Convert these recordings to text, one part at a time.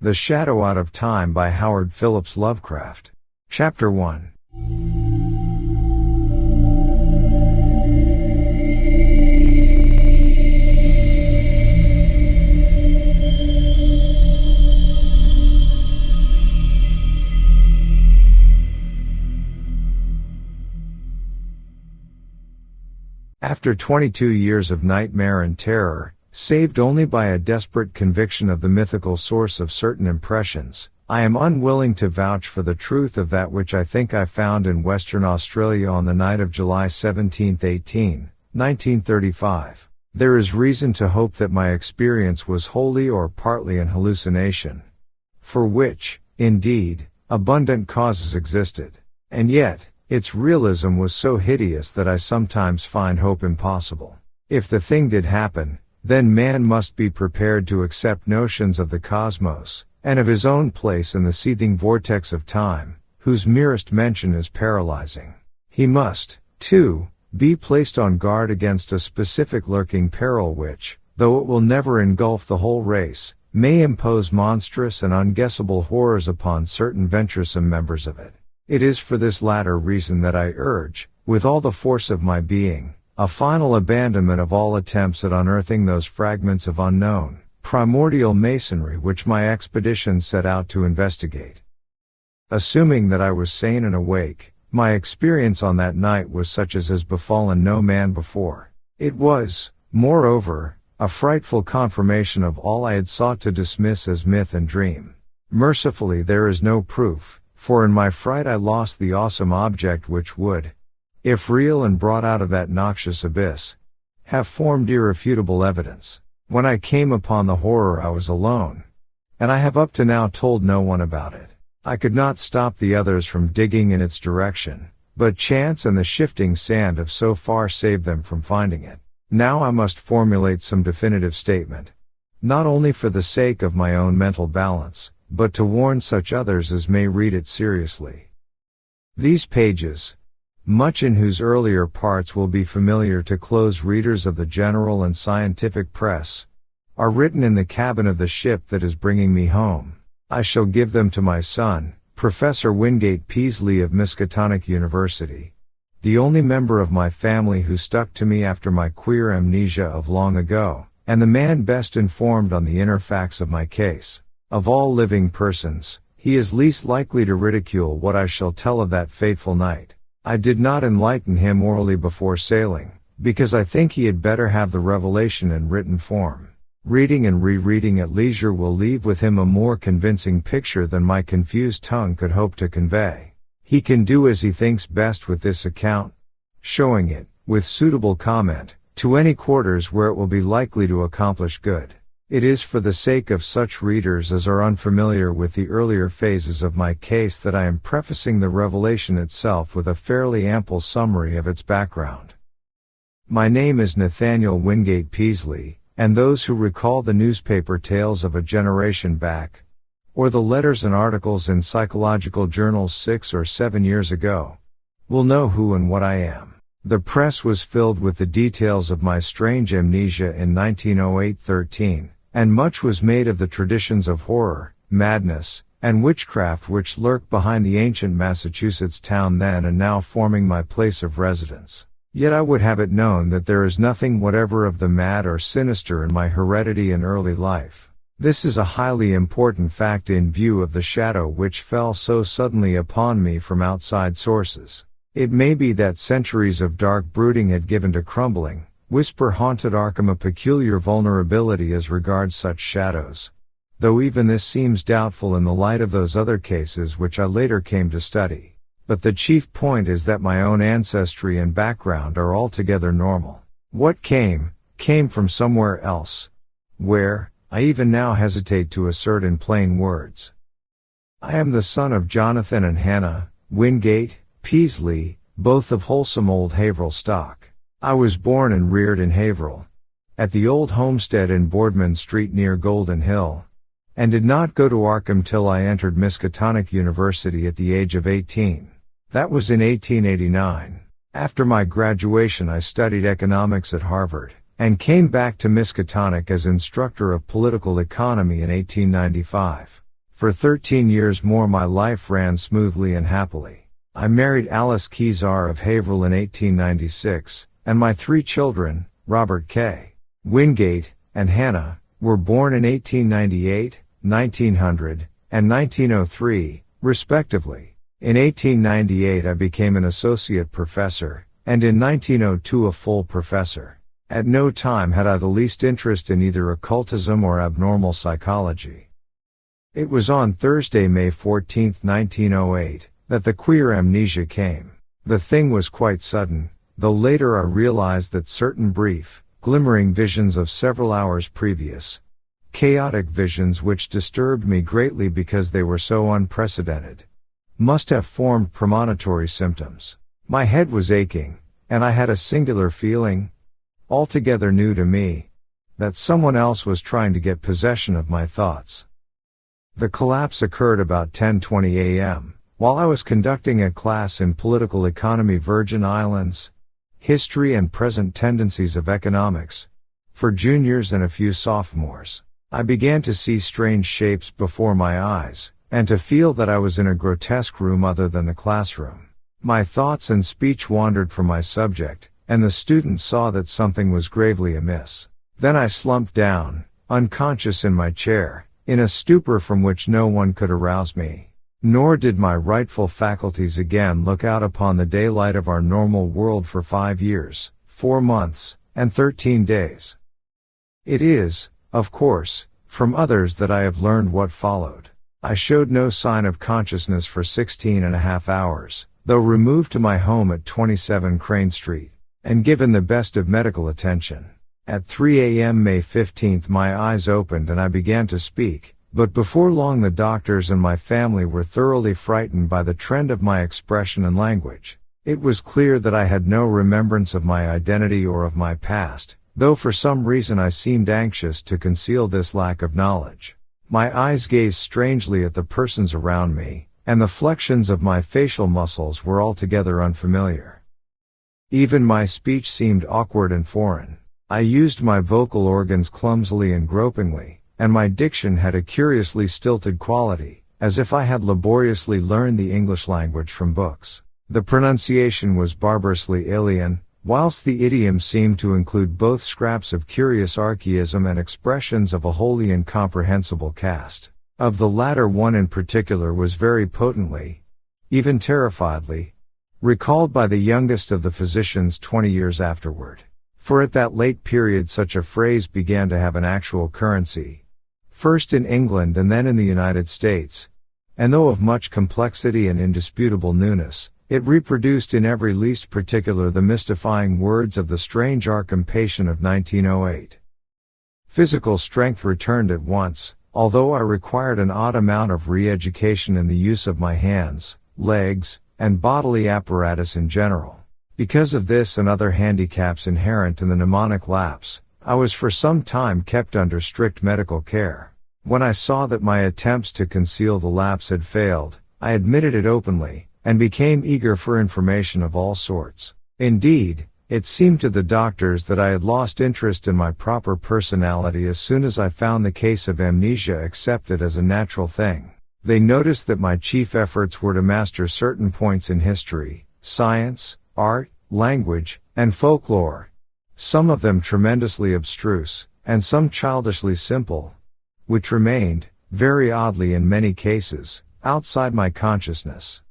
The Shadow Out of Time by Howard Phillips Lovecraft. Chapter 1. After 22 years of nightmare and terror, saved only by a desperate conviction of the mythical source of certain impressions, I am unwilling to vouch for the truth of that which I think I found in Western Australia on the night of July 17, 1935. There is reason to hope that my experience was wholly or partly an hallucination, for which, indeed, abundant causes existed. And yet, its realism was so hideous that I sometimes find hope impossible. If the thing did happen, then man must be prepared to accept notions of the cosmos, and of his own place in the seething vortex of time, whose merest mention is paralyzing. He must, too, be placed on guard against a specific lurking peril which, though it will never engulf the whole race, may impose monstrous and unguessable horrors upon certain venturesome members of it. It is for this latter reason that I urge, with all the force of my being, a final abandonment of all attempts at unearthing those fragments of unknown, primordial masonry which my expedition set out to investigate. Assuming that I was sane and awake, my experience on that night was such as has befallen no man before. It was, moreover, a frightful confirmation of all I had sought to dismiss as myth and dream. Mercifully there is no proof, for in my fright I lost the awesome object which would, if real and brought out of that noxious abyss, have formed irrefutable evidence. When I came upon the horror I was alone, and I have up to now told no one about it. I could not stop the others from digging in its direction, but chance and the shifting sand have so far saved them from finding it. Now I must formulate some definitive statement, not only for the sake of my own mental balance, but to warn such others as may read it seriously. These pages, much in whose earlier parts will be familiar to close readers of the general and scientific press, are written in the cabin of the ship that is bringing me home. I shall give them to my son, Professor Wingate Peaslee of Miskatonic University, the only member of my family who stuck to me after my queer amnesia of long ago, and the man best informed on the inner facts of my case. Of all living persons, he is least likely to ridicule what I shall tell of that fateful night. I did not enlighten him orally before sailing, because I think he had better have the revelation in written form. Reading and rereading at leisure will leave with him a more convincing picture than my confused tongue could hope to convey. He can do as he thinks best with this account, showing it, with suitable comment, to any quarters where it will be likely to accomplish good. It is for the sake of such readers as are unfamiliar with the earlier phases of my case that I am prefacing the revelation itself with a fairly ample summary of its background. My name is Nathaniel Wingate Peaslee, and those who recall the newspaper tales of a generation back, or the letters and articles in psychological journals 6 or 7 years ago, will know who and what I am. The press was filled with the details of my strange amnesia in 1908-13. And much was made of the traditions of horror, madness, and witchcraft which lurk behind the ancient Massachusetts town then and now forming my place of residence. Yet I would have it known that there is nothing whatever of the mad or sinister in my heredity and early life. This is a highly important fact in view of the shadow which fell so suddenly upon me from outside sources. It may be that centuries of dark brooding had given to crumbling, whisper-haunted Arkham a peculiar vulnerability as regards such shadows, though even this seems doubtful in the light of those other cases which I later came to study. But the chief point is that my own ancestry and background are altogether normal. What came from somewhere else, where, I even now hesitate to assert in plain words. I am the son of Jonathan and Hannah Wingate Peaslee, both of wholesome old Haverhill stock. I was born and reared in Haverhill, at the old homestead in Boardman Street near Golden Hill, and did not go to Arkham till I entered Miskatonic University at the age of 18. That was in 1889. After my graduation I studied economics at Harvard, and came back to Miskatonic as instructor of political economy in 1895. For 13 years more my life ran smoothly and happily. I married Alice Kezar of Haverhill in 1896, and my 3 children, Robert K. Wingate, and Hannah, were born in 1898, 1900, and 1903, respectively. In 1898 I became an associate professor, and in 1902 a full professor. At no time had I the least interest in either occultism or abnormal psychology. It was on Thursday, May 14, 1908, that the queer amnesia came. The thing was quite sudden, though later I realized that certain brief, glimmering visions of several hours previous, chaotic visions which disturbed me greatly because they were so unprecedented, must have formed premonitory symptoms. My head was aching, and I had a singular feeling, altogether new to me, that someone else was trying to get possession of my thoughts. The collapse occurred about 10:20 a.m., while I was conducting a class in Political Economy, Virgin Islands, History and Present Tendencies of Economics, for juniors and a few sophomores. I began to see strange shapes before my eyes, and to feel that I was in a grotesque room other than the classroom. My thoughts and speech wandered from my subject, and the students saw that something was gravely amiss. Then I slumped down, unconscious in my chair, in a stupor from which no one could arouse me. Nor did my rightful faculties again look out upon the daylight of our normal world for 5 years, 4 months, and 13 days. It is, of course, from others that I have learned what followed. I showed no sign of consciousness for 16.5 hours, though removed to my home at 27 Crane Street, and given the best of medical attention. At 3 a.m. May 15 my eyes opened and I began to speak, but before long the doctors and my family were thoroughly frightened by the trend of my expression and language. It was clear that I had no remembrance of my identity or of my past, though for some reason I seemed anxious to conceal this lack of knowledge. My eyes gazed strangely at the persons around me, and the flexions of my facial muscles were altogether unfamiliar. Even my speech seemed awkward and foreign. I used my vocal organs clumsily and gropingly, and my diction had a curiously stilted quality, as if I had laboriously learned the English language from books. The pronunciation was barbarously alien, whilst the idiom seemed to include both scraps of curious archaism and expressions of a wholly incomprehensible cast. Of the latter one in particular was very potently, even terrifiedly, recalled by the youngest of the physicians 20 years afterward. For at that late period such a phrase began to have an actual currency, first in England and then in the United States, and though of much complexity and indisputable newness, it reproduced in every least particular the mystifying words of the strange Arkham of 1908. Physical strength returned at once, although I required an odd amount of re-education in the use of my hands, legs, and bodily apparatus in general. Because of this and other handicaps inherent in the mnemonic lapse, I was for some time kept under strict medical care. When I saw that my attempts to conceal the lapse had failed, I admitted it openly, and became eager for information of all sorts. Indeed, it seemed to the doctors that I had lost interest in my proper personality as soon as I found the case of amnesia accepted as a natural thing. They noticed that my chief efforts were to master certain points in history, science, art, language, and folklore, some of them tremendously abstruse, and some childishly simple, which remained, very oddly in many cases, outside my consciousness.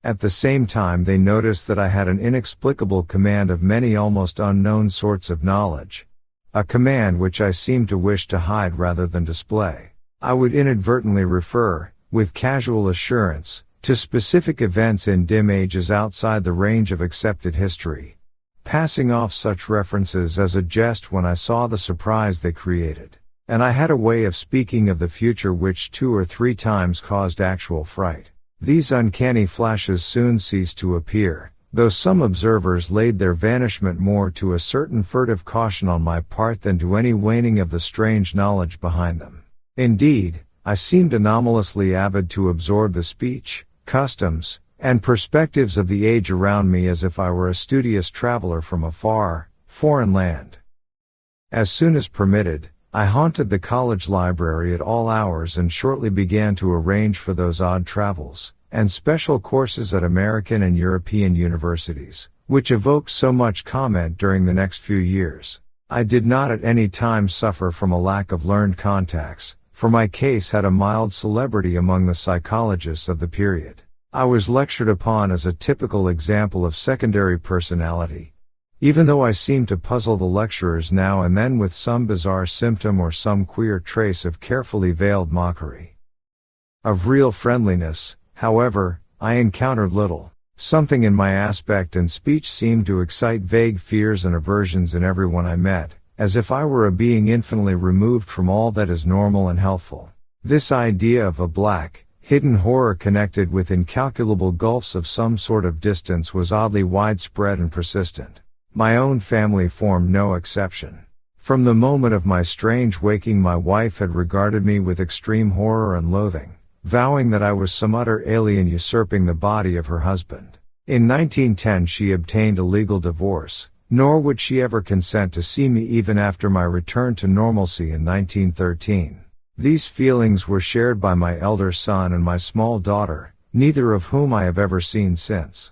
At the same time they noticed that I had an inexplicable command of many almost unknown sorts of knowledge, a command which I seemed to wish to hide rather than display. I would inadvertently refer, with casual assurance, to specific events in dim ages outside the range of accepted history, passing off such references as a jest when I saw the surprise they created. And I had a way of speaking of the future which 2 or 3 times caused actual fright. These uncanny flashes soon ceased to appear, though some observers laid their vanishment more to a certain furtive caution on my part than to any waning of the strange knowledge behind them. Indeed, I seemed anomalously avid to absorb the speech, customs, and perspectives of the age around me as if I were a studious traveler from a far, foreign land. As soon as permitted, I haunted the college library at all hours and shortly began to arrange for those odd travels and special courses at American and European universities, which evoked so much comment during the next few years. I did not at any time suffer from a lack of learned contacts, for my case had a mild celebrity among the psychologists of the period. I was lectured upon as a typical example of secondary personality, even though I seemed to puzzle the lecturers now and then with some bizarre symptom or some queer trace of carefully veiled mockery. Of real friendliness, however, I encountered little. Something in my aspect and speech seemed to excite vague fears and aversions in everyone I met, as if I were a being infinitely removed from all that is normal and healthful. This idea of a black, hidden horror connected with incalculable gulfs of some sort of distance was oddly widespread and persistent. My own family formed no exception. From the moment of my strange waking, my wife had regarded me with extreme horror and loathing, vowing that I was some utter alien usurping the body of her husband. In 1910 she obtained a legal divorce, nor would she ever consent to see me even after my return to normalcy in 1913. These feelings were shared by my elder son and my small daughter, neither of whom I have ever seen since.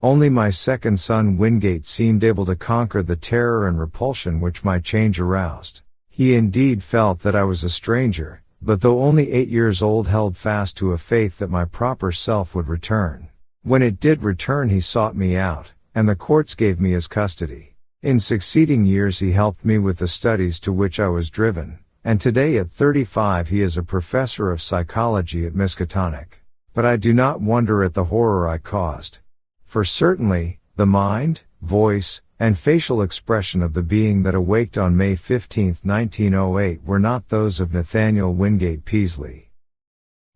Only my second son Wingate seemed able to conquer the terror and repulsion which my change aroused. He indeed felt that I was a stranger, but though only 8 years old held fast to a faith that my proper self would return. When it did return he sought me out, and the courts gave me his custody. In succeeding years he helped me with the studies to which I was driven, and today at 35 he is a professor of psychology at Miskatonic. But I do not wonder at the horror I caused. For certainly, the mind, voice, and facial expression of the being that awaked on May 15, 1908 were not those of Nathaniel Wingate Peaslee.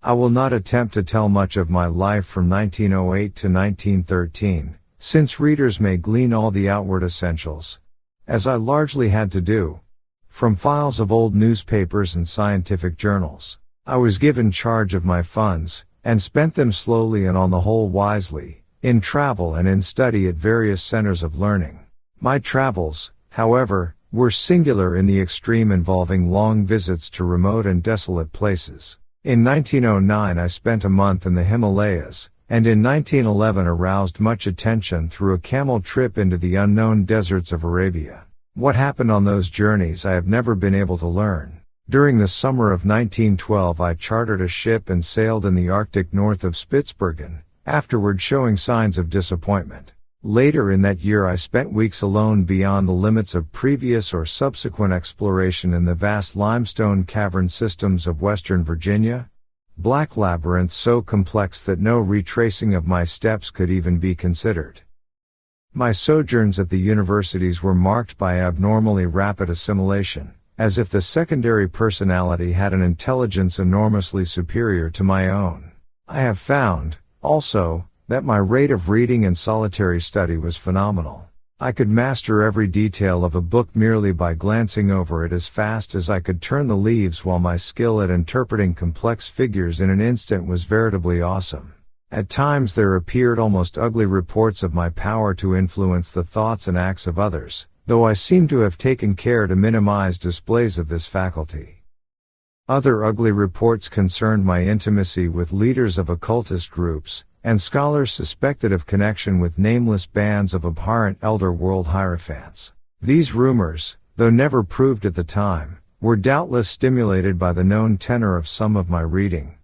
I will not attempt to tell much of my life from 1908 to 1913, since readers may glean all the outward essentials, as I largely had to do, from files of old newspapers and scientific journals. I was given charge of my funds, and spent them slowly and on the whole wisely, in travel and in study at various centers of learning. My travels, however, were singular in the extreme, involving long visits to remote and desolate places. In 1909 I spent a month in the Himalayas, and in 1911 aroused much attention through a camel trip into the unknown deserts of Arabia. What happened on those journeys I have never been able to learn. During the summer of 1912 I chartered a ship and sailed in the Arctic north of Spitsbergen, afterward showing signs of disappointment. Later in that year I spent weeks alone beyond the limits of previous or subsequent exploration in the vast limestone cavern systems of western Virginia, black labyrinths so complex that no retracing of my steps could even be considered. My sojourns at the universities were marked by abnormally rapid assimilation, as if the secondary personality had an intelligence enormously superior to my own. I have found, also, that my rate of reading and solitary study was phenomenal. I could master every detail of a book merely by glancing over it as fast as I could turn the leaves, while my skill at interpreting complex figures in an instant was veritably awesome. At times there appeared almost ugly reports of my power to influence the thoughts and acts of others, though I seem to have taken care to minimize displays of this faculty. Other ugly reports concerned my intimacy with leaders of occultist groups, and scholars suspected of connection with nameless bands of abhorrent elder world hierophants. These rumors, though never proved at the time, were doubtless stimulated by the known tenor of some of my reading.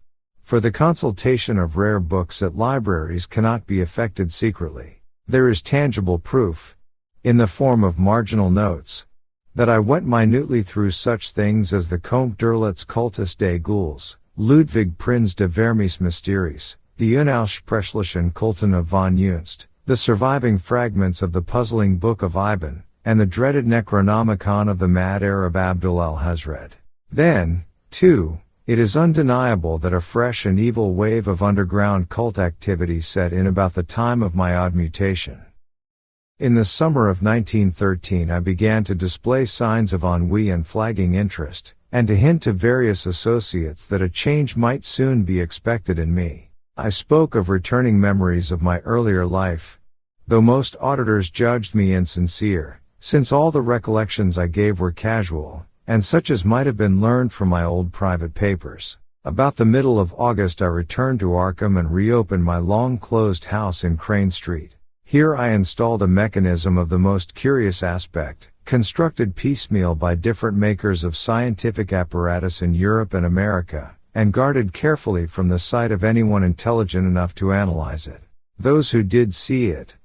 For the consultation of rare books at libraries cannot be effected secretly. There is tangible proof, in the form of marginal notes, that I went minutely through such things as the Comte d'Erlet's Cultus des Ghouls, Ludwig Prinz de Vermis Mysteries, the Unausprechlichen Kulten of von Junst, the surviving fragments of the puzzling Book of Ibn, and the dreaded Necronomicon of the mad Arab Abdul al-Hazred. Then, too, it is undeniable that a fresh and evil wave of underground cult activity set in about the time of my odd mutation. In the summer of 1913 I began to display signs of ennui and flagging interest, and to hint to various associates that a change might soon be expected in me. I spoke of returning memories of my earlier life, though most auditors judged me insincere, since all the recollections I gave were casual, and such as might have been learned from my old private papers. About the middle of August I returned to Arkham and reopened my long-closed house in Crane Street. Here I installed a mechanism of the most curious aspect, constructed piecemeal by different makers of scientific apparatus in Europe and America, and guarded carefully from the sight of anyone intelligent enough to analyze it. Those who did see it,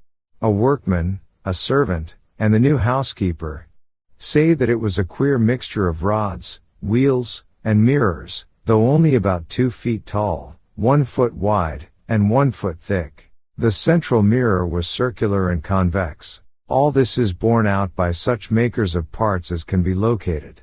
a workman, a servant, and the new housekeeper, say that it was a queer mixture of rods, wheels, and mirrors, though only about 2 feet tall, 1 foot wide, and 1 foot thick. The central mirror was circular and convex. All this is borne out by such makers of parts as can be located.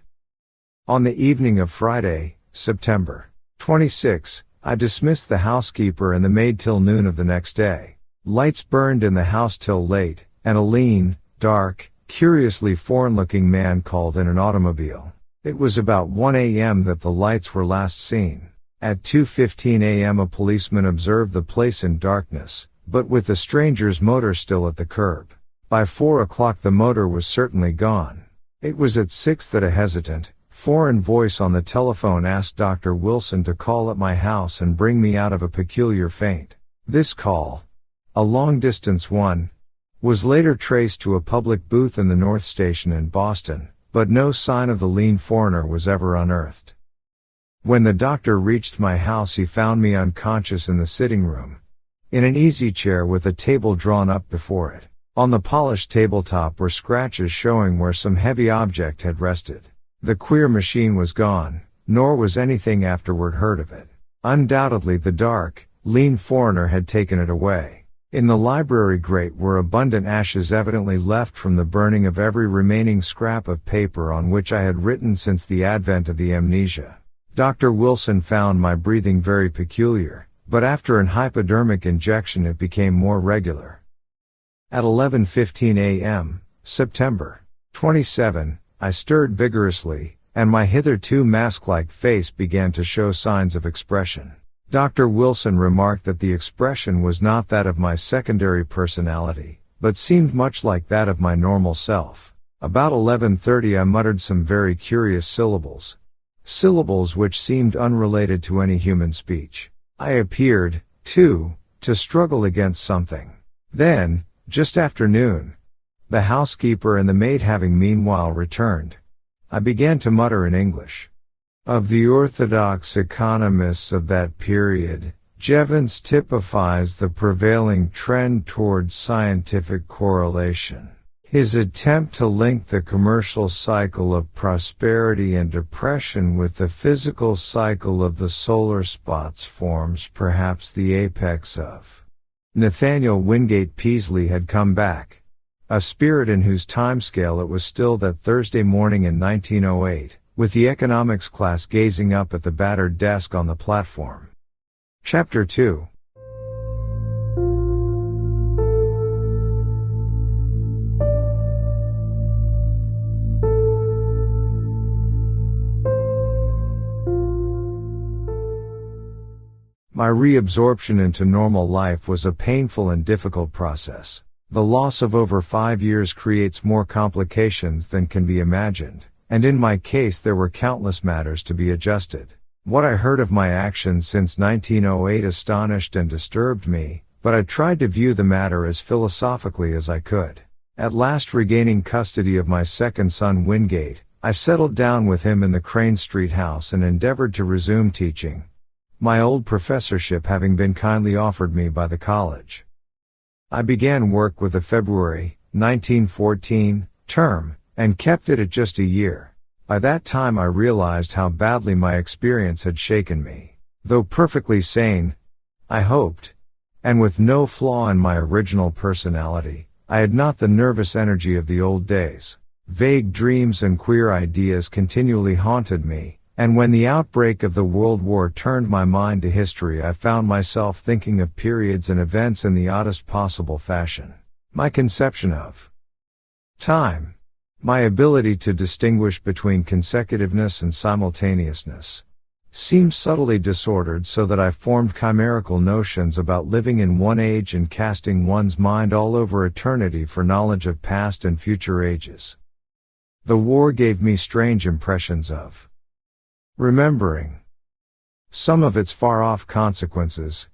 On the evening of Friday, September 26, I dismissed the housekeeper and the maid till noon of the next day. Lights burned in the house till late, and a lean, dark, curiously foreign-looking man called in an automobile. It was about 1 a.m. that the lights were last seen. At 2:15 a.m. a policeman observed the place in darkness, but with the stranger's motor still at the curb. By 4 o'clock the motor was certainly gone. It was at 6 that a hesitant, foreign voice on the telephone asked Dr. Wilson to call at my house and bring me out of a peculiar faint. This call, a long-distance one, was later traced to a public booth in the North Station in Boston, but no sign of the lean foreigner was ever unearthed. When the doctor reached my house he found me unconscious in the sitting room, in an easy chair with a table drawn up before it. On the polished tabletop were scratches showing where some heavy object had rested. The queer machine was gone, nor was anything afterward heard of it. Undoubtedly the dark, lean foreigner had taken it away. In the library grate were abundant ashes evidently left from the burning of every remaining scrap of paper on which I had written since the advent of the amnesia. Dr. Wilson found my breathing very peculiar, but after an hypodermic injection it became more regular. At 11:15 a.m., September 27, I stirred vigorously, and my hitherto mask-like face began to show signs of expression. Dr. Wilson remarked that the expression was not that of my secondary personality, but seemed much like that of my normal self. About 11:30 I muttered some very curious syllables which seemed unrelated to any human speech. I appeared, too, to struggle against something. Then, just after noon, the housekeeper and the maid having meanwhile returned, I began to mutter in English. Of the orthodox economists of that period, Jevons typifies the prevailing trend towards scientific correlation. His attempt to link the commercial cycle of prosperity and depression with the physical cycle of the solar spots forms perhaps the apex of. Nathaniel Wingate Peaslee had come back, a spirit in whose timescale it was still that Thursday morning in 1908. With the economics class gazing up at the battered desk on the platform. Chapter 2. My reabsorption into normal life was a painful and difficult process. The loss of over 5 years creates more complications than can be imagined. And in my case there were countless matters to be adjusted. What I heard of my actions since 1908 astonished and disturbed me, but I tried to view the matter as philosophically as I could. At last regaining custody of my second son Wingate, I settled down with him in the Crane Street house and endeavored to resume teaching, my old professorship having been kindly offered me by the college. I began work with the February, 1914, term, and kept it at just a year. By that time I realized how badly my experience had shaken me. Though perfectly sane, I hoped, and with no flaw in my original personality, I had not the nervous energy of the old days. Vague dreams and queer ideas continually haunted me, and when the outbreak of the World War turned my mind to history I found myself thinking of periods and events in the oddest possible fashion. My conception of time, my ability to distinguish between consecutiveness and simultaneousness, seemed subtly disordered so that I formed chimerical notions about living in one age and casting one's mind all over eternity for knowledge of past and future ages. The war gave me strange impressions of remembering some of its far-off consequences,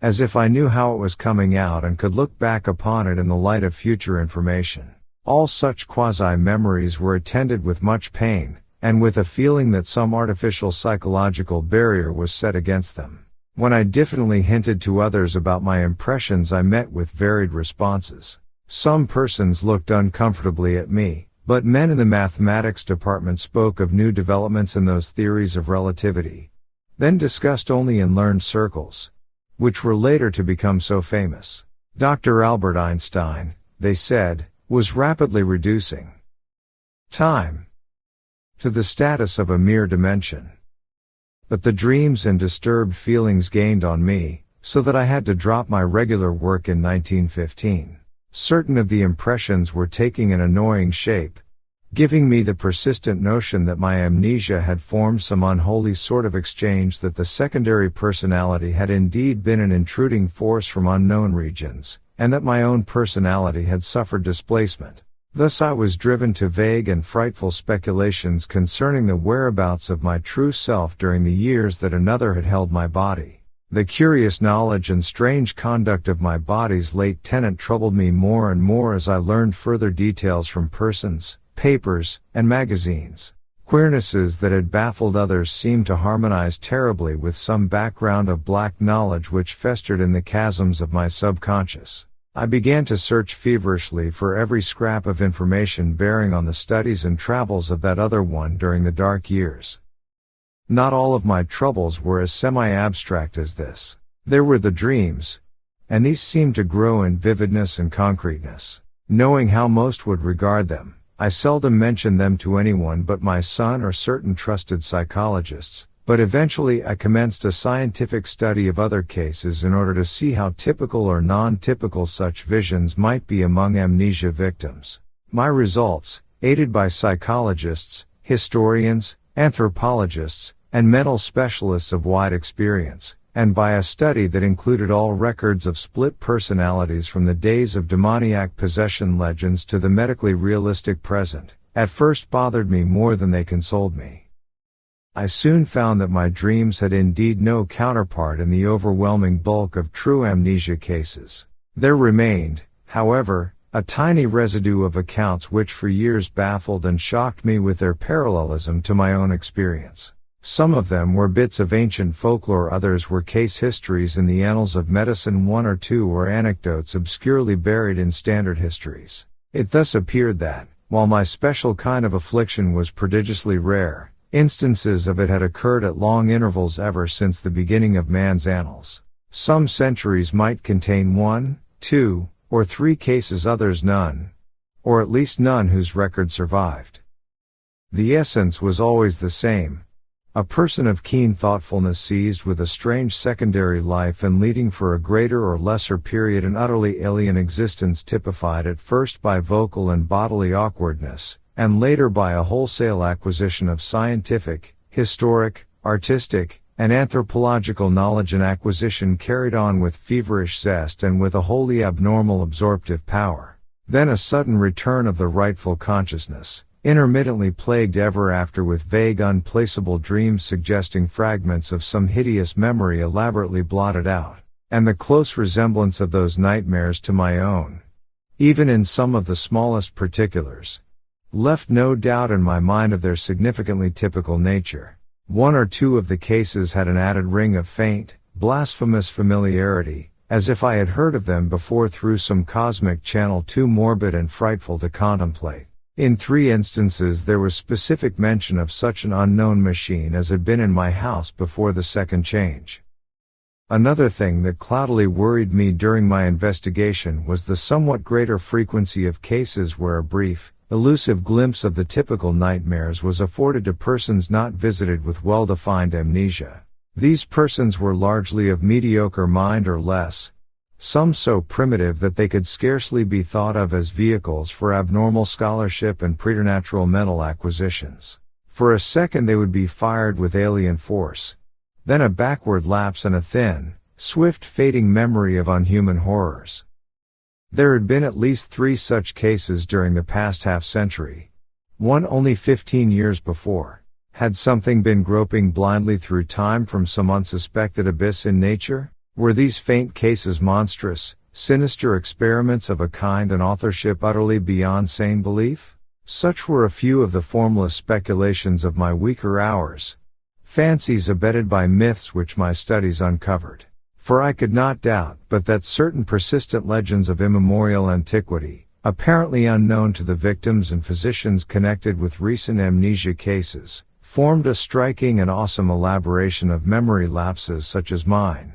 as if I knew how it was coming out and could look back upon it in the light of future information. All such quasi-memories were attended with much pain, and with a feeling that some artificial psychological barrier was set against them. When I diffidently hinted to others about my impressions, I met with varied responses. Some persons looked uncomfortably at me, but men in the mathematics department spoke of new developments in those theories of relativity, then discussed only in learned circles, which were later to become so famous. Dr. Albert Einstein, they said, was rapidly reducing time to the status of a mere dimension. But the dreams and disturbed feelings gained on me, so that I had to drop my regular work in 1915. Certain of the impressions were taking an annoying shape, giving me the persistent notion that my amnesia had formed some unholy sort of exchange, that the secondary personality had indeed been an intruding force from unknown regions, and that my own personality had suffered displacement. Thus I was driven to vague and frightful speculations concerning the whereabouts of my true self during the years that another had held my body. The curious knowledge and strange conduct of my body's late tenant troubled me more and more as I learned further details from persons, papers, and magazines. Queernesses that had baffled others seemed to harmonize terribly with some background of black knowledge which festered in the chasms of my subconscious. I began to search feverishly for every scrap of information bearing on the studies and travels of that other one during the dark years. Not all of my troubles were as semi-abstract as this. There were the dreams, and these seemed to grow in vividness and concreteness. Knowing how most would regard them, I seldom mentioned them to anyone but my son or certain trusted psychologists, but eventually I commenced a scientific study of other cases in order to see how typical or non-typical such visions might be among amnesia victims. My results, aided by psychologists, historians, anthropologists, and mental specialists of wide experience, and by a study that included all records of split personalities from the days of demoniac possession legends to the medically realistic present, at first bothered me more than they consoled me. I soon found that my dreams had indeed no counterpart in the overwhelming bulk of true amnesia cases. There remained, however, a tiny residue of accounts which for years baffled and shocked me with their parallelism to my own experience. Some of them were bits of ancient folklore, others were case histories in the annals of medicine, one or two were anecdotes obscurely buried in standard histories. It thus appeared that, while my special kind of affliction was prodigiously rare, instances of it had occurred at long intervals ever since the beginning of man's annals. Some centuries might contain 1, 2, or 3 cases, others none, or at least none whose record survived. The essence was always the same. A person of keen thoughtfulness seized with a strange secondary life and leading for a greater or lesser period an utterly alien existence, typified at first by vocal and bodily awkwardness, and later by a wholesale acquisition of scientific, historic, artistic, and anthropological knowledge, and acquisition carried on with feverish zest and with a wholly abnormal absorptive power. Then a sudden return of the rightful consciousness, intermittently plagued ever after with vague unplaceable dreams suggesting fragments of some hideous memory elaborately blotted out, and the close resemblance of those nightmares to my own, even in some of the smallest particulars, left no doubt in my mind of their significantly typical nature. 1 or 2 of the cases had an added ring of faint, blasphemous familiarity, as if I had heard of them before through some cosmic channel too morbid and frightful to contemplate. In 3 instances there was specific mention of such an unknown machine as had been in my house before the second change. Another thing that cloudily worried me during my investigation was the somewhat greater frequency of cases where a brief, elusive glimpse of the typical nightmares was afforded to persons not visited with well-defined amnesia. These persons were largely of mediocre mind or less, some so primitive that they could scarcely be thought of as vehicles for abnormal scholarship and preternatural mental acquisitions. For a second they would be fired with alien force, then a backward lapse and a thin, swift fading memory of unhuman horrors. There had been at least 3 such cases during the past half-century. one only 15 years before. Had something been groping blindly through time from some unsuspected abyss in nature? Were these faint cases monstrous, sinister experiments of a kind and authorship utterly beyond sane belief? Such were a few of the formless speculations of my weaker hours. Fancies abetted by myths which my studies uncovered. For I could not doubt but that certain persistent legends of immemorial antiquity, apparently unknown to the victims and physicians connected with recent amnesia cases, formed a striking and awesome elaboration of memory lapses such as mine.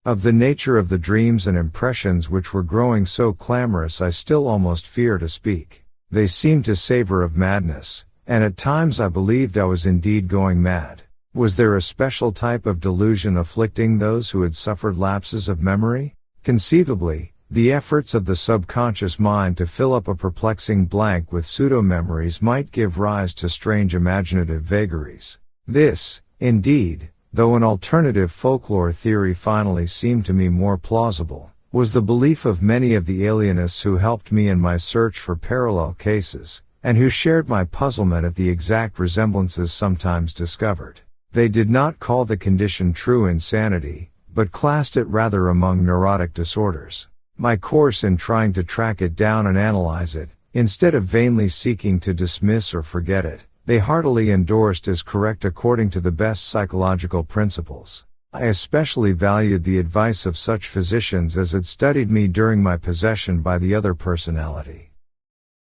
Of the nature of the dreams and impressions which were growing so clamorous I still almost fear to speak. They seemed to savor of madness, and at times I believed I was indeed going mad. Was there a special type of delusion afflicting those who had suffered lapses of memory? Conceivably, the efforts of the subconscious mind to fill up a perplexing blank with pseudo-memories might give rise to strange imaginative vagaries. This, indeed, though an alternative folklore theory finally seemed to me more plausible, was the belief of many of the alienists who helped me in my search for parallel cases, and who shared my puzzlement at the exact resemblances sometimes discovered. They did not call the condition true insanity, but classed it rather among neurotic disorders. My course in trying to track it down and analyze it, instead of vainly seeking to dismiss or forget it, they heartily endorsed as correct according to the best psychological principles. I especially valued the advice of such physicians as had studied me during my possession by the other personality.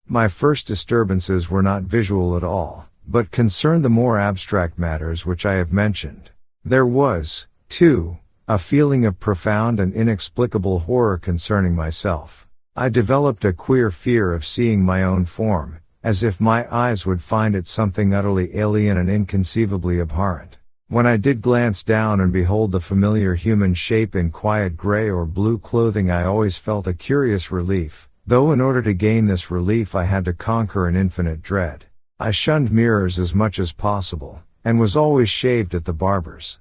My first disturbances were not visual at all, but concerned the more abstract matters which I have mentioned. There was, too, a feeling of profound and inexplicable horror concerning myself. I developed a queer fear of seeing my own form, as if my eyes would find it something utterly alien and inconceivably abhorrent. When I did glance down and behold the familiar human shape in quiet gray or blue clothing, I always felt a curious relief, though in order to gain this relief I had to conquer an infinite dread. I shunned mirrors as much as possible, and was always shaved at the barber's.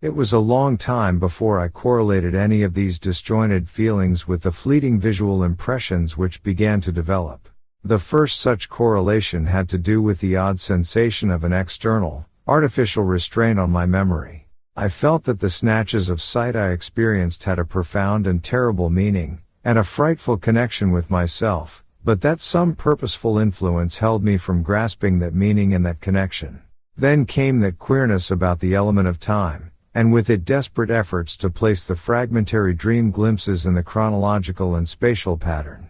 It was a long time before I correlated any of these disjointed feelings with the fleeting visual impressions which began to develop. The first such correlation had to do with the odd sensation of an external, artificial restraint on my memory. I felt that the snatches of sight I experienced had a profound and terrible meaning, and a frightful connection with myself, but that some purposeful influence held me from grasping that meaning and that connection. Then came that queerness about the element of time, and with it desperate efforts to place the fragmentary dream glimpses in the chronological and spatial pattern.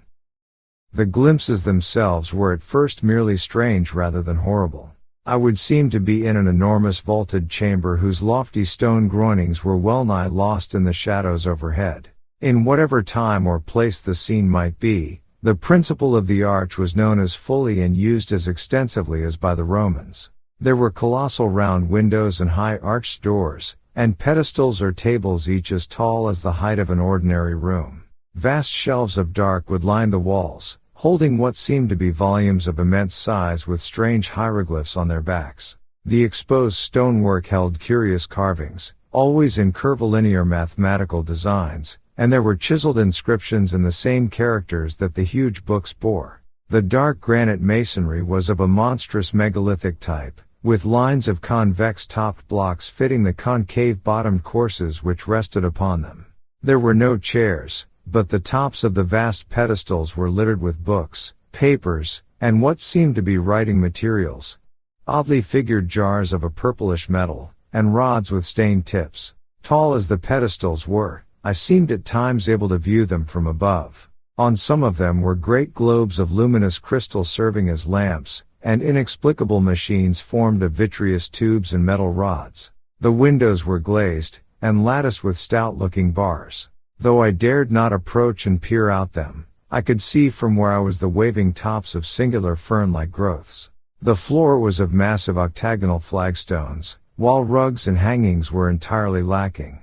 The glimpses themselves were at first merely strange rather than horrible. I would seem to be in an enormous vaulted chamber whose lofty stone groinings were well nigh lost in the shadows overhead. In whatever time or place the scene might be, the principle of the arch was known as fully and used as extensively as by the Romans. There were colossal round windows and high arched doors, and pedestals or tables each as tall as the height of an ordinary room. Vast shelves of dark wood lined the walls, holding what seemed to be volumes of immense size with strange hieroglyphs on their backs. The exposed stonework held curious carvings, always in curvilinear mathematical designs, and there were chiseled inscriptions in the same characters that the huge books bore. The dark granite masonry was of a monstrous megalithic type, with lines of convex-topped blocks fitting the concave-bottomed courses which rested upon them. There were no chairs, but the tops of the vast pedestals were littered with books, papers, and what seemed to be writing materials. Oddly figured jars of a purplish metal, and rods with stained tips. Tall as the pedestals were, I seemed at times able to view them from above. On some of them were great globes of luminous crystal serving as lamps, and inexplicable machines formed of vitreous tubes and metal rods. The windows were glazed, and latticed with stout-looking bars. Though I dared not approach and peer out them, I could see from where I was the waving tops of singular fern-like growths. The floor was of massive octagonal flagstones, while rugs and hangings were entirely lacking.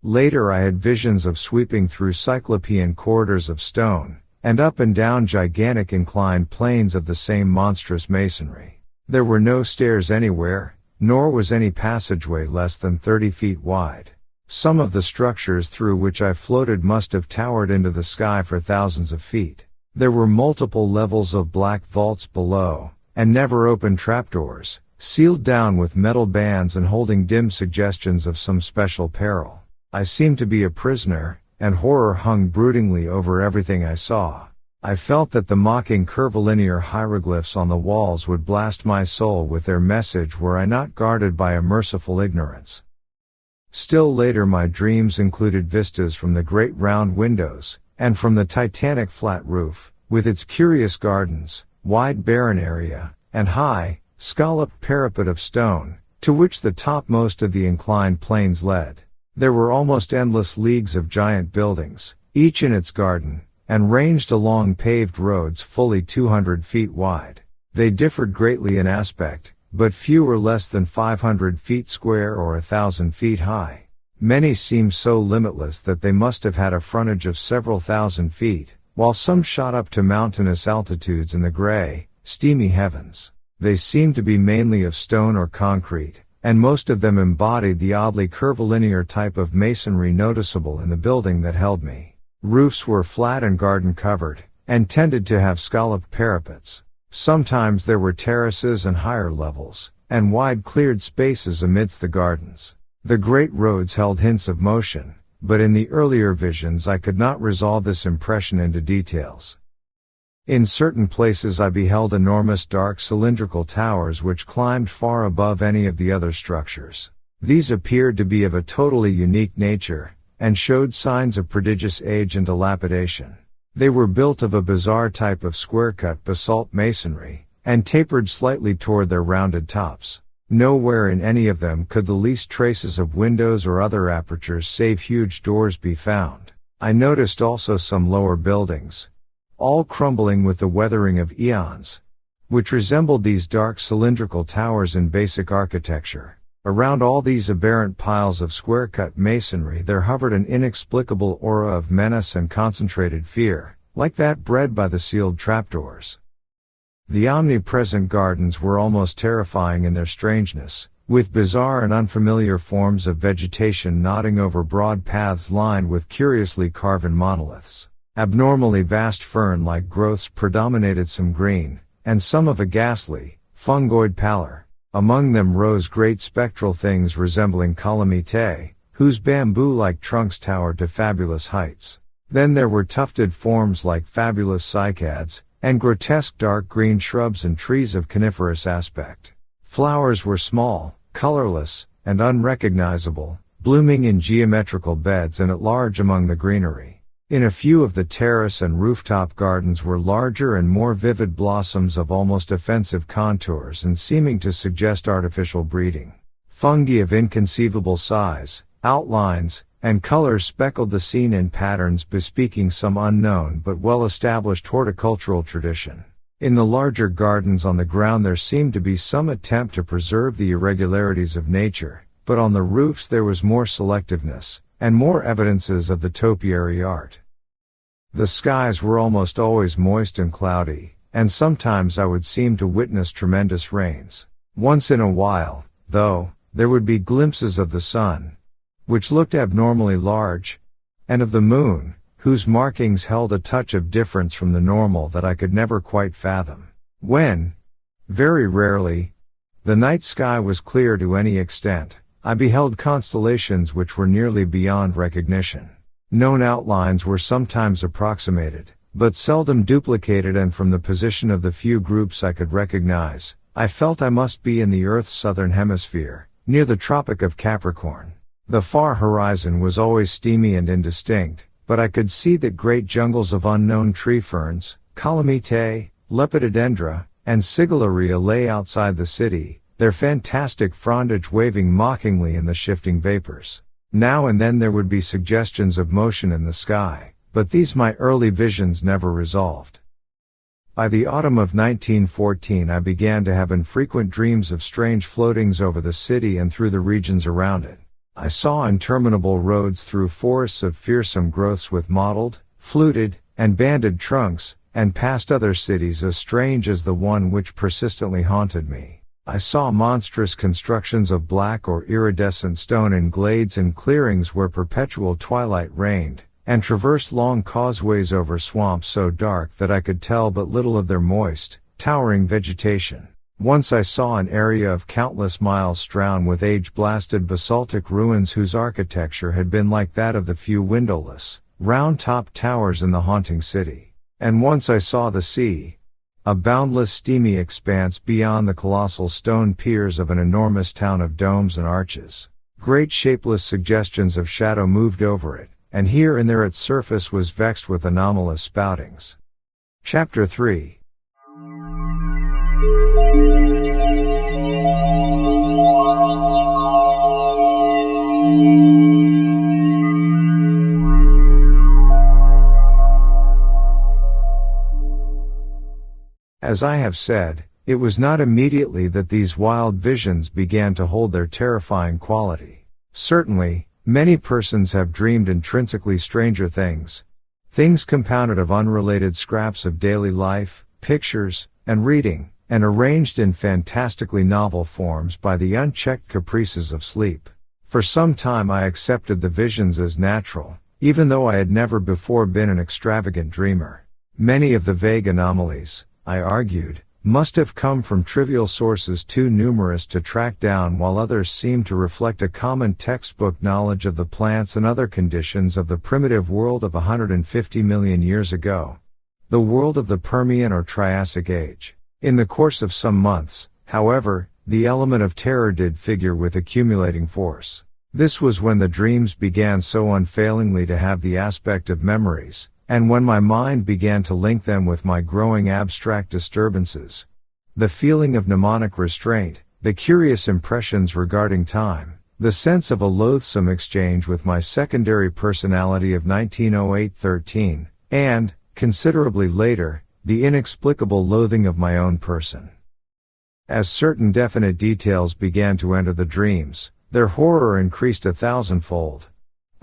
Later I had visions of sweeping through cyclopean corridors of stone, and up and down gigantic inclined planes of the same monstrous masonry. There were no stairs anywhere, nor was any passageway less than 30 feet wide. Some of the structures through which I floated must have towered into the sky for thousands of feet. There were multiple levels of black vaults below, and never-opened trapdoors, sealed down with metal bands and holding dim suggestions of some special peril. I seemed to be a prisoner, and horror hung broodingly over everything I saw. I felt that the mocking curvilinear hieroglyphs on the walls would blast my soul with their message were I not guarded by a merciful ignorance. Still later my dreams included vistas from the great round windows, and from the titanic flat roof, with its curious gardens, wide barren area, and high, scalloped parapet of stone, to which the topmost of the inclined planes led. There were almost endless leagues of giant buildings, each in its garden, and ranged along paved roads fully 200 feet wide. They differed greatly in aspect, but few were less than 500 feet square or 1,000 feet high. Many seemed so limitless that they must have had a frontage of several thousand feet, while some shot up to mountainous altitudes in the gray, steamy heavens. They seemed to be mainly of stone or concrete, and most of them embodied the oddly curvilinear type of masonry noticeable in the building that held me. Roofs were flat and garden-covered, and tended to have scalloped parapets. Sometimes there were terraces and higher levels, and wide cleared spaces amidst the gardens. The great roads held hints of motion, but in the earlier visions I could not resolve this impression into details. In certain places I beheld enormous dark cylindrical towers which climbed far above any of the other structures. These appeared to be of a totally unique nature, and showed signs of prodigious age and dilapidation. They were built of a bizarre type of square-cut basalt masonry, and tapered slightly toward their rounded tops. Nowhere in any of them could the least traces of windows or other apertures save huge doors be found. I noticed also some lower buildings, all crumbling with the weathering of eons, which resembled these dark cylindrical towers in basic architecture. Around all these aberrant piles of square-cut masonry there hovered an inexplicable aura of menace and concentrated fear, like that bred by the sealed trapdoors. The omnipresent gardens were almost terrifying in their strangeness, with bizarre and unfamiliar forms of vegetation nodding over broad paths lined with curiously carven monoliths. Abnormally vast fern-like growths predominated, some green, and some of a ghastly, fungoid pallor. Among them rose great spectral things resembling calamite, whose bamboo-like trunks towered to fabulous heights. Then there were tufted forms like fabulous cycads, and grotesque dark green shrubs and trees of coniferous aspect. Flowers were small, colorless, and unrecognizable, blooming in geometrical beds and at large among the greenery. In a few of the terrace and rooftop gardens were larger and more vivid blossoms of almost offensive contours and seeming to suggest artificial breeding. Fungi of inconceivable size, outlines, and colors speckled the scene in patterns bespeaking some unknown but well-established horticultural tradition. In the larger gardens on the ground there seemed to be some attempt to preserve the irregularities of nature, but on the roofs there was more selectiveness, and more evidences of the topiary art. The skies were almost always moist and cloudy, and sometimes I would seem to witness tremendous rains. Once in a while, though, there would be glimpses of the sun, which looked abnormally large, and of the moon, whose markings held a touch of difference from the normal that I could never quite fathom. When, very rarely, the night sky was clear to any extent, I beheld constellations which were nearly beyond recognition. Known outlines were sometimes approximated, but seldom duplicated, and from the position of the few groups I could recognize, I felt I must be in the Earth's southern hemisphere, near the Tropic of Capricorn. The far horizon was always steamy and indistinct, but I could see that great jungles of unknown tree ferns, calamite, lepidodendra, and sigillaria lay outside the city, their fantastic frondage waving mockingly in the shifting vapors. Now and then there would be suggestions of motion in the sky, but these my early visions never resolved. By the autumn of 1914 I began to have infrequent dreams of strange floatings over the city and through the regions around it. I saw interminable roads through forests of fearsome growths with mottled, fluted, and banded trunks, and past other cities as strange as the one which persistently haunted me. I saw monstrous constructions of black or iridescent stone in glades and clearings where perpetual twilight reigned, and traversed long causeways over swamps so dark that I could tell but little of their moist, towering vegetation. Once I saw an area of countless miles strewn with age-blasted basaltic ruins whose architecture had been like that of the few windowless, round-topped towers in the haunting city. And once I saw the sea, a boundless steamy expanse beyond the colossal stone piers of an enormous town of domes and arches. Great shapeless suggestions of shadow moved over it, and here and there its surface was vexed with anomalous spoutings. Chapter 3. As I have said, it was not immediately that these wild visions began to hold their terrifying quality. Certainly, many persons have dreamed intrinsically stranger things. Things compounded of unrelated scraps of daily life, pictures, and reading, and arranged in fantastically novel forms by the unchecked caprices of sleep. For some time I accepted the visions as natural, even though I had never before been an extravagant dreamer. Many of the vague anomalies, I argued, must have come from trivial sources too numerous to track down, while others seemed to reflect a common textbook knowledge of the plants and other conditions of the primitive world of 150 million years ago. The world of the Permian or Triassic Age. In the course of some months, however, the element of terror did figure with accumulating force. This was when the dreams began so unfailingly to have the aspect of memories, and when my mind began to link them with my growing abstract disturbances. The feeling of mnemonic restraint, the curious impressions regarding time, the sense of a loathsome exchange with my secondary personality of 1908-13, and, considerably later, the inexplicable loathing of my own person. As certain definite details began to enter the dreams, their horror increased 1,000-fold.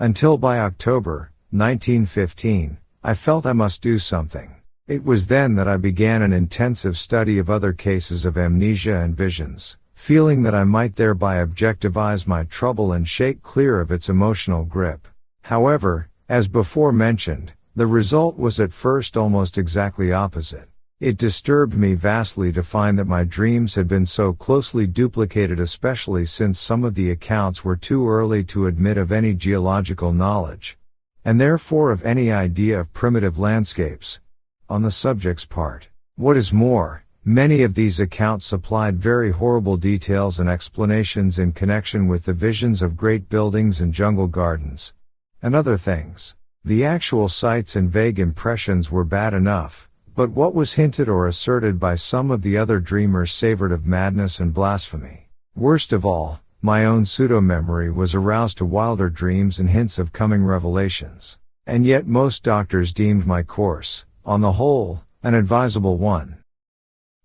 Until by October 1915, I felt I must do something. It was then that I began an intensive study of other cases of amnesia and visions, feeling that I might thereby objectivize my trouble and shake clear of its emotional grip. However, as before mentioned, the result was at first almost exactly opposite. It disturbed me vastly to find that my dreams had been so closely duplicated, especially since some of the accounts were too early to admit of any geological knowledge, and therefore of any idea of primitive landscapes, on the subject's part. What is more, many of these accounts supplied very horrible details and explanations in connection with the visions of great buildings and jungle gardens, and other things. The actual sights and vague impressions were bad enough, but what was hinted or asserted by some of the other dreamers savored of madness and blasphemy. Worst of all, my own pseudo-memory was aroused to wilder dreams and hints of coming revelations. And yet most doctors deemed my course, on the whole, an advisable one.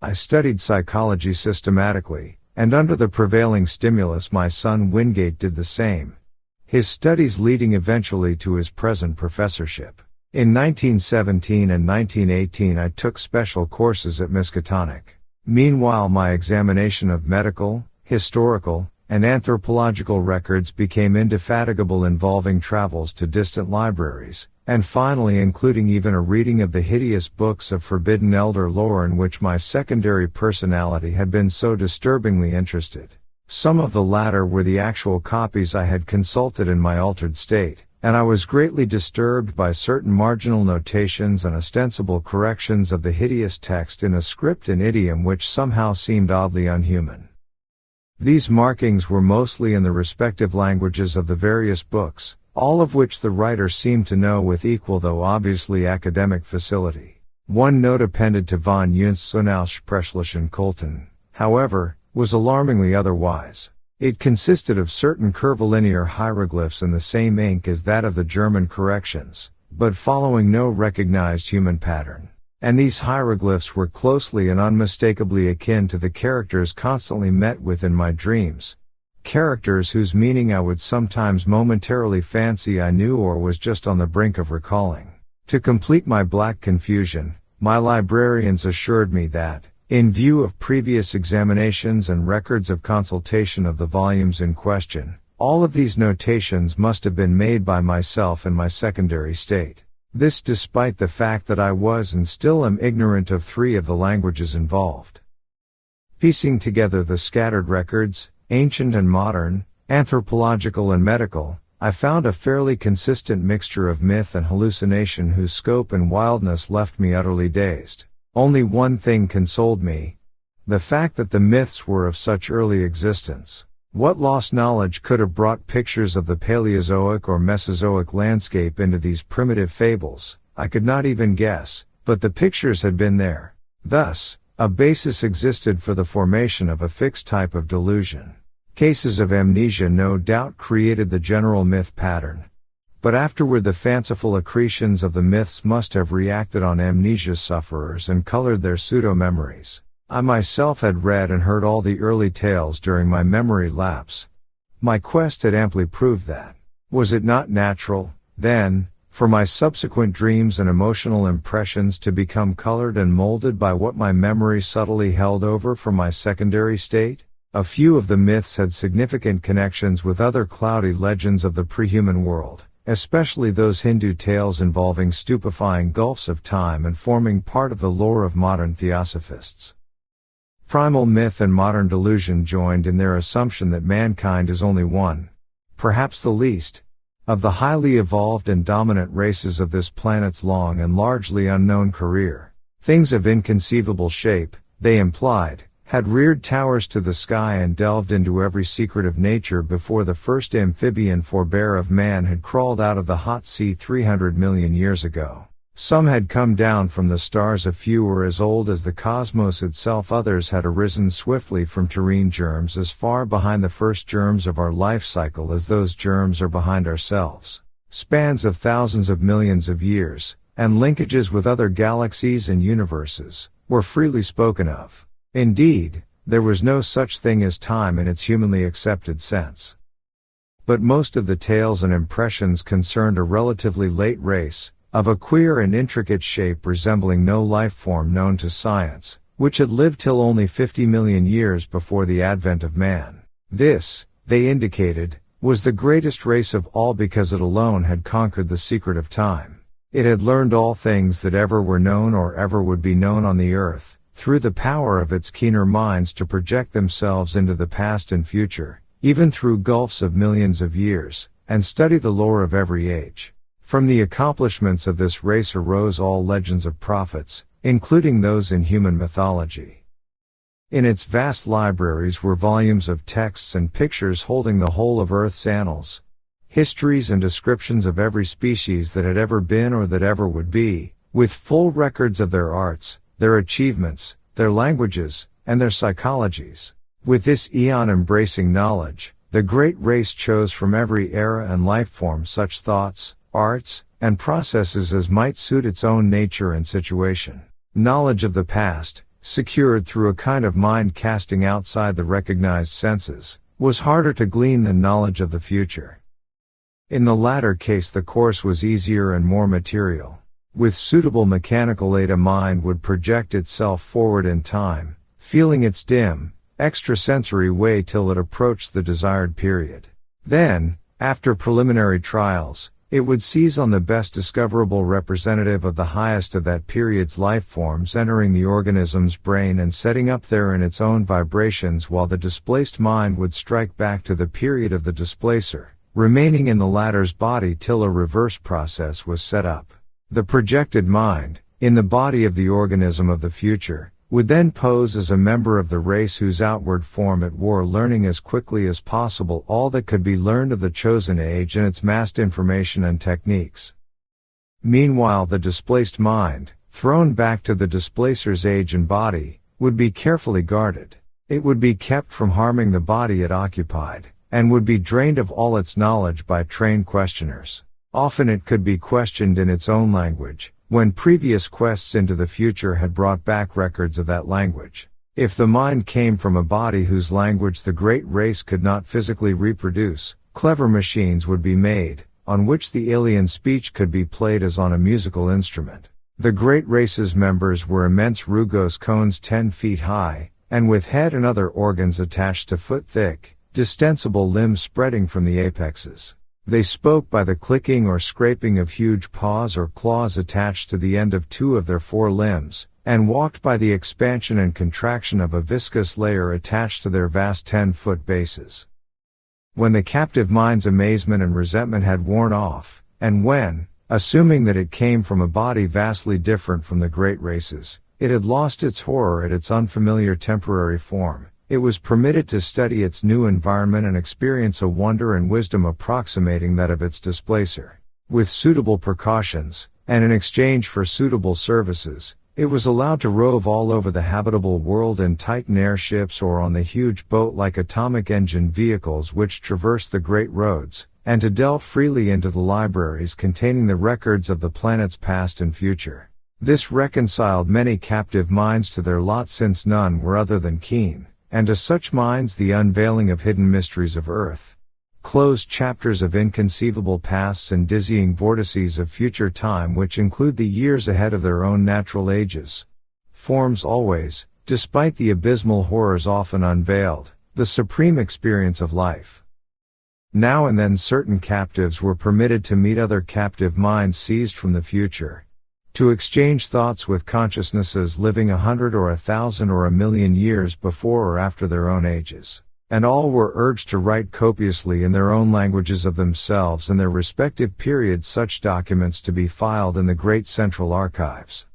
I studied psychology systematically, and under the prevailing stimulus my son Wingate did the same, his studies leading eventually to his present professorship. In 1917 and 1918 I took special courses at Miskatonic. Meanwhile my examination of medical, historical, and anthropological records became indefatigable, involving travels to distant libraries, and finally including even a reading of the hideous books of forbidden elder lore in which my secondary personality had been so disturbingly interested. Some of the latter were the actual copies I had consulted in my altered state, and I was greatly disturbed by certain marginal notations and ostensible corrections of the hideous text in a script and idiom which somehow seemed oddly unhuman. These markings were mostly in the respective languages of the various books, all of which the writer seemed to know with equal though obviously academic facility. One note appended to von Jungs-Sonaussprechlichen Kulten, however, was alarmingly otherwise. It consisted of certain curvilinear hieroglyphs in the same ink as that of the German corrections, but following no recognized human pattern. And these hieroglyphs were closely and unmistakably akin to the characters constantly met with in my dreams. Characters whose meaning I would sometimes momentarily fancy I knew or was just on the brink of recalling. To complete my black confusion, my librarians assured me that, in view of previous examinations and records of consultation of the volumes in question, All of these notations must have been made by myself in my secondary state. This despite the fact that I was and still am ignorant of 3 of the languages involved. Piecing together the scattered records, ancient and modern, anthropological and medical, I found a fairly consistent mixture of myth and hallucination whose scope and wildness left me utterly dazed. Only one thing consoled me: the fact that the myths were of such early existence. What lost knowledge could have brought pictures of the Paleozoic or Mesozoic landscape into these primitive fables? I could not even guess, but the pictures had been there. Thus, a basis existed for the formation of a fixed type of delusion. Cases of amnesia no doubt created the general myth pattern. But afterward the fanciful accretions of the myths must have reacted on amnesia sufferers and colored their pseudo-memories. I myself had read and heard all the early tales during my memory lapse. My quest had amply proved that. Was it not natural, then, for my subsequent dreams and emotional impressions to become colored and molded by what my memory subtly held over from my secondary state? A few of the myths had significant connections with other cloudy legends of the pre-human world, especially those Hindu tales involving stupefying gulfs of time and forming part of the lore of modern theosophists. Primal myth and modern delusion joined in their assumption that mankind is only one, perhaps the least, of the highly evolved and dominant races of this planet's long and largely unknown career. Things of inconceivable shape, they implied, had reared towers to the sky and delved into every secret of nature before the first amphibian forebear of man had crawled out of the hot sea 300 million years ago. Some had come down from the stars, a few were as old as the cosmos itself, others had arisen swiftly from terrene germs as far behind the first germs of our life cycle as those germs are behind ourselves. Spans of thousands of millions of years, and linkages with other galaxies and universes, were freely spoken of. Indeed, there was no such thing as time in its humanly accepted sense. But most of the tales and impressions concerned a relatively late race, of a queer and intricate shape resembling no life form known to science, which had lived till only 50 million years before the advent of man. This, they indicated, was the greatest race of all because it alone had conquered the secret of time. It had learned all things that ever were known or ever would be known on the earth, through the power of its keener minds to project themselves into the past and future, even through gulfs of millions of years, and study the lore of every age. From the accomplishments of this race arose all legends of prophets, including those in human mythology. In its vast libraries were volumes of texts and pictures holding the whole of Earth's annals, histories and descriptions of every species that had ever been or that ever would be, with full records of their arts, their achievements, their languages, and their psychologies. With this eon-embracing knowledge, the great race chose from every era and life form such thoughts, arts, and processes as might suit its own nature and situation. Knowledge of the past, secured through a kind of mind casting outside the recognized senses, was harder to glean than knowledge of the future. In the latter case the course was easier and more material. With suitable mechanical aid a mind would project itself forward in time, feeling its dim, extrasensory way till it approached the desired period. Then, after preliminary trials, it would seize on the best discoverable representative of the highest of that period's life forms entering the organism's brain and setting up there in its own vibrations, while the displaced mind would strike back to the period of the displacer, remaining in the latter's body till a reverse process was set up. The projected mind, in the body of the organism of the future, would then pose as a member of the race whose outward form it wore, learning as quickly as possible all that could be learned of the chosen age and its massed information and techniques. Meanwhile the displaced mind, thrown back to the displacer's age and body, would be carefully guarded. It would be kept from harming the body it occupied, and would be drained of all its knowledge by trained questioners. Often it could be questioned in its own language, when previous quests into the future had brought back records of that language. If the mind came from a body whose language the great race could not physically reproduce, clever machines would be made, on which the alien speech could be played as on a musical instrument. The great race's members were immense rugose cones 10 feet high, and with head and other organs attached to foot thick, distensible limbs spreading from the apexes. They spoke by the clicking or scraping of huge paws or claws attached to the end of two of their four limbs, and walked by the expansion and contraction of a viscous layer attached to their vast 10-foot bases. When the captive mind's amazement and resentment had worn off, and when, assuming that it came from a body vastly different from the great races, it had lost its horror at its unfamiliar temporary form, it was permitted to study its new environment and experience a wonder and wisdom approximating that of its displacer. With suitable precautions, and in exchange for suitable services, it was allowed to rove all over the habitable world in Titan airships or on the huge boat-like atomic engine vehicles which traverse the great roads, and to delve freely into the libraries containing the records of the planet's past and future. This reconciled many captive minds to their lot, since none were other than keen, and to such minds the unveiling of hidden mysteries of earth, closed chapters of inconceivable pasts and dizzying vortices of future time which include the years ahead of their own natural ages, forms always, despite the abysmal horrors often unveiled, the supreme experience of life. Now and then certain captives were permitted to meet other captive minds seized from the future, to exchange thoughts with consciousnesses living 100 or 1,000 or 1,000,000 years before or after their own ages, and all were urged to write copiously in their own languages of themselves and their respective periods, such documents to be filed in the great central archives.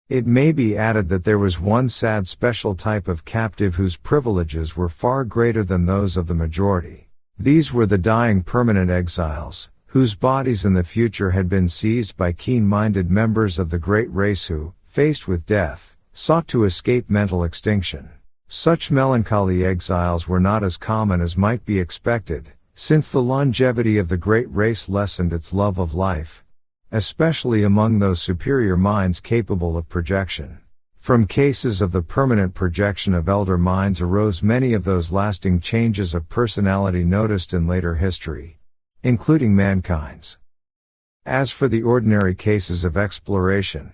It may be added that there was one sad special type of captive whose privileges were far greater than those of the majority. These were the dying permanent exiles, whose bodies in the future had been seized by keen-minded members of the great race who, faced with death, sought to escape mental extinction. Such melancholy exiles were not as common as might be expected, since the longevity of the great race lessened its love of life, especially among those superior minds capable of projection. From cases of the permanent projection of elder minds arose many of those lasting changes of personality noticed in later history, including mankind's. As for the ordinary cases of exploration,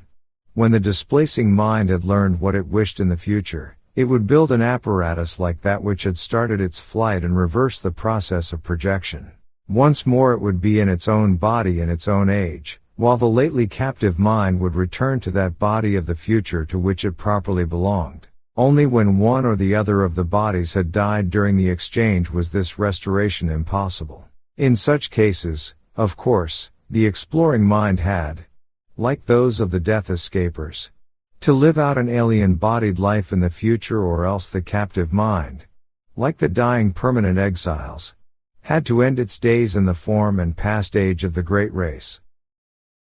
when the displacing mind had learned what it wished in the future, it would build an apparatus like that which had started its flight and reverse the process of projection. Once more it would be in its own body in its own age, while the lately captive mind would return to that body of the future to which it properly belonged. Only when one or the other of the bodies had died during the exchange was this restoration impossible. In such cases, of course, the exploring mind had, like those of the death escapers, to live out an alien-bodied life in the future, or else the captive mind, like the dying permanent exiles, had to end its days in the form and past age of the great race.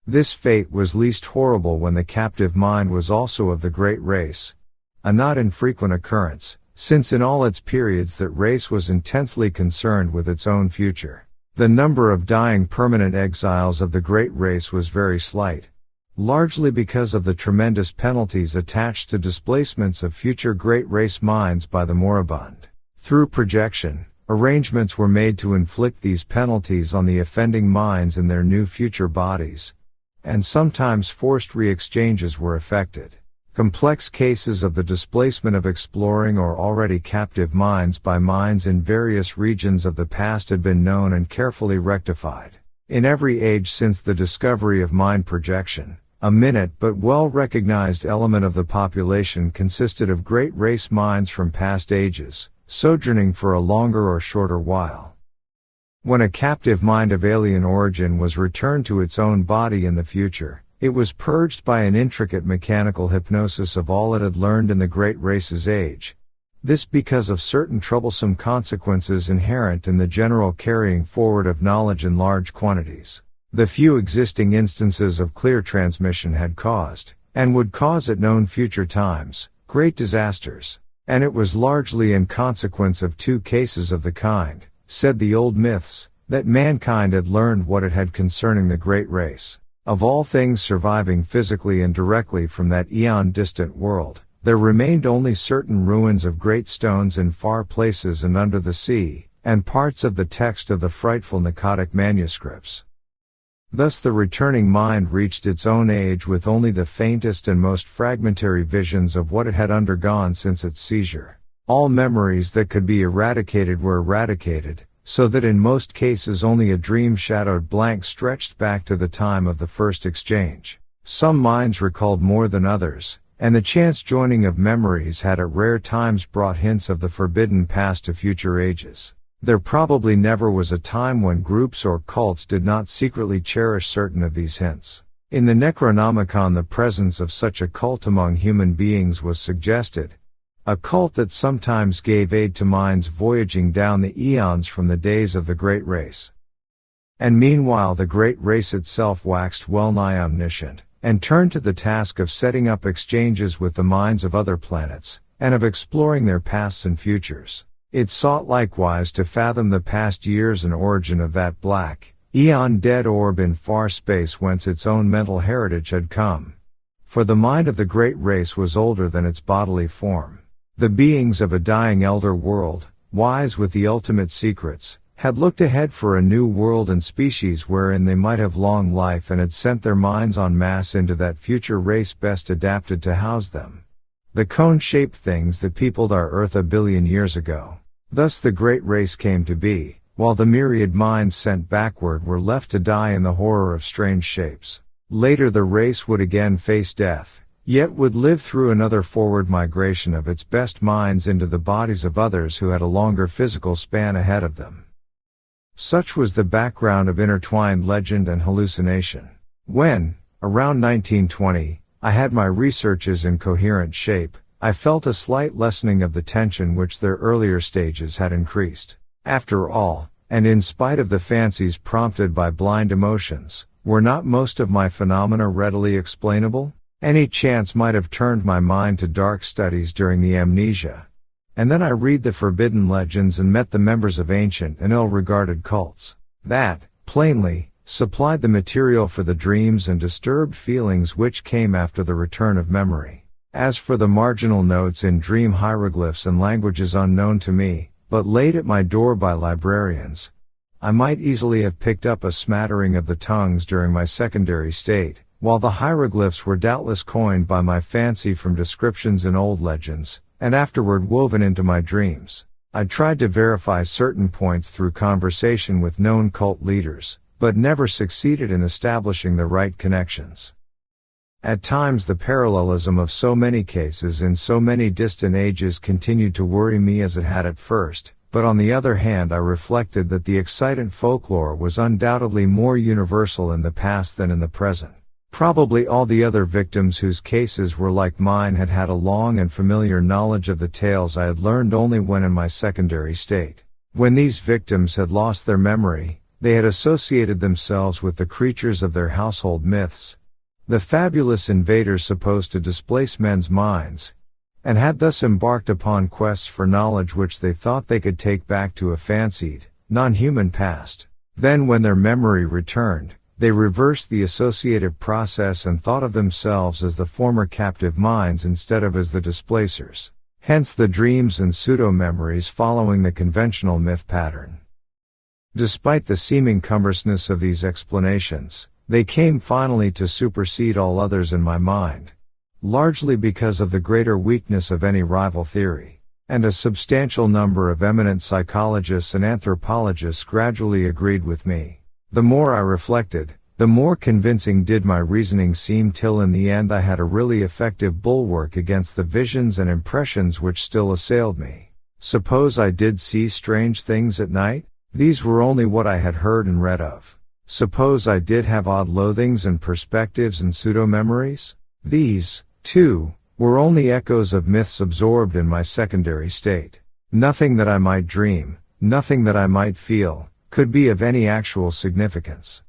This fate was least horrible when the captive mind was also of the great race, a not infrequent occurrence, since in all its periods that race was intensely concerned with its own future. The number of dying permanent exiles of the great race was very slight, largely because of the tremendous penalties attached to displacements of future great race minds by the moribund. Through projection, arrangements were made to inflict these penalties on the offending minds in their new future bodies, and sometimes forced re-exchanges were effected. Complex cases of the displacement of exploring or already captive minds by minds in various regions of the past had been known and carefully rectified. In every age since the discovery of mind projection, a minute but well-recognized element of the population consisted of great race minds from past ages, sojourning for a longer or shorter while. When a captive mind of alien origin was returned to its own body in the future, it was purged by an intricate mechanical hypnosis of all it had learned in the great race's age. This because of certain troublesome consequences inherent in the general carrying forward of knowledge in large quantities. The few existing instances of clear transmission had caused, and would cause at known future times, great disasters. And it was largely in consequence of two cases of the kind, said the old myths, that mankind had learned what it had concerning the great race. Of all things surviving physically and directly from that eon-distant world, there remained only certain ruins of great stones in far places and under the sea, and parts of the text of the frightful Nicotic manuscripts. Thus the returning mind reached its own age with only the faintest and most fragmentary visions of what it had undergone since its seizure. All memories that could be eradicated were eradicated, so that in most cases only a dream-shadowed blank stretched back to the time of the first exchange. Some minds recalled more than others, and the chance joining of memories had at rare times brought hints of the forbidden past to future ages. There probably never was a time when groups or cults did not secretly cherish certain of these hints. In the Necronomicon, the presence of such a cult among human beings was suggested, a cult that sometimes gave aid to minds voyaging down the eons from the days of the Great Race. And meanwhile the Great Race itself waxed well-nigh omniscient, and turned to the task of setting up exchanges with the minds of other planets, and of exploring their pasts and futures. It sought likewise to fathom the past years and origin of that black, eon-dead orb in far space whence its own mental heritage had come. For the mind of the Great Race was older than its bodily form. The beings of a dying elder world, wise with the ultimate secrets, had looked ahead for a new world and species wherein they might have long life, and had sent their minds en masse into that future race best adapted to house them. The cone-shaped things that peopled our Earth a billion years ago. Thus the Great Race came to be, while the myriad minds sent backward were left to die in the horror of strange shapes. Later the race would again face death, yet would live through another forward migration of its best minds into the bodies of others who had a longer physical span ahead of them. Such was the background of intertwined legend and hallucination. When, around 1920, I had my researches in coherent shape, I felt a slight lessening of the tension which their earlier stages had increased. After all, and in spite of the fancies prompted by blind emotions, were not most of my phenomena readily explainable? Any chance might have turned my mind to dark studies during the amnesia. And then I read the forbidden legends and met the members of ancient and ill-regarded cults. That, plainly, supplied the material for the dreams and disturbed feelings which came after the return of memory. As for the marginal notes in dream hieroglyphs and languages unknown to me, but laid at my door by librarians, I might easily have picked up a smattering of the tongues during my secondary state, while the hieroglyphs were doubtless coined by my fancy from descriptions in old legends, and afterward woven into my dreams. I tried to verify certain points through conversation with known cult leaders, but never succeeded in establishing the right connections. At times the parallelism of so many cases in so many distant ages continued to worry me as it had at first, but on the other hand I reflected that the excitant folklore was undoubtedly more universal in the past than in the present. Probably all the other victims whose cases were like mine had had a long and familiar knowledge of the tales I had learned only when in my secondary state. When these victims had lost their memory, they had associated themselves with the creatures of their household myths, the fabulous invaders supposed to displace men's minds, and had thus embarked upon quests for knowledge which they thought they could take back to a fancied, non-human past. Then when their memory returned, they reversed the associative process and thought of themselves as the former captive minds instead of as the displacers. Hence the dreams and pseudo-memories following the conventional myth pattern. Despite the seeming cumberousness of these explanations, they came finally to supersede all others in my mind, largely because of the greater weakness of any rival theory. And a substantial number of eminent psychologists and anthropologists gradually agreed with me. The more I reflected, the more convincing did my reasoning seem, till in the end I had a really effective bulwark against the visions and impressions which still assailed me. Suppose I did see strange things at night? These were only what I had heard and read of. Suppose I did have odd loathings and perspectives and pseudo-memories? These, too, were only echoes of myths absorbed in my secondary state. Nothing that I might dream, nothing that I might feel, could be of any actual significance.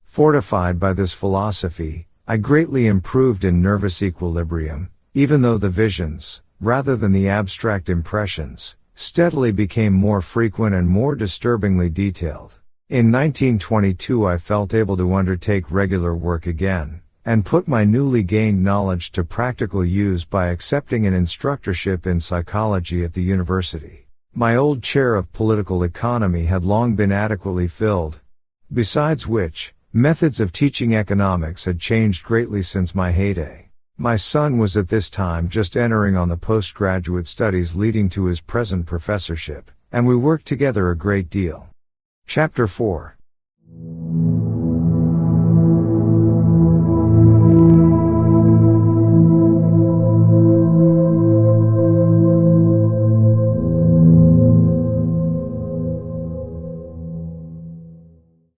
Fortified by this philosophy, I greatly improved in nervous equilibrium, even though the visions, rather than the abstract impressions, steadily became more frequent and more disturbingly detailed. In 1922 I felt able to undertake regular work again, and put my newly gained knowledge to practical use by accepting an instructorship in psychology at the university. My old chair of political economy had long been adequately filled, besides which, methods of teaching economics had changed greatly since my heyday. My son was at this time just entering on the postgraduate studies leading to his present professorship, and we worked together a great deal. Chapter 4.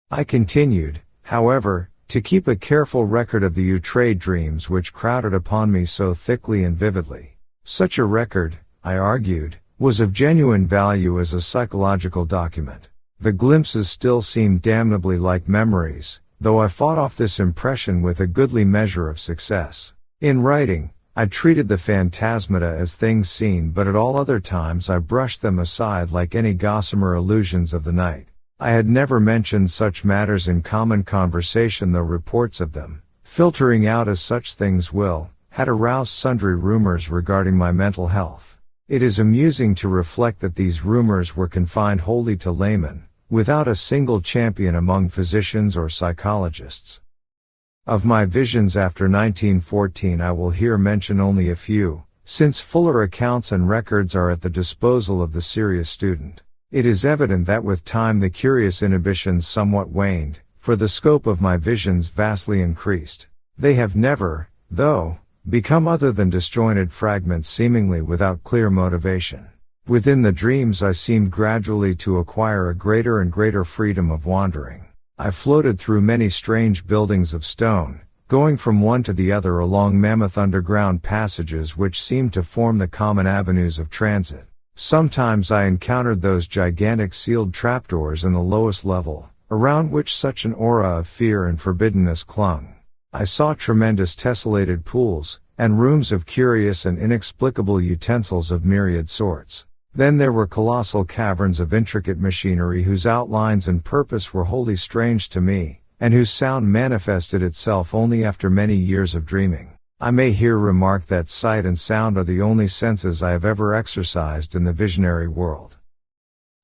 I continued, however, to keep a careful record of the outré dreams which crowded upon me so thickly and vividly. Such a record, I argued, was of genuine value as a psychological document. The glimpses still seemed damnably like memories, though I fought off this impression with a goodly measure of success. In writing, I treated the phantasmata as things seen, but at all other times I brushed them aside like any gossamer illusions of the night. I had never mentioned such matters in common conversation, though reports of them, filtering out as such things will, had aroused sundry rumors regarding my mental health. It is amusing to reflect that these rumors were confined wholly to laymen, without a single champion among physicians or psychologists. Of my visions after 1914 I will here mention only a few, since fuller accounts and records are at the disposal of the serious student. It is evident that with time the curious inhibitions somewhat waned, for the scope of my visions vastly increased. They have never, though, become other than disjointed fragments seemingly without clear motivation. Within the dreams I seemed gradually to acquire a greater and greater freedom of wandering. I floated through many strange buildings of stone, going from one to the other along mammoth underground passages which seemed to form the common avenues of transit. Sometimes I encountered those gigantic sealed trapdoors in the lowest level, around which such an aura of fear and forbiddenness clung. I saw tremendous tessellated pools, and rooms of curious and inexplicable utensils of myriad sorts. Then there were colossal caverns of intricate machinery whose outlines and purpose were wholly strange to me, and whose sound manifested itself only after many years of dreaming. I may here remark that sight and sound are the only senses I have ever exercised in the visionary world.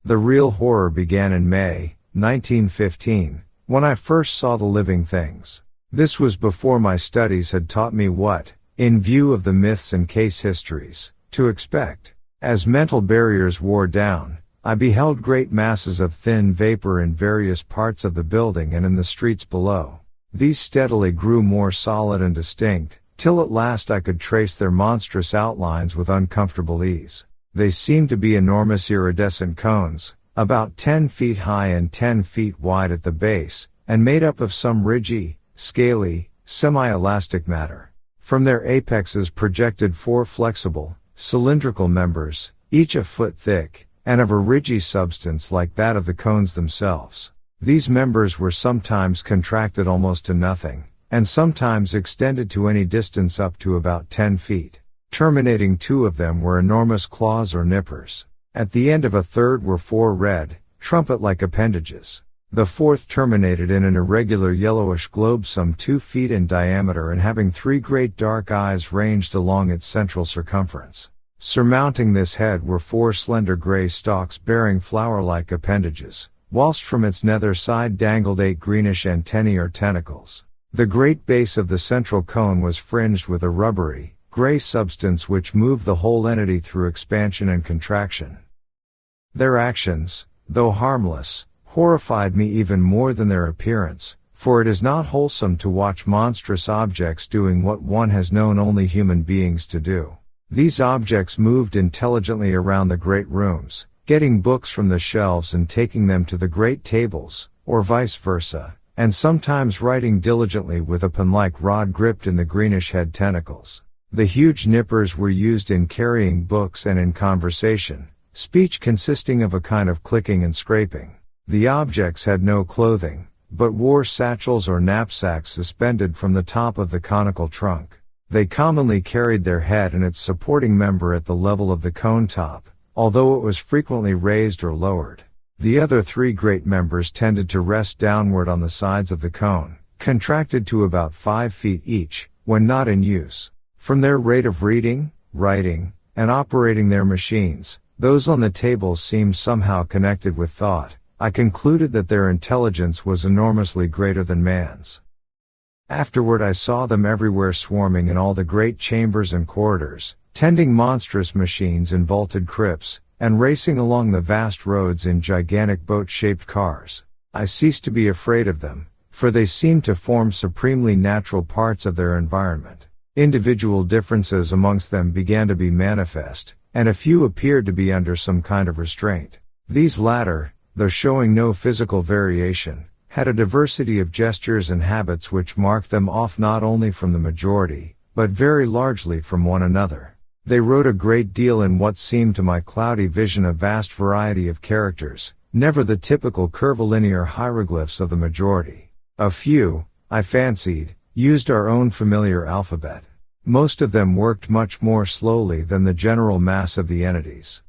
The real horror began in May, 1915, when I first saw the living things. This was before my studies had taught me what, in view of the myths and case histories, to expect. As mental barriers wore down, I beheld great masses of thin vapor in various parts of the building and in the streets below. These steadily grew more solid and distinct, till at last I could trace their monstrous outlines with uncomfortable ease. They seemed to be enormous iridescent cones, about 10 feet high and 10 feet wide at the base, and made up of some ridgy, scaly, semi-elastic matter. From their apexes projected 4 flexible, cylindrical members, each a foot thick, and of a ridgy substance like that of the cones themselves. These members were sometimes contracted almost to nothing, and sometimes extended to any distance up to about 10 feet. Terminating 2 of them were enormous claws or nippers. At the end of a third were 4 red, trumpet-like appendages. The fourth terminated in an irregular yellowish globe some 2 feet in diameter and having 3 great dark eyes ranged along its central circumference. Surmounting this head were 4 slender gray stalks bearing flower-like appendages, whilst from its nether side dangled 8 greenish antennae or tentacles. The great base of the central cone was fringed with a rubbery, gray substance which moved the whole entity through expansion and contraction. Their actions, though harmless, horrified me even more than their appearance, for it is not wholesome to watch monstrous objects doing what one has known only human beings to do. These objects moved intelligently around the great rooms, getting books from the shelves and taking them to the great tables, or vice versa, and sometimes writing diligently with a pen-like rod gripped in the greenish head tentacles. The huge nippers were used in carrying books and in conversation, speech consisting of a kind of clicking and scraping. The objects had no clothing, but wore satchels or knapsacks suspended from the top of the conical trunk. They commonly carried their head and its supporting member at the level of the cone top, although it was frequently raised or lowered. The other 3 great members tended to rest downward on the sides of the cone, contracted to about 5 feet each, when not in use. From their rate of reading, writing, and operating their machines, those on the tables seemed somehow connected with thought. I concluded that their intelligence was enormously greater than man's. Afterward I saw them everywhere, swarming in all the great chambers and corridors, tending monstrous machines in vaulted crypts, and racing along the vast roads in gigantic boat-shaped cars. I ceased to be afraid of them, for they seemed to form supremely natural parts of their environment. Individual differences amongst them began to be manifest, and a few appeared to be under some kind of restraint. These latter, though showing no physical variation, had a diversity of gestures and habits which marked them off not only from the majority, but very largely from one another. They wrote a great deal in what seemed to my cloudy vision a vast variety of characters, never the typical curvilinear hieroglyphs of the majority. A few, I fancied, used our own familiar alphabet. Most of them worked much more slowly than the general mass of the entities.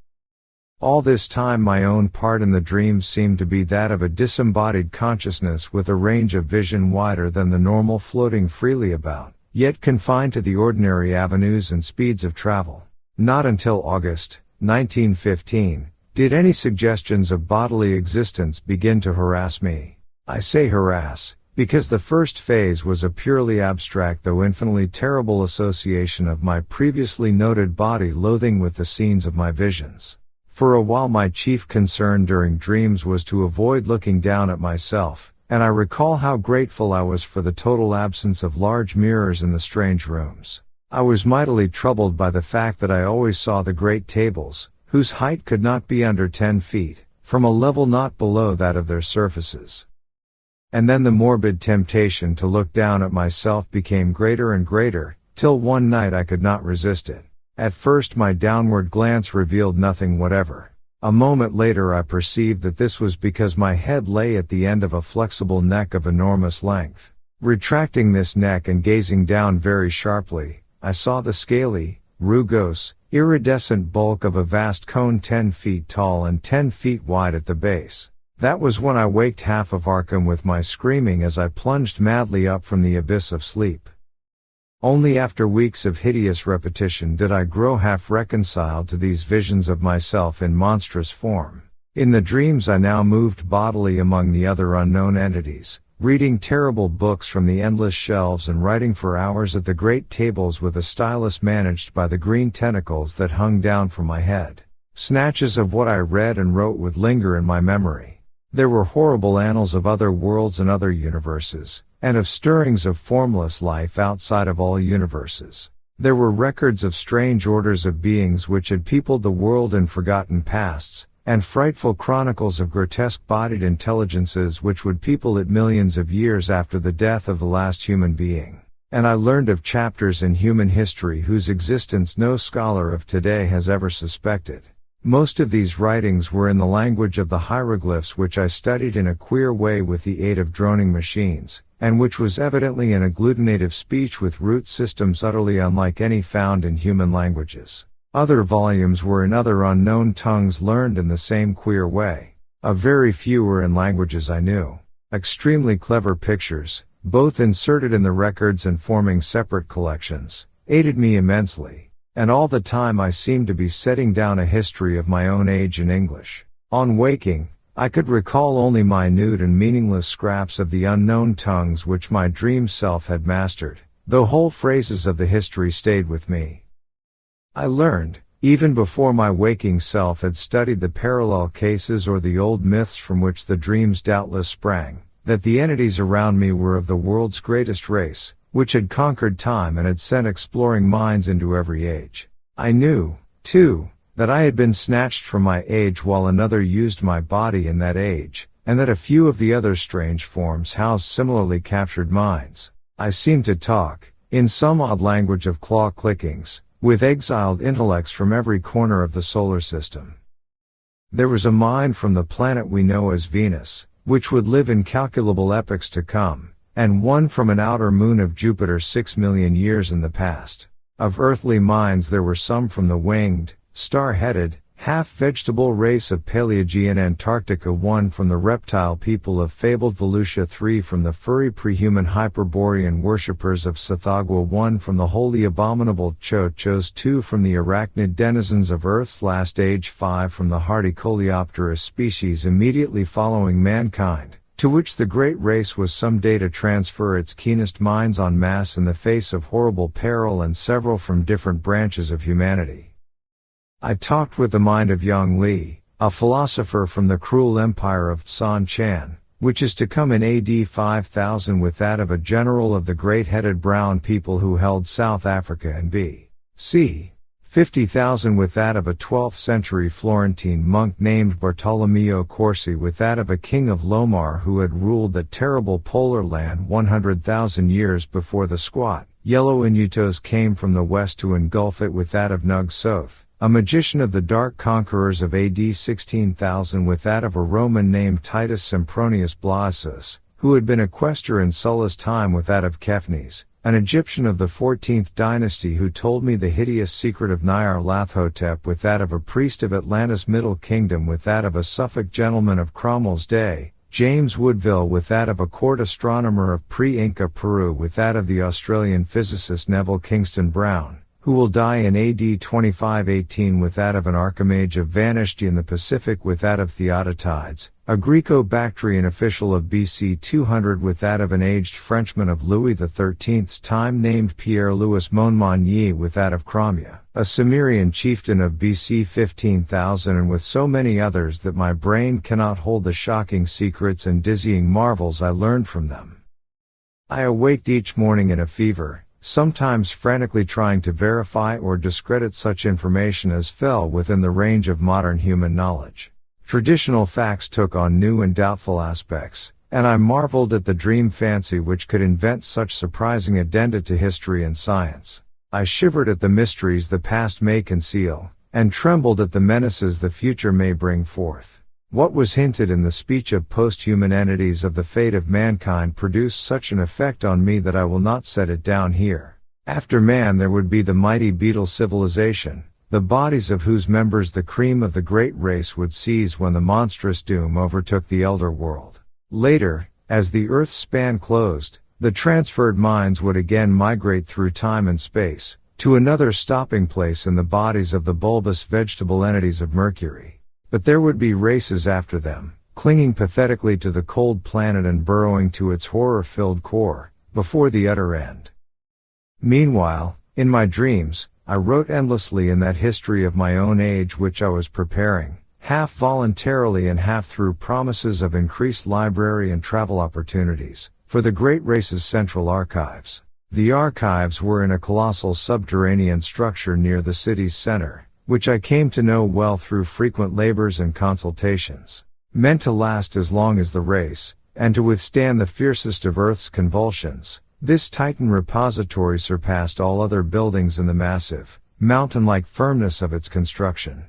All this time my own part in the dreams seemed to be that of a disembodied consciousness with a range of vision wider than the normal, floating freely about, yet confined to the ordinary avenues and speeds of travel. Not until August 1915 did any suggestions of bodily existence begin to harass me. I say harass, because the first phase was a purely abstract though infinitely terrible association of my previously noted body loathing with the scenes of my visions. For a while my chief concern during dreams was to avoid looking down at myself, and I recall how grateful I was for the total absence of large mirrors in the strange rooms. I was mightily troubled by the fact that I always saw the great tables, whose height could not be under 10 feet, from a level not below that of their surfaces. And then the morbid temptation to look down at myself became greater and greater, till one night I could not resist it. At first my downward glance revealed nothing whatever. A moment later I perceived that this was because my head lay at the end of a flexible neck of enormous length. Retracting this neck and gazing down very sharply, I saw the scaly, rugose, iridescent bulk of a vast cone 10 feet tall and 10 feet wide at the base. That was when I waked half of Arkham with my screaming as I plunged madly up from the abyss of sleep. Only after weeks of hideous repetition did I grow half reconciled to these visions of myself in monstrous form. In the dreams I now moved bodily among the other unknown entities, reading terrible books from the endless shelves and writing for hours at the great tables with a stylus managed by the green tentacles that hung down from my head. Snatches of what I read and wrote would linger in my memory. There were horrible annals of other worlds and other universes, and of stirrings of formless life outside of all universes. There were records of strange orders of beings which had peopled the world in forgotten pasts, and frightful chronicles of grotesque-bodied intelligences which would people it millions of years after the death of the last human being. And I learned of chapters in human history whose existence no scholar of today has ever suspected. Most of these writings were in the language of the hieroglyphs which I studied in a queer way with the aid of droning machines, and which was evidently an agglutinative speech with root systems utterly unlike any found in human languages. Other volumes were in other unknown tongues learned in the same queer way. A very few were in languages I knew. Extremely clever pictures, both inserted in the records and forming separate collections, aided me immensely. And all the time I seemed to be setting down a history of my own age in English. On waking, I could recall only minute and meaningless scraps of the unknown tongues which my dream self had mastered, though whole phrases of the history stayed with me. I learned, even before my waking self had studied the parallel cases or the old myths from which the dreams doubtless sprang, that the entities around me were of the world's greatest race, which had conquered time and had sent exploring minds into every age. I knew, too, that I had been snatched from my age while another used my body in that age, and that a few of the other strange forms housed similarly captured minds. I seemed to talk, in some odd language of claw clickings, with exiled intellects from every corner of the solar system. There was a mind from the planet we know as Venus, which would live incalculable epochs to come, and one from an outer moon of Jupiter 6 million years in the past. Of earthly minds there were some from the winged, star-headed, half-vegetable race of Paleogean Antarctica, one from the reptile people of fabled Volusia, 3 from the furry prehuman Hyperborean worshippers of Tsathoggua, 1 from the wholly abominable Chochos, 2 from the arachnid denizens of Earth's last age, 5 from the hardy Coleopterous species immediately following mankind, to which the great race was someday to transfer its keenest minds en masse in the face of horrible peril, and several from different branches of humanity. I talked with the mind of Yang Li, a philosopher from the cruel empire of San Chan, which is to come in AD 5000, with that of a general of the great-headed brown people who held South Africa, and B.C. 50,000 with that of a 12th century Florentine monk named Bartolomeo Corsi, with that of a king of Lomar who had ruled that terrible polar land 100,000 years before the squat, yellow Inutos came from the west to engulf it, with that of Nug Soth, a magician of the dark conquerors of AD 16,000, with that of a Roman named Titus Sempronius Blasius, who had been a quaestor in Sulla's time, with that of Kepnes, an Egyptian of the 14th dynasty who told me the hideous secret of Nyarlathotep, with that of a priest of Atlanta's Middle Kingdom, with that of a Suffolk gentleman of Cromwell's day, James Woodville, with that of a court astronomer of pre-Inca Peru, with that of the Australian physicist Neville Kingston Brown, who will die in AD 2518, with that of an archimage of Vanishti in the Pacific, with that of Theodotides, a Greco-Bactrian official of BC 200, with that of an aged Frenchman of Louis XIII's time named Pierre-Louis Montmagny, with that of Crimea, a Cimmerian chieftain of BC 15,000, and with so many others that my brain cannot hold the shocking secrets and dizzying marvels I learned from them. I awaked each morning in a fever, sometimes frantically trying to verify or discredit such information as fell within the range of modern human knowledge. Traditional facts took on new and doubtful aspects, and I marveled at the dream fancy which could invent such surprising addenda to history and science. I shivered at the mysteries the past may conceal, and trembled at the menaces the future may bring forth. What was hinted in the speech of post-human entities of the fate of mankind produced such an effect on me that I will not set it down here. After man there would be the mighty beetle civilization, the bodies of whose members the cream of the great race would seize when the monstrous doom overtook the elder world. Later, as the Earth's span closed, the transferred minds would again migrate through time and space, to another stopping place in the bodies of the bulbous vegetable entities of Mercury. But there would be races after them, clinging pathetically to the cold planet and burrowing to its horror-filled core, before the utter end. Meanwhile, in my dreams, I wrote endlessly in that history of my own age which I was preparing, half voluntarily and half through promises of increased library and travel opportunities, for the great race's central archives. The archives were in a colossal subterranean structure near the city's center, which I came to know well through frequent labors and consultations. Meant to last as long as the race, and to withstand the fiercest of Earth's convulsions, this Titan repository surpassed all other buildings in the massive, mountain-like firmness of its construction.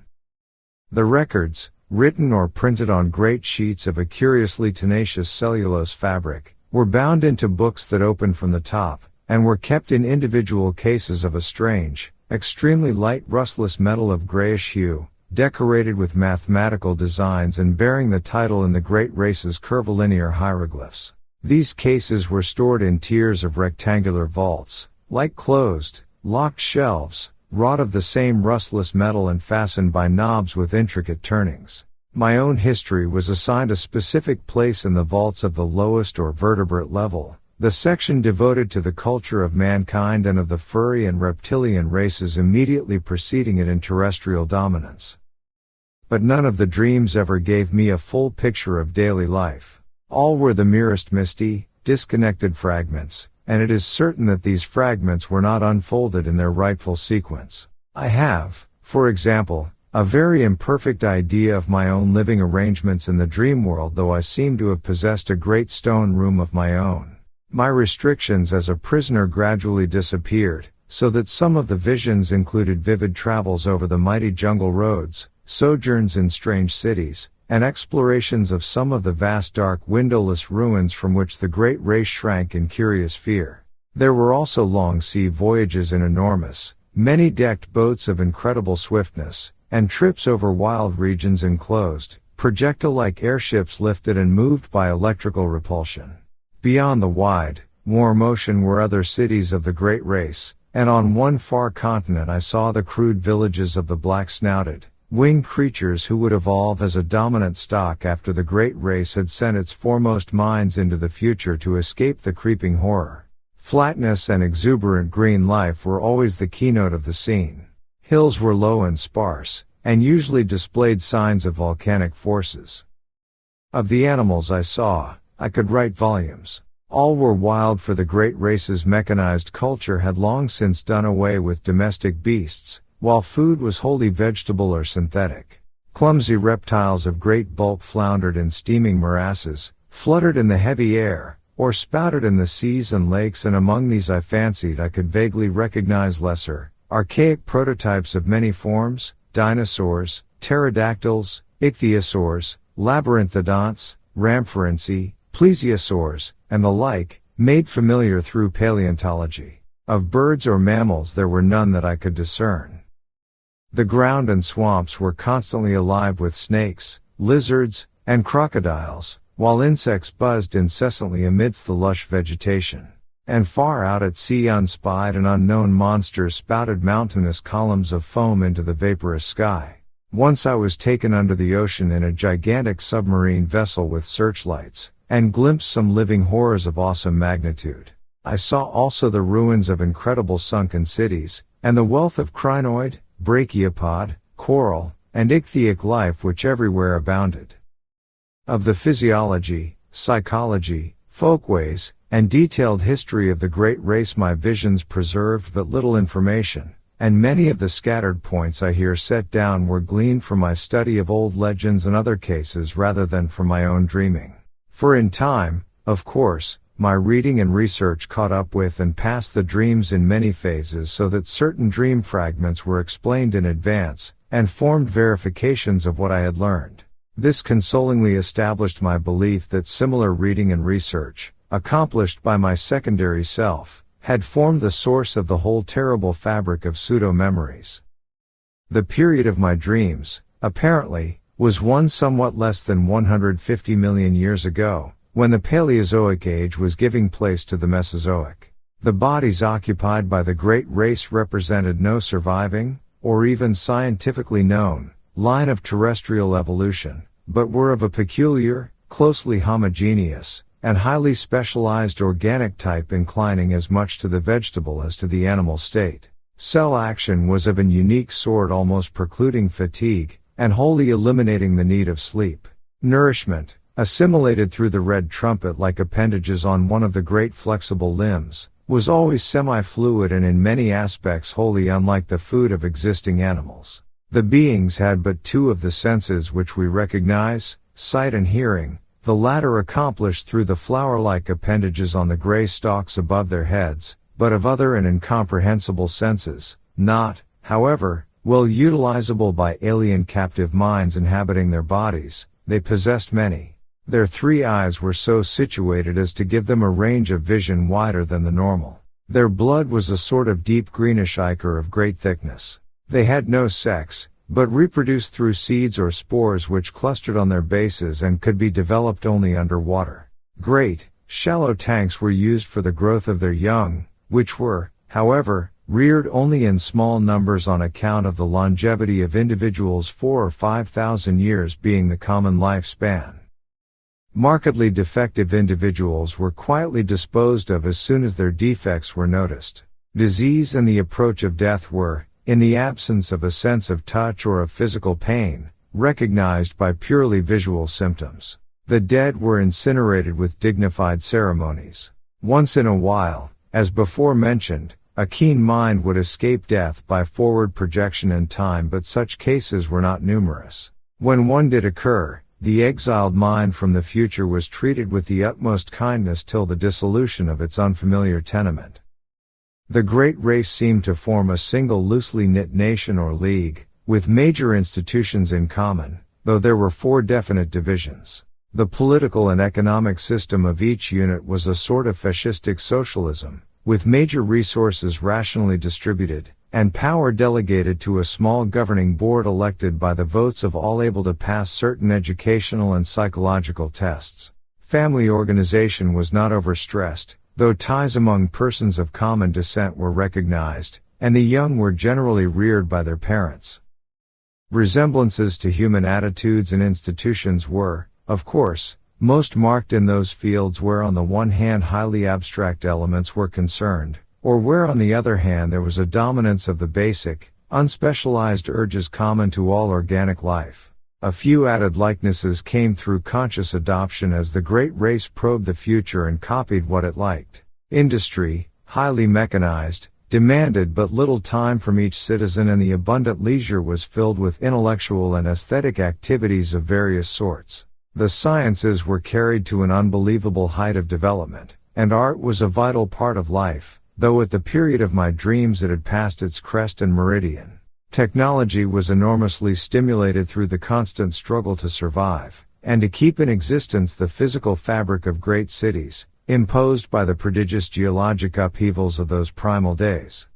The records, written or printed on great sheets of a curiously tenacious cellulose fabric, were bound into books that opened from the top, and were kept in individual cases of a strange, extremely light rustless metal of grayish hue, decorated with mathematical designs and bearing the title in the great race's curvilinear hieroglyphs. These cases were stored in tiers of rectangular vaults, like closed, locked shelves, wrought of the same rustless metal and fastened by knobs with intricate turnings. My own history was assigned a specific place in the vaults of the lowest or vertebrate level, the section devoted to the culture of mankind and of the furry and reptilian races immediately preceding it in terrestrial dominance. But none of the dreams ever gave me a full picture of daily life. All were the merest misty, disconnected fragments, and it is certain that these fragments were not unfolded in their rightful sequence. I have, for example, a very imperfect idea of my own living arrangements in the dream world, though I seem to have possessed a great stone room of my own. My restrictions as a prisoner gradually disappeared, so that some of the visions included vivid travels over the mighty jungle roads, sojourns in strange cities, and explorations of some of the vast dark windowless ruins from which the great race shrank in curious fear. There were also long sea voyages in enormous, many-decked boats of incredible swiftness, and trips over wild regions enclosed, projectile-like airships lifted and moved by electrical repulsion. Beyond the wide, warm ocean were other cities of the great race, and on one far continent I saw the crude villages of the black-snouted, winged creatures who would evolve as a dominant stock after the great race had sent its foremost minds into the future to escape the creeping horror. Flatness and exuberant green life were always the keynote of the scene. Hills were low and sparse, and usually displayed signs of volcanic forces. Of the animals I saw, I could write volumes. All were wild, for the great race's mechanized culture had long since done away with domestic beasts, while food was wholly vegetable or synthetic. Clumsy reptiles of great bulk floundered in steaming morasses, fluttered in the heavy air, or spouted in the seas and lakes, and among these I fancied I could vaguely recognize lesser, archaic prototypes of many forms: dinosaurs, pterodactyls, ichthyosaurs, labyrinthodonts, rhamphorhynci, plesiosaurs, and the like, made familiar through paleontology. Of birds or mammals there were none that I could discern. The ground and swamps were constantly alive with snakes, lizards, and crocodiles, while insects buzzed incessantly amidst the lush vegetation. And far out at sea unspied and unknown monsters spouted mountainous columns of foam into the vaporous sky. Once I was taken under the ocean in a gigantic submarine vessel with searchlights, and glimpsed some living horrors of awesome magnitude. I saw also the ruins of incredible sunken cities, and the wealth of crinoid, brachiopod, coral, and ichthytic life which everywhere abounded. Of the physiology, psychology, folkways, and detailed history of the great race my visions preserved but little information, and many of the scattered points I here set down were gleaned from my study of old legends and other cases rather than from my own dreaming. For in time, of course, my reading and research caught up with and passed the dreams in many phases, so that certain dream fragments were explained in advance, and formed verifications of what I had learned. This consolingly established my belief that similar reading and research, accomplished by my secondary self, had formed the source of the whole terrible fabric of pseudo-memories. The period of my dreams, apparently, was one somewhat less than 150 million years ago, when the Paleozoic age was giving place to the Mesozoic. The bodies occupied by the great race represented no surviving, or even scientifically known, line of terrestrial evolution, but were of a peculiar, closely homogeneous, and highly specialized organic type, inclining as much to the vegetable as to the animal state. Cell action was of an unique sort, almost precluding fatigue, and wholly eliminating the need of sleep. Nourishment, assimilated through the red trumpet-like appendages on one of the great flexible limbs, was always semi-fluid and in many aspects wholly unlike the food of existing animals. The beings had but two of the senses which we recognize, sight and hearing, the latter accomplished through the flower-like appendages on the gray stalks above their heads, but of other and incomprehensible senses, not, however, well utilizable by alien captive minds inhabiting their bodies. They possessed many. Their three eyes were so situated as to give them a range of vision wider than the normal. Their blood was a sort of deep greenish ichor of great thickness. They had no sex, but reproduced through seeds or spores which clustered on their bases and could be developed only under water. Great, shallow tanks were used for the growth of their young, which were, however, reared only in small numbers on account of the longevity of individuals, 4,000 or 5,000 years being the common lifespan. Markedly defective individuals were quietly disposed of as soon as their defects were noticed. Disease and the approach of death were, in the absence of a sense of touch or of physical pain, recognized by purely visual symptoms. The dead were incinerated with dignified ceremonies. Once in a while, as before mentioned, a keen mind would escape death by forward projection in time, but such cases were not numerous. When one did occur, the exiled mind from the future was treated with the utmost kindness till the dissolution of its unfamiliar tenement. The great race seemed to form a single loosely knit nation or league, with major institutions in common, though there were four definite divisions. The political and economic system of each unit was a sort of fascistic socialism, with major resources rationally distributed, and power delegated to a small governing board elected by the votes of all able to pass certain educational and psychological tests. Family organization was not overstressed, though ties among persons of common descent were recognized, and the young were generally reared by their parents. Resemblances to human attitudes and institutions were, of course, most marked in those fields where on the one hand highly abstract elements were concerned, or where on the other hand there was a dominance of the basic, unspecialized urges common to all organic life. A few added likenesses came through conscious adoption as the great race probed the future and copied what it liked. Industry, highly mechanized, demanded but little time from each citizen, and the abundant leisure was filled with intellectual and aesthetic activities of various sorts. The sciences were carried to an unbelievable height of development, and art was a vital part of life, though at the period of my dreams it had passed its crest and meridian. Technology was enormously stimulated through the constant struggle to survive, and to keep in existence the physical fabric of great cities, imposed by the prodigious geologic upheavals of those primal days.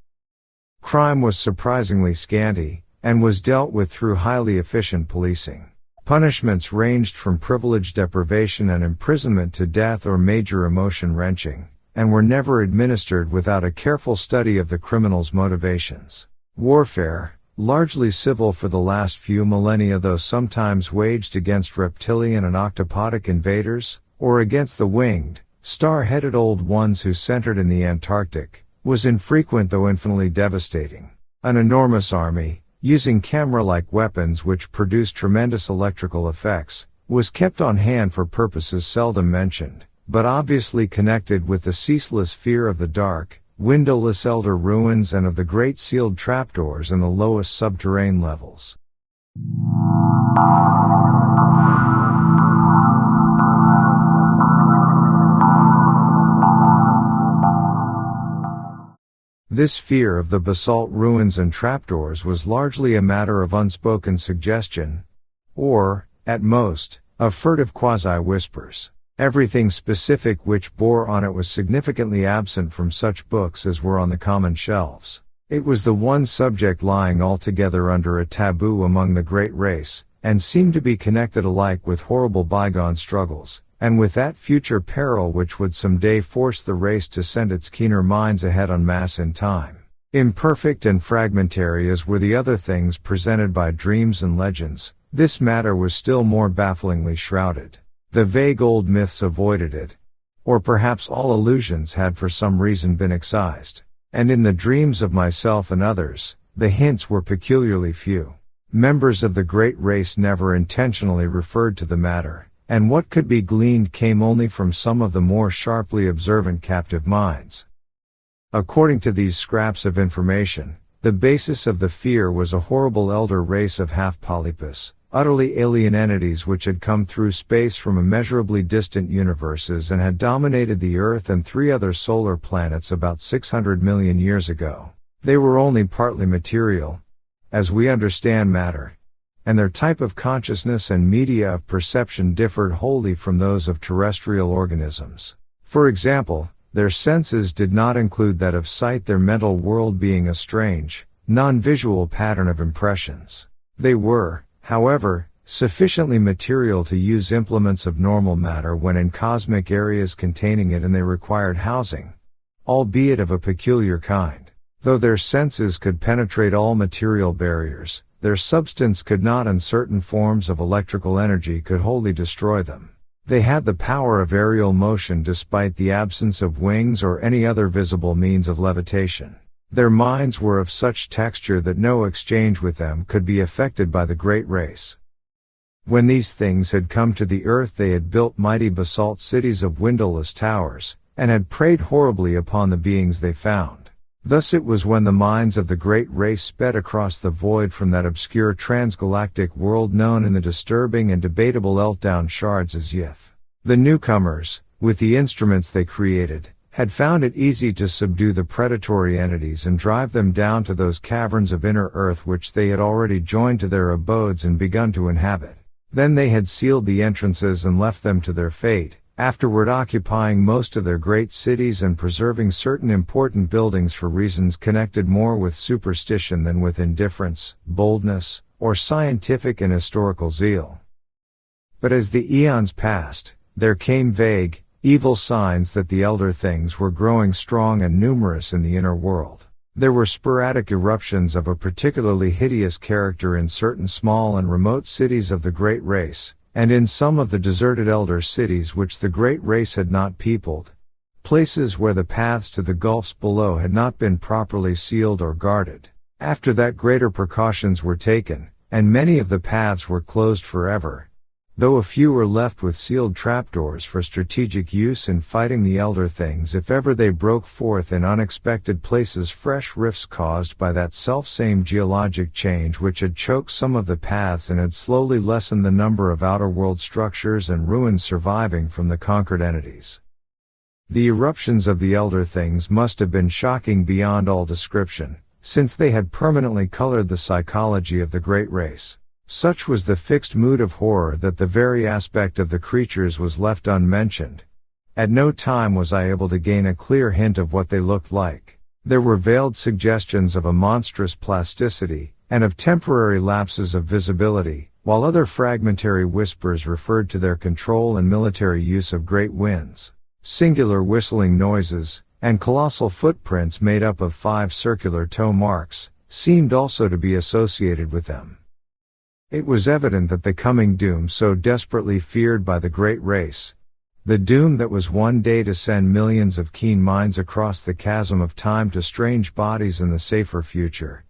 Crime was surprisingly scanty, and was dealt with through highly efficient policing. Punishments ranged from privilege deprivation and imprisonment to death or major emotion wrenching, and were never administered without a careful study of the criminal's motivations. Warfare, largely civil for the last few millennia though sometimes waged against reptilian and octopodic invaders, or against the winged, star-headed old ones who centered in the Antarctic, was infrequent though infinitely devastating. An enormous army, using camera-like weapons which produced tremendous electrical effects, was kept on hand for purposes seldom mentioned, but obviously connected with the ceaseless fear of the dark, windowless elder ruins and of the great sealed trapdoors in the lowest subterranean levels. This fear of the basalt ruins and trapdoors was largely a matter of unspoken suggestion, or, at most, of furtive quasi-whispers. Everything specific which bore on it was significantly absent from such books as were on the common shelves. It was the one subject lying altogether under a taboo among the great race, and seemed to be connected alike with horrible bygone struggles, and with that future peril which would someday force the race to send its keener minds ahead en masse in time. Imperfect and fragmentary as were the other things presented by dreams and legends, this matter was still more bafflingly shrouded. The vague old myths avoided it, or perhaps all allusions had for some reason been excised, and in the dreams of myself and others, the hints were peculiarly few. Members of the great race never intentionally referred to the matter, and what could be gleaned came only from some of the more sharply observant captive minds. According to these scraps of information, the basis of the fear was a horrible elder race of half-polypus, utterly alien entities which had come through space from immeasurably distant universes and had dominated the Earth and 3 other solar planets about 600 million years ago. They were only partly material, as we understand matter, and their type of consciousness and media of perception differed wholly from those of terrestrial organisms. For example, their senses did not include that of sight, their mental world being a strange, non-visual pattern of impressions. They were, however, sufficiently material to use implements of normal matter when in cosmic areas containing it, and they required housing, albeit of a peculiar kind. Though their senses could penetrate all material barriers, their substance could not, and certain forms of electrical energy could wholly destroy them. They had the power of aerial motion despite the absence of wings or any other visible means of levitation. Their minds were of such texture that no exchange with them could be effected by the great race. When these things had come to the earth, they had built mighty basalt cities of windowless towers, and had preyed horribly upon the beings they found. Thus it was when the minds of the great race sped across the void from that obscure transgalactic world known in the disturbing and debatable Eltdown shards as Yith. The newcomers, with the instruments they created, had found it easy to subdue the predatory entities and drive them down to those caverns of inner earth which they had already joined to their abodes and begun to inhabit. Then they had sealed the entrances and left them to their fate, afterward occupying most of their great cities and preserving certain important buildings for reasons connected more with superstition than with indifference, boldness, or scientific and historical zeal. But as the eons passed, there came vague, evil signs that the elder things were growing strong and numerous in the inner world. There were sporadic eruptions of a particularly hideous character in certain small and remote cities of the Great Race, and in some of the deserted elder cities which the Great Race had not peopled. Places where the paths to the gulfs below had not been properly sealed or guarded. After that, greater precautions were taken, and many of the paths were closed forever, though a few were left with sealed trapdoors for strategic use in fighting the elder things if ever they broke forth in unexpected places. Fresh rifts caused by that self-same geologic change which had choked some of the paths and had slowly lessened the number of outer-world structures and ruins surviving from the conquered entities. The eruptions of the elder things must have been shocking beyond all description, since they had permanently colored the psychology of the Great Race. Such was the fixed mood of horror that the very aspect of the creatures was left unmentioned. At no time was I able to gain a clear hint of what they looked like. There were veiled suggestions of a monstrous plasticity, and of temporary lapses of visibility, while other fragmentary whispers referred to their control and military use of great winds, singular whistling noises, and colossal footprints made up of 5 circular toe marks, seemed also to be associated with them. It was evident that the coming doom so desperately feared by the Great Race, the doom that was one day to send millions of keen minds across the chasm of time to strange bodies in the safer future,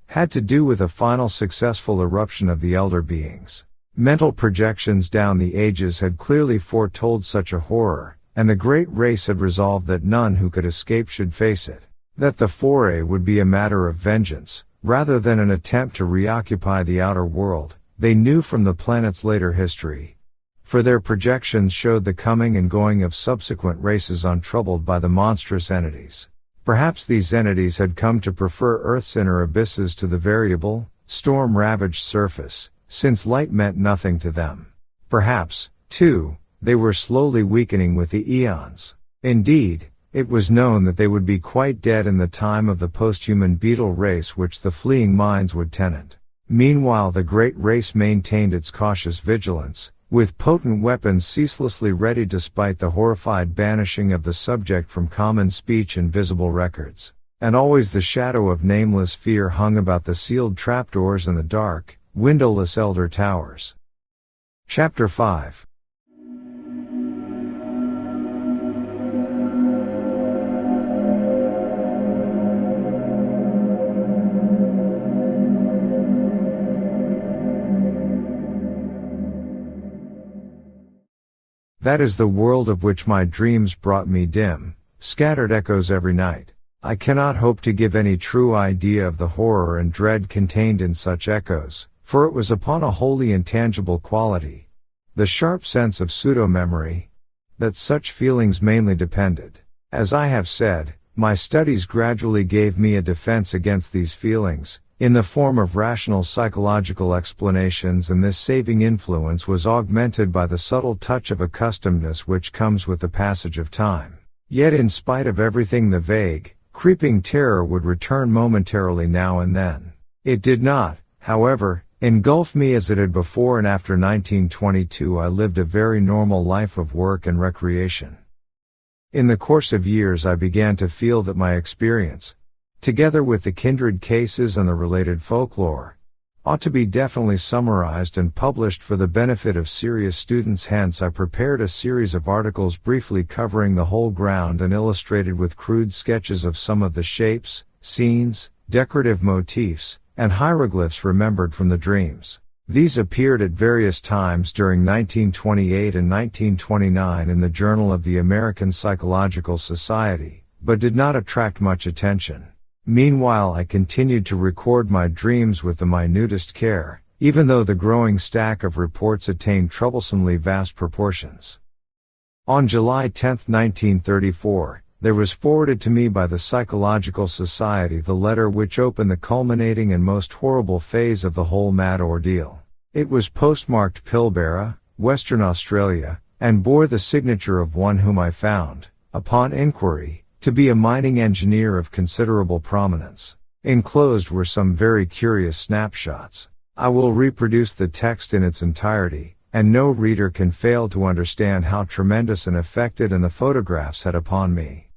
had to do with a final successful eruption of the elder beings. Mental projections down the ages had clearly foretold such a horror, and the Great Race had resolved that none who could escape should face it, that the foray would be a matter of vengeance, rather than an attempt to reoccupy the outer world. They knew from the planet's later history, for their projections showed the coming and going of subsequent races untroubled by the monstrous entities. Perhaps these entities had come to prefer Earth's inner abysses to the variable, storm-ravaged surface, since light meant nothing to them. Perhaps, too, they were slowly weakening with the eons. Indeed, it was known that they would be quite dead in the time of the post-human beetle race which the fleeing minds would tenant. Meanwhile the Great Race maintained its cautious vigilance, with potent weapons ceaselessly ready despite the horrified banishing of the subject from common speech and visible records. And always the shadow of nameless fear hung about the sealed trapdoors and the dark, windowless elder towers. Chapter 5. That is the world of which my dreams brought me dim, scattered echoes every night. I cannot hope to give any true idea of the horror and dread contained in such echoes, for it was upon a wholly intangible quality, the sharp sense of pseudo-memory, that such feelings mainly depended. As I have said, my studies gradually gave me a defense against these feelings, in the form of rational psychological explanations, and this saving influence was augmented by the subtle touch of accustomedness which comes with the passage of time. Yet in spite of everything the vague, creeping terror would return momentarily now and then. It did not, however, engulf me as it had before, and after 1922 I lived a very normal life of work and recreation. In the course of years I began to feel that my experience, together with the kindred cases and the related folklore, ought to be definitely summarized and published for the benefit of serious students. Hence I prepared a series of articles briefly covering the whole ground and illustrated with crude sketches of some of the shapes, scenes, decorative motifs, and hieroglyphs remembered from the dreams. These appeared at various times during 1928 and 1929 in the Journal of the American Psychological Society, but did not attract much attention. Meanwhile I continued to record my dreams with the minutest care, even though the growing stack of reports attained troublesomely vast proportions. On July 10, 1934, there was forwarded to me by the Psychological Society the letter which opened the culminating and most horrible phase of the whole mad ordeal. It was postmarked Pilbara, Western Australia, and bore the signature of one whom I found, upon inquiry, to be a mining engineer of considerable prominence. Enclosed were some very curious snapshots. I will reproduce the text in its entirety, and no reader can fail to understand how tremendous an effect it and the photographs had upon me.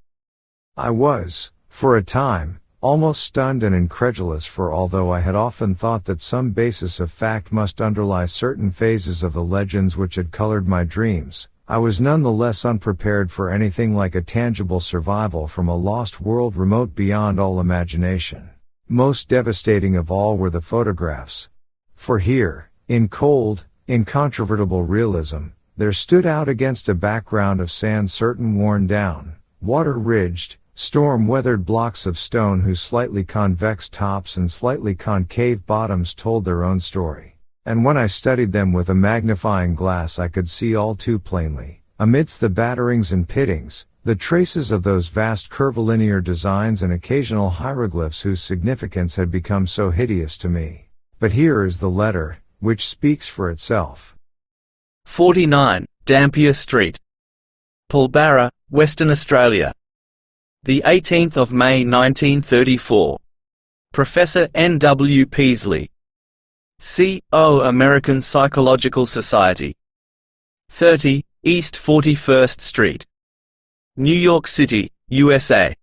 I was, for a time, almost stunned and incredulous, for although I had often thought that some basis of fact must underlie certain phases of the legends which had colored my dreams, I was nonetheless unprepared for anything like a tangible survival from a lost world remote beyond all imagination. Most devastating of all were the photographs. For here, in cold, incontrovertible realism, there stood out against a background of sand certain worn down, water-ridged, storm-weathered blocks of stone whose slightly convex tops and slightly concave bottoms told their own story. And when I studied them with a magnifying glass, I could see all too plainly, amidst the batterings and pittings, the traces of those vast curvilinear designs and occasional hieroglyphs whose significance had become so hideous to me. But here is the letter, which speaks for itself. 49, Dampier Street, Pulbara, Western Australia. The 18th of May 1934. Professor N. W. Peasley. C.O. American Psychological Society. 30, East 41st Street. New York City, USA.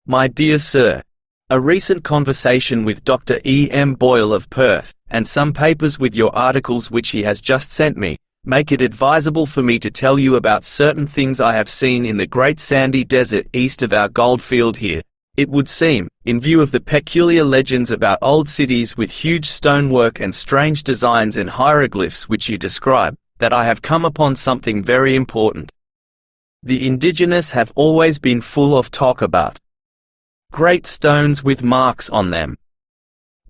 My dear Sir, a recent conversation with Dr. E. M. Boyle of Perth, and some papers with your articles which he has just sent me, make it advisable for me to tell you about certain things I have seen in the great sandy desert east of our goldfield here. It would seem, in view of the peculiar legends about old cities with huge stonework and strange designs and hieroglyphs which you describe, that I have come upon something very important. The indigenous have always been full of talk about great stones with marks on them,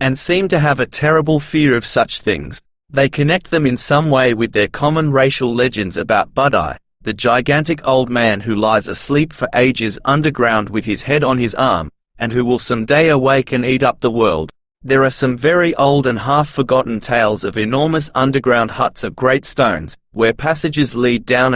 and seem to have a terrible fear of such things. They connect them in some way with their common racial legends about Budai, the gigantic old man who lies asleep for ages underground with his head on his arm, and who will someday awake and eat up the world. There are some very old and half-forgotten tales of enormous underground huts of great stones, where passages lead down,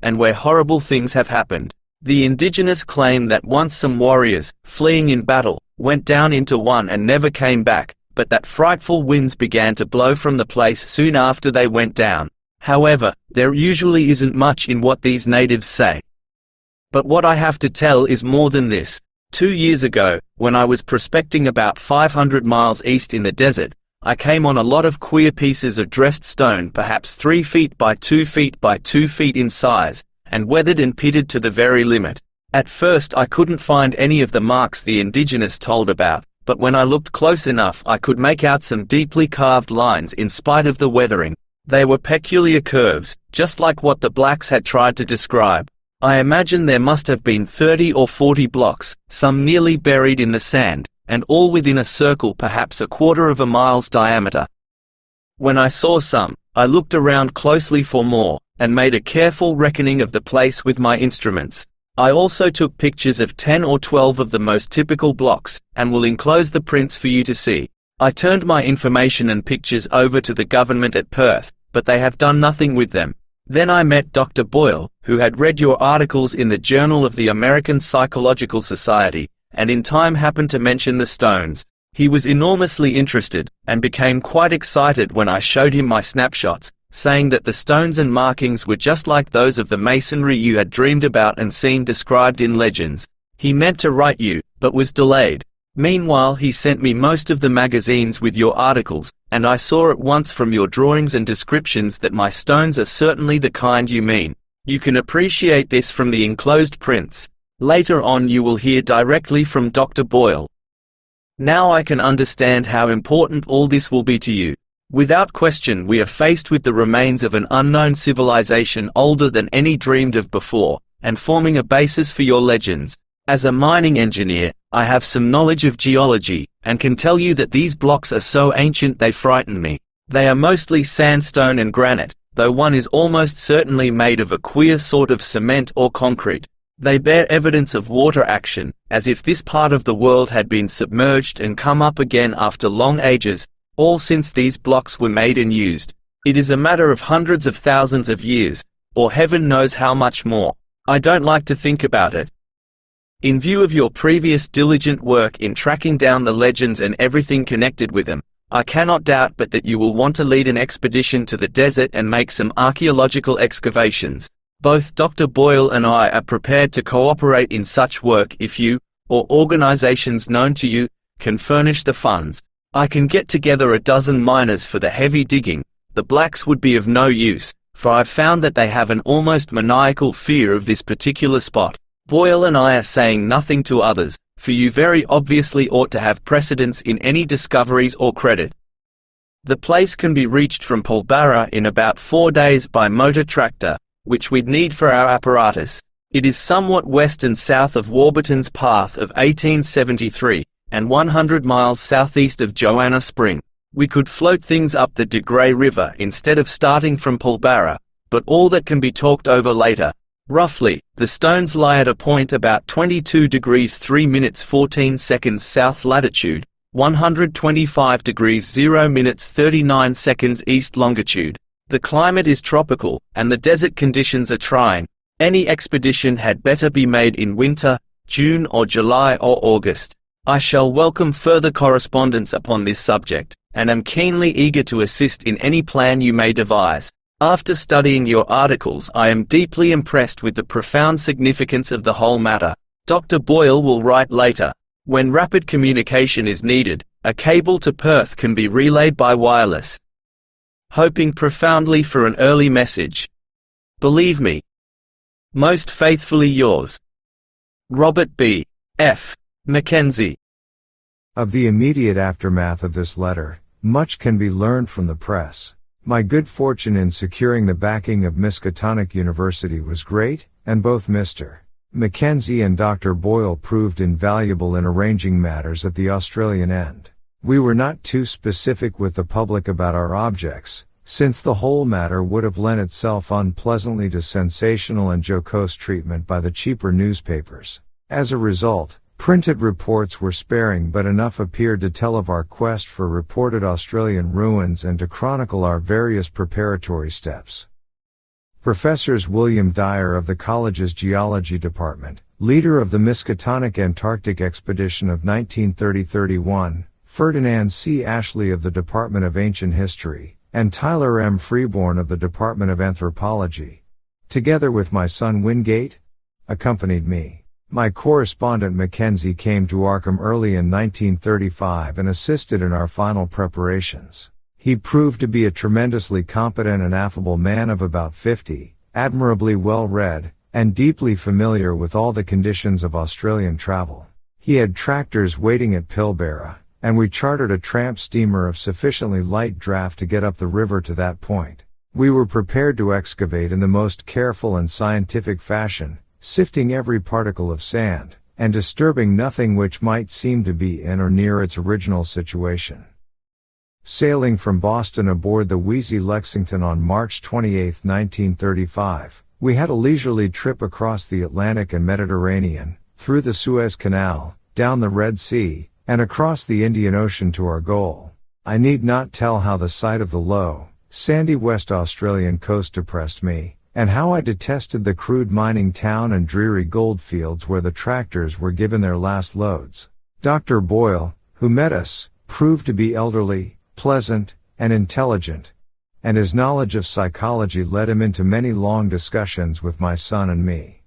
and where horrible things have happened. The indigenous claim that once some warriors, fleeing in battle, went down into one and never came back, but that frightful winds began to blow from the place soon after they went down. However, there usually isn't much in what these natives say. But what I have to tell is more than this. 2 years ago, when I was prospecting about 500 miles east in the desert, I came on a lot of queer pieces of dressed stone, perhaps 3 feet by 2 feet by 2 feet in size, and weathered and pitted to the very limit. At first I couldn't find any of the marks the indigenous told about, but when I looked close enough I could make out some deeply carved lines in spite of the weathering. They were peculiar curves, just like what the blacks had tried to describe. I imagine there must have been 30 or 40 blocks, some nearly buried in the sand, and all within a circle perhaps 1/4 mile's diameter. When I saw some, I looked around closely for more, and made a careful reckoning of the place with my instruments. I also took pictures of 10 or 12 of the most typical blocks, and will enclose the prints for you to see. I turned my information and pictures over to the government at Perth, but they have done nothing with them. Then I met Dr. Boyle, who had read your articles in the Journal of the American Psychological Society, and in time happened to mention the stones. He was enormously interested, and became quite excited when I showed him my snapshots, saying that the stones and markings were just like those of the masonry you had dreamed about and seen described in legends. He meant to write you, but was delayed. Meanwhile he sent me most of the magazines with your articles, and I saw at once from your drawings and descriptions that my stones are certainly the kind you mean. You can appreciate this from the enclosed prints. Later on you will hear directly from Dr. Boyle. Now I can understand how important all this will be to you. Without question we are faced with the remains of an unknown civilization older than any dreamed of before, and forming a basis for your legends. As a mining engineer, I have some knowledge of geology, and can tell you that these blocks are so ancient they frighten me. They are mostly sandstone and granite, though one is almost certainly made of a queer sort of cement or concrete. They bear evidence of water action, as if this part of the world had been submerged and come up again after long ages, all since these blocks were made and used. It is a matter of hundreds of thousands of years, or heaven knows how much more. I don't like to think about it. In view of your previous diligent work in tracking down the legends and everything connected with them, I cannot doubt but that you will want to lead an expedition to the desert and make some archaeological excavations. Both Dr. Boyle and I are prepared to cooperate in such work if you, or organizations known to you, can furnish the funds. I can get together a dozen miners for the heavy digging. The blacks would be of no use, for I've found that they have an almost maniacal fear of this particular spot. Boyle and I are saying nothing to others, for you very obviously ought to have precedence in any discoveries or credit. The place can be reached from Pulbara in about 4 days by motor tractor, which we'd need for our apparatus. It is somewhat west and south of Warburton's Path of 1873, and 100 miles southeast of Joanna Spring. We could float things up the De Grey River instead of starting from Pulbara, but all that can be talked over later. Roughly, the stones lie at a point about 22 degrees 3 minutes 14 seconds south latitude, 125 degrees 0 minutes 39 seconds east longitude. The climate is tropical, and the desert conditions are trying. Any expedition had better be made in winter, June or July or August. I shall welcome further correspondence upon this subject, and am keenly eager to assist in any plan you may devise. After studying your articles, I am deeply impressed with the profound significance of the whole matter. Dr. Boyle will write later. When rapid communication is needed, a cable to Perth can be relayed by wireless. Hoping profoundly for an early message. Believe me. Most faithfully yours, Robert B. F. Mackenzie. Of the immediate aftermath of this letter, much can be learned from the press. My good fortune in securing the backing of Miskatonic University was great, and both Mr. Mackenzie and Dr. Boyle proved invaluable in arranging matters at the Australian end. We were not too specific with the public about our objects, since the whole matter would have lent itself unpleasantly to sensational and jocose treatment by the cheaper newspapers. As a result, printed reports were sparing, but enough appeared to tell of our quest for reported Australian ruins and to chronicle our various preparatory steps. Professors William Dyer of the college's geology department, leader of the Miskatonic Antarctic expedition of 1930-31, Ferdinand C. Ashley of the Department of Ancient History, and Tyler M. Freeborn of the Department of Anthropology, together with my son Wingate, accompanied me. My correspondent Mackenzie came to Arkham early in 1935 and assisted in our final preparations. He proved to be a tremendously competent and affable man of about 50, admirably well read, and deeply familiar with all the conditions of Australian travel. He had tractors waiting at Pilbara, and we chartered a tramp steamer of sufficiently light draft to get up the river to that point. We were prepared to excavate in the most careful and scientific fashion, sifting every particle of sand, and disturbing nothing which might seem to be in or near its original situation. Sailing from Boston aboard the Wheezy Lexington on March 28, 1935, we had a leisurely trip across the Atlantic and Mediterranean, through the Suez Canal, down the Red Sea, and across the Indian Ocean to our goal. I need not tell how the sight of the low, sandy West Australian coast depressed me, and how I detested the crude mining town and dreary gold fields where the tractors were given their last loads. Dr. Boyle, who met us, proved to be elderly, pleasant, and intelligent, and his knowledge of psychology led him into many long discussions with my son and me.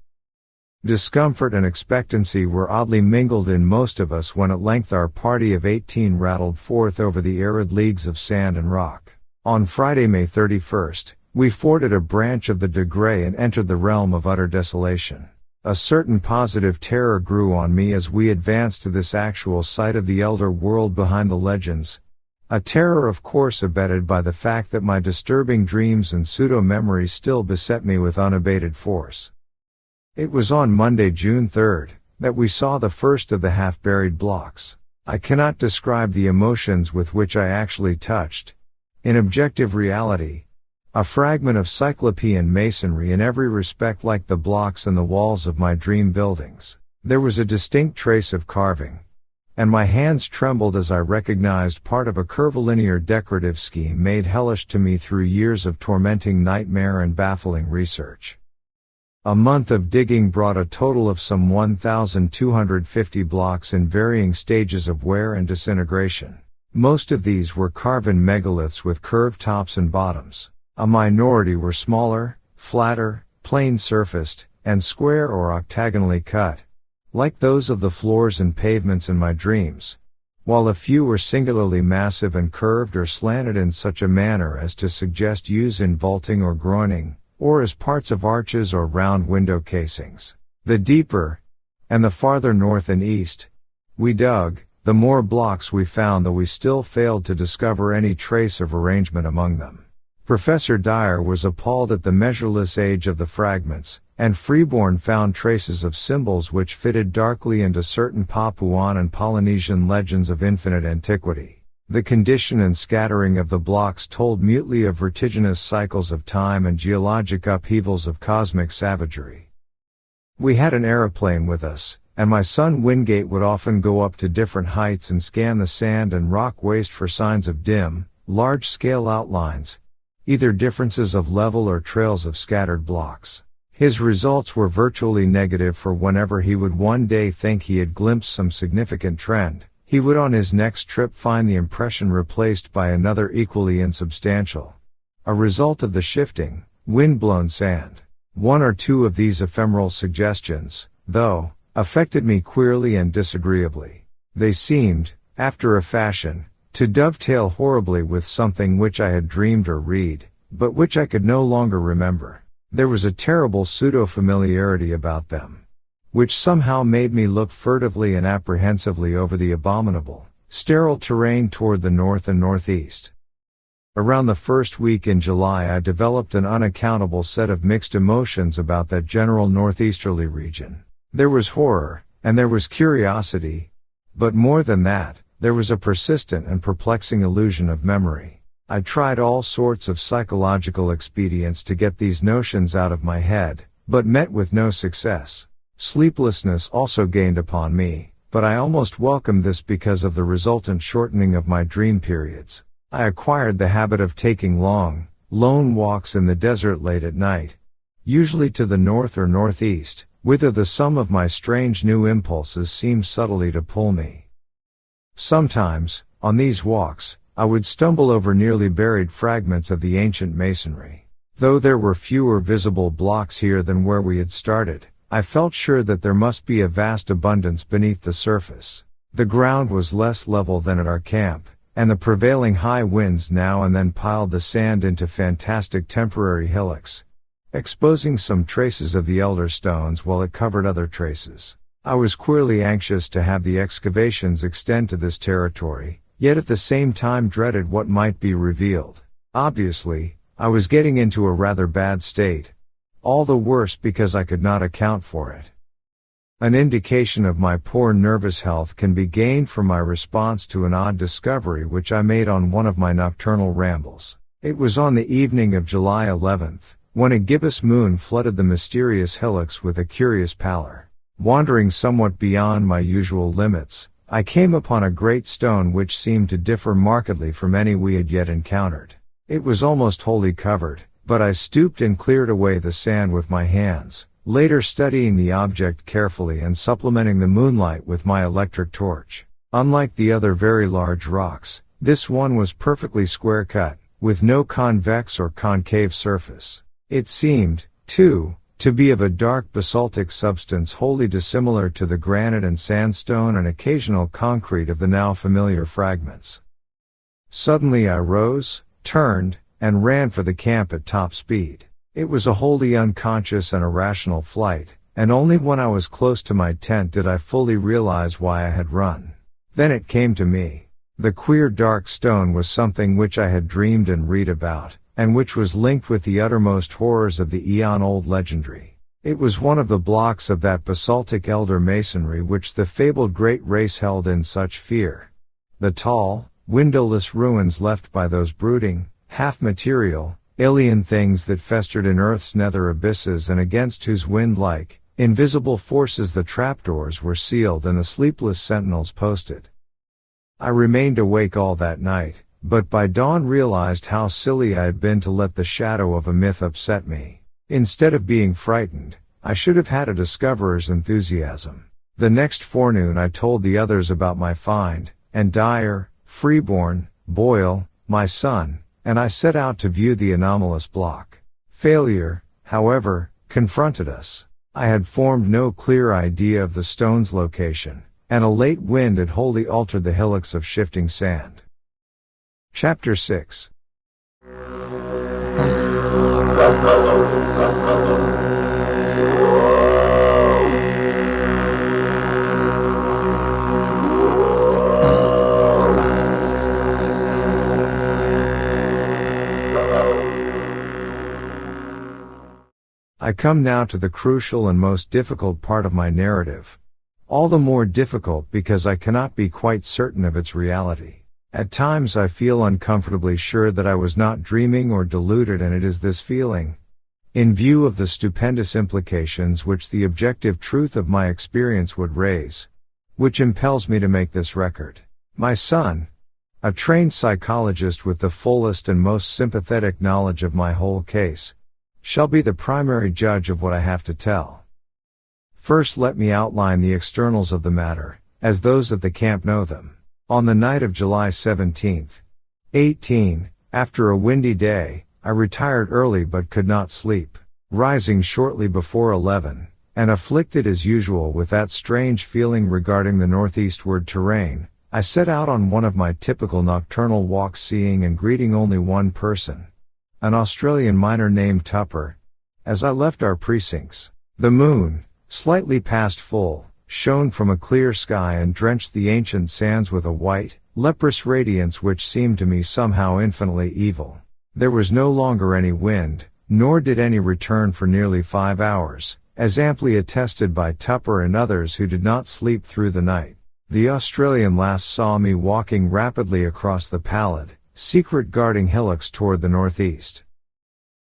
Discomfort and expectancy were oddly mingled in most of us when at length our party of 18 rattled forth over the arid leagues of sand and rock. On Friday, May 31st, we forded a branch of the De Grey and entered the realm of utter desolation. A certain positive terror grew on me as we advanced to this actual site of the elder world behind the legends, a terror of course abetted by the fact that my disturbing dreams and pseudo-memories still beset me with unabated force. It was on Monday, June 3rd, that we saw the first of the half-buried blocks. I cannot describe the emotions with which I actually touched, in objective reality, a fragment of cyclopean masonry in every respect like the blocks and the walls of my dream buildings. There was a distinct trace of carving, and my hands trembled as I recognized part of a curvilinear decorative scheme made hellish to me through years of tormenting nightmare and baffling research. A month of digging brought a total of some 1,250 blocks in varying stages of wear and disintegration. Most of these were carven megaliths with curved tops and bottoms. A minority were smaller, flatter, plain-surfaced, and square or octagonally cut. like those of the floors and pavements in my dreams, while a few were singularly massive and curved or slanted in such a manner as to suggest use in vaulting or groining, or as parts of arches or round window casings. The deeper, and the farther north and east, we dug, the more blocks we found, though we still failed to discover any trace of arrangement among them. Professor Dyer was appalled at the measureless age of the fragments, and Freeborn found traces of symbols which fitted darkly into certain Papuan and Polynesian legends of infinite antiquity. The condition and scattering of the blocks told mutely of vertiginous cycles of time and geologic upheavals of cosmic savagery. We had an aeroplane with us, and my son Wingate would often go up to different heights and scan the sand and rock waste for signs of dim, large-scale outlines, either differences of level or trails of scattered blocks. His results were virtually negative, for whenever he would one day think he had glimpsed some significant trend, he would on his next trip find the impression replaced by another equally insubstantial, a result of the shifting, wind-blown sand. One or two of these ephemeral suggestions, though, affected me queerly and disagreeably. They seemed, after a fashion, to dovetail horribly with something which I had dreamed or read, but which I could no longer remember. There was a terrible pseudo-familiarity about them, which somehow made me look furtively and apprehensively over the abominable, sterile terrain toward the north and northeast. Around the first week in July I developed an unaccountable set of mixed emotions about that general northeasterly region. There was horror, and there was curiosity, but more than that, there was a persistent and perplexing illusion of memory. I tried all sorts of psychological expedients to get these notions out of my head, but met with no success. Sleeplessness also gained upon me, but I almost welcomed this because of the resultant shortening of my dream periods. I acquired the habit of taking long, lone walks in the desert late at night, usually to the north or northeast, whither the sum of my strange new impulses seemed subtly to pull me. Sometimes, on these walks, I would stumble over nearly buried fragments of the ancient masonry. Though there were fewer visible blocks here than where we had started, I felt sure that there must be a vast abundance beneath the surface. The ground was less level than at our camp, and the prevailing high winds now and then piled the sand into fantastic temporary hillocks, exposing some traces of the elder stones while it covered other traces. I was queerly anxious to have the excavations extend to this territory, yet at the same time dreaded what might be revealed. Obviously, I was getting into a rather bad state, all the worse because I could not account for it. An indication of my poor nervous health can be gained from my response to an odd discovery which I made on one of my nocturnal rambles. It was on the evening of July 11th, when a gibbous moon flooded the mysterious hillocks with a curious pallor. Wandering somewhat beyond my usual limits, I came upon a great stone which seemed to differ markedly from any we had yet encountered. It was almost wholly covered, but I stooped and cleared away the sand with my hands, later studying the object carefully and supplementing the moonlight with my electric torch. Unlike the other very large rocks, this one was perfectly square-cut, with no convex or concave surface. It seemed, too, to be of a dark basaltic substance wholly dissimilar to the granite and sandstone and occasional concrete of the now familiar fragments. Suddenly I rose, turned, and ran for the camp at top speed. It was a wholly unconscious and irrational flight, and only when I was close to my tent did I fully realize why I had run. Then it came to me. The queer dark stone was something which I had dreamed and read about, and which was linked with the uttermost horrors of the eon-old legendary. It was one of the blocks of that basaltic elder masonry which the fabled great race held in such fear. The tall, windowless ruins left by those brooding, half-material, alien things that festered in earth's nether abysses and against whose wind-like, invisible forces the trapdoors were sealed and the sleepless sentinels posted. I remained awake all that night, but by dawn realized how silly I had been to let the shadow of a myth upset me. Instead of being frightened, I should have had a discoverer's enthusiasm. The next forenoon I told the others about my find, and Dyer, Freeborn, Boyle, my son, and I set out to view the anomalous block. Failure, however, confronted us. I had formed no clear idea of the stone's location, and a late wind had wholly altered the hillocks of shifting sand. Chapter 6. I come now to the crucial and most difficult part of my narrative. All the more difficult because I cannot be quite certain of its reality. At times I feel uncomfortably sure that I was not dreaming or deluded, and it is this feeling, in view of the stupendous implications which the objective truth of my experience would raise, which impels me to make this record. My son, a trained psychologist with the fullest and most sympathetic knowledge of my whole case, shall be the primary judge of what I have to tell. First, let me outline the externals of the matter, as those at the camp know them. On the night of July 17, 18, after a windy day, I retired early but could not sleep, rising shortly before 11, and afflicted as usual with that strange feeling regarding the northeastward terrain, I set out on one of my typical nocturnal walks, seeing and greeting only one person, an Australian miner named Tupper, as I left our precincts. The moon, slightly past full, shone from a clear sky and drenched the ancient sands with a white, leprous radiance which seemed to me somehow infinitely evil. There was no longer any wind, nor did any return for nearly 5 hours, as amply attested by Tupper and others who did not sleep through the night. The Australian last saw me walking rapidly across the pallid, secret guarding hillocks toward the northeast.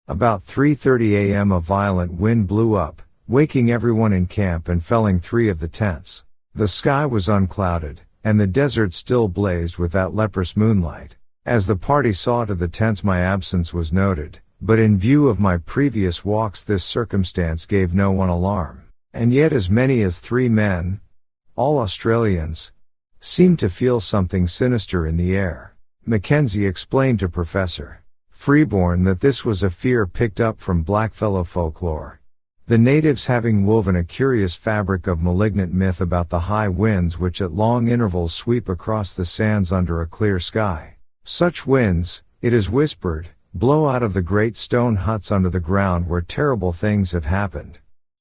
About 3:30 a.m. a violent wind blew up, waking everyone in camp and felling 3 of the tents. The sky was unclouded, and the desert still blazed with that leprous moonlight. As the party saw to the tents, my absence was noted, but in view of my previous walks this circumstance gave no one alarm. And yet as many as 3 men, all Australians, seemed to feel something sinister in the air. Mackenzie explained to Professor Freeborn that this was a fear picked up from blackfellow folklore, the natives having woven a curious fabric of malignant myth about the high winds which at long intervals sweep across the sands under a clear sky. Such winds, it is whispered, blow out of the great stone huts under the ground where terrible things have happened,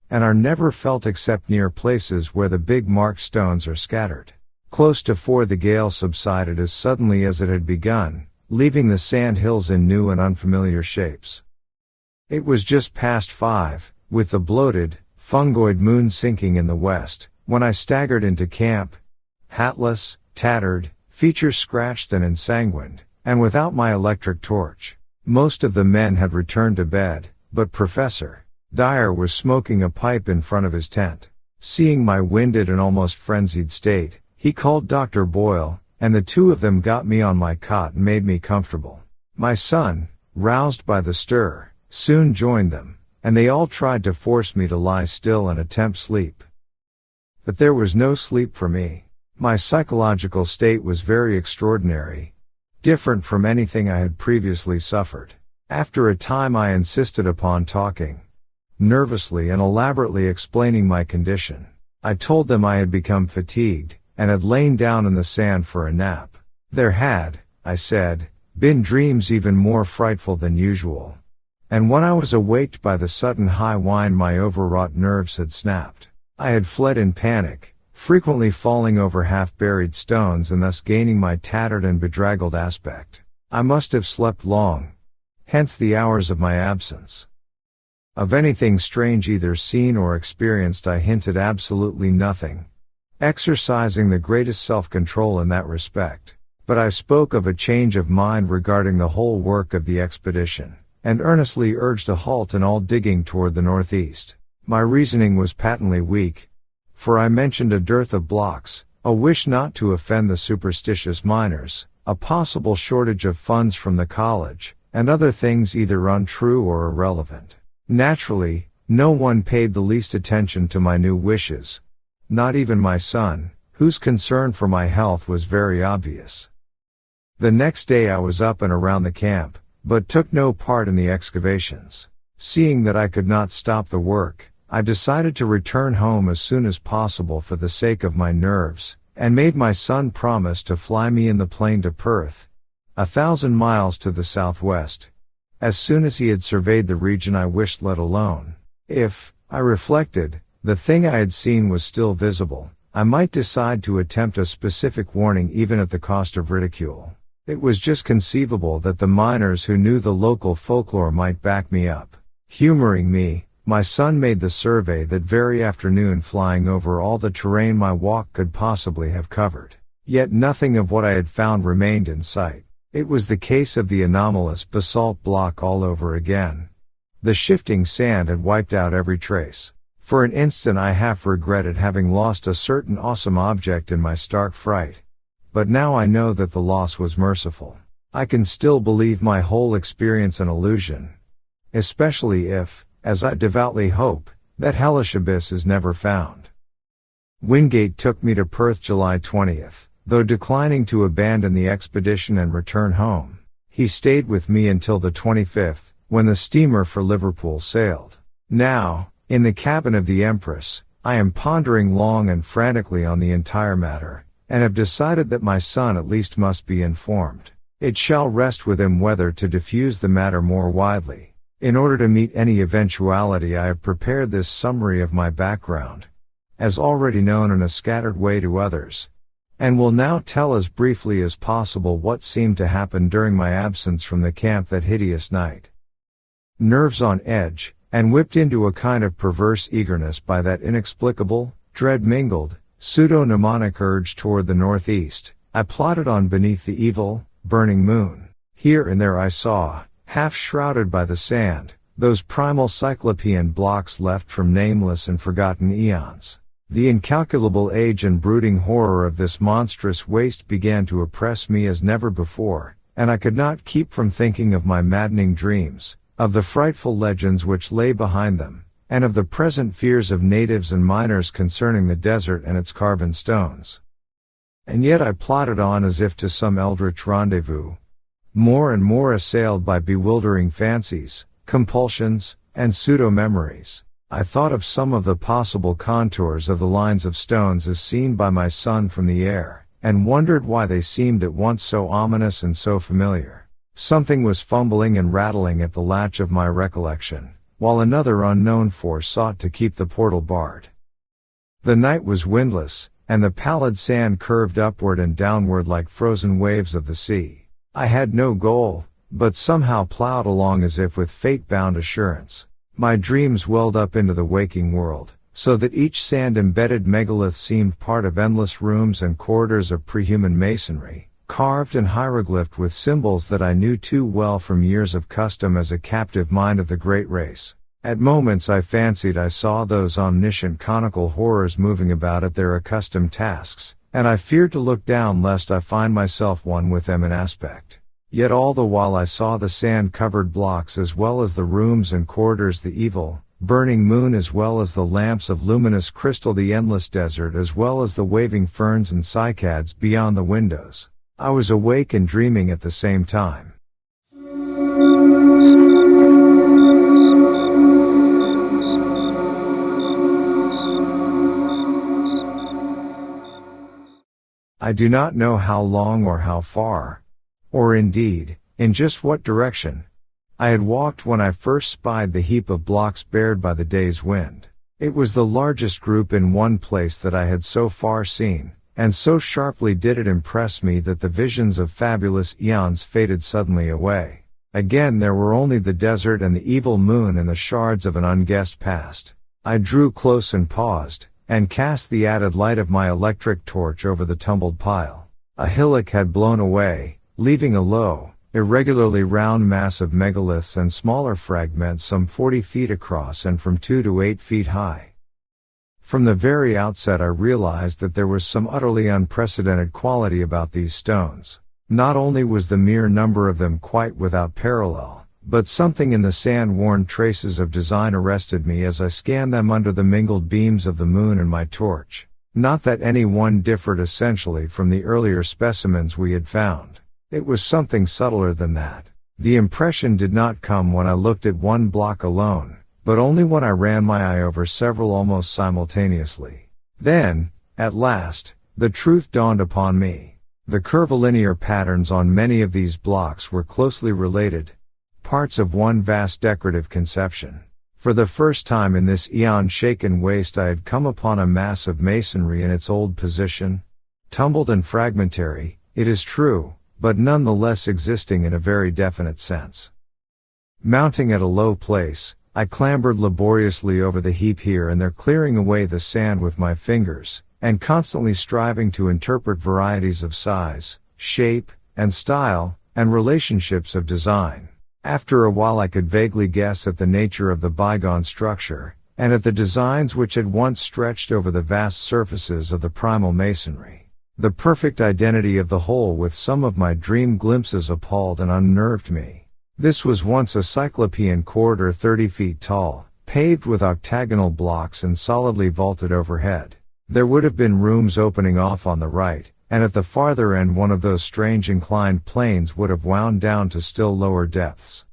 and are never felt except near places where the big marked stones are scattered. Close to 4 the gale subsided as suddenly as it had begun, leaving the sand hills in new and unfamiliar shapes. It was just past 5, with the bloated, fungoid moon sinking in the west, when I staggered into camp, hatless, tattered, features scratched and ensanguined, and without my electric torch. Most of the men had returned to bed, but Professor Dyer was smoking a pipe in front of his tent. Seeing my winded and almost frenzied state, he called Dr. Boyle, and the 2 of them got me on my cot and made me comfortable. My son, roused by the stir, soon joined them, and they all tried to force me to lie still and attempt sleep. But there was no sleep for me. My psychological state was very extraordinary, different from anything I had previously suffered. After a time I insisted upon talking, nervously and elaborately explaining my condition. I told them I had become fatigued, and had lain down in the sand for a nap. There had, I said, been dreams even more frightful than usual. And when I was awaked by the sudden high wind my overwrought nerves had snapped. I had fled in panic, frequently falling over half-buried stones and thus gaining my tattered and bedraggled aspect. I must have slept long, hence the hours of my absence. Of anything strange either seen or experienced I hinted absolutely nothing, exercising the greatest self-control in that respect. But I spoke of a change of mind regarding the whole work of the expedition, and earnestly urged a halt in all digging toward the northeast. My reasoning was patently weak, for I mentioned a dearth of blocks, a wish not to offend the superstitious miners, a possible shortage of funds from the college, and other things either untrue or irrelevant. Naturally, no one paid the least attention to my new wishes, not even my son, whose concern for my health was very obvious. The next day I was up and around the camp, but took no part in the excavations. Seeing that I could not stop the work, I decided to return home as soon as possible for the sake of my nerves, and made my son promise to fly me in the plane to Perth, 1,000 miles to the southwest. As soon as he had surveyed the region I wished let alone, if, I reflected, the thing I had seen was still visible, I might decide to attempt a specific warning even at the cost of ridicule. It was just conceivable that the miners who knew the local folklore might back me up. Humoring me, my son made the survey that very afternoon, flying over all the terrain my walk could possibly have covered. Yet nothing of what I had found remained in sight. It was the case of the anomalous basalt block all over again. The shifting sand had wiped out every trace. For an instant I half regretted having lost a certain awesome object in my stark fright. But now I know that the loss was merciful. I can still believe my whole experience an illusion. Especially if, as I devoutly hope, that hellish abyss is never found. Wingate took me to Perth July 20th. Though declining to abandon the expedition and return home, he stayed with me until the 25th, when the steamer for Liverpool sailed. Now, in the cabin of the Empress, I am pondering long and frantically on the entire matter, and have decided that my son at least must be informed. It shall rest with him whether to diffuse the matter more widely. In order to meet any eventuality, I have prepared this summary of my background, as already known in a scattered way to others, and will now tell as briefly as possible what seemed to happen during my absence from the camp that hideous night. Nerves on edge, and whipped into a kind of perverse eagerness by that inexplicable, dread-mingled, pseudo-mnemonic urge toward the northeast, I plodded on beneath the evil, burning moon. Here and there I saw, half shrouded by the sand, those primal cyclopean blocks left from nameless and forgotten eons. The incalculable age and brooding horror of this monstrous waste began to oppress me as never before, and I could not keep from thinking of my maddening dreams, of the frightful legends which lay behind them, and of the present fears of natives and miners concerning the desert and its carven stones. And yet I plodded on as if to some eldritch rendezvous, more and more assailed by bewildering fancies, compulsions, and pseudo-memories. I thought of some of the possible contours of the lines of stones as seen by my son from the air, and wondered why they seemed at once so ominous and so familiar. Something was fumbling and rattling at the latch of my recollection, while another unknown force sought to keep the portal barred. The night was windless, and the pallid sand curved upward and downward like frozen waves of the sea. I had no goal, but somehow plowed along as if with fate-bound assurance. My dreams welled up into the waking world, so that each sand-embedded megalith seemed part of endless rooms and corridors of prehuman masonry, carved and hieroglyphed with symbols that I knew too well from years of custom as a captive mind of the great race. At moments I fancied I saw those omniscient conical horrors moving about at their accustomed tasks, and I feared to look down lest I find myself one with them in aspect. Yet all the while I saw the sand-covered blocks as well as the rooms and corridors, the evil, burning moon as well as the lamps of luminous crystal, the endless desert as well as the waving ferns and cycads beyond the windows. I was awake and dreaming at the same time. I do not know how long or how far, or indeed, in just what direction, I had walked when I first spied the heap of blocks bared by the day's wind. It was the largest group in one place that I had so far seen, and so sharply did it impress me that the visions of fabulous eons faded suddenly away. Again there were only the desert and the evil moon and the shards of an unguessed past. I drew close and paused, and cast the added light of my electric torch over the tumbled pile. A hillock had blown away, leaving a low, irregularly round mass of megaliths and smaller fragments some 40 feet across and from 2 to 8 feet high. From the very outset I realized that there was some utterly unprecedented quality about these stones. Not only was the mere number of them quite without parallel, but something in the sand-worn traces of design arrested me as I scanned them under the mingled beams of the moon and my torch. Not that any one differed essentially from the earlier specimens we had found. It was something subtler than that. The impression did not come when I looked at one block alone, but only when I ran my eye over several almost simultaneously. Then, at last, the truth dawned upon me. The curvilinear patterns on many of these blocks were closely related, parts of one vast decorative conception. For the first time in this eon-shaken waste I had come upon a mass of masonry in its old position, tumbled and fragmentary, it is true, but nonetheless existing in a very definite sense. Mounting at a low place, I clambered laboriously over the heap here and there, clearing away the sand with my fingers, and constantly striving to interpret varieties of size, shape, and style, and relationships of design. After a while I could vaguely guess at the nature of the bygone structure, and at the designs which had once stretched over the vast surfaces of the primal masonry. The perfect identity of the whole with some of my dream glimpses appalled and unnerved me. This was once a cyclopean corridor 30 feet tall, paved with octagonal blocks and solidly vaulted overhead. There would have been rooms opening off on the right, and at the farther end one of those strange inclined planes would have wound down to still lower depths.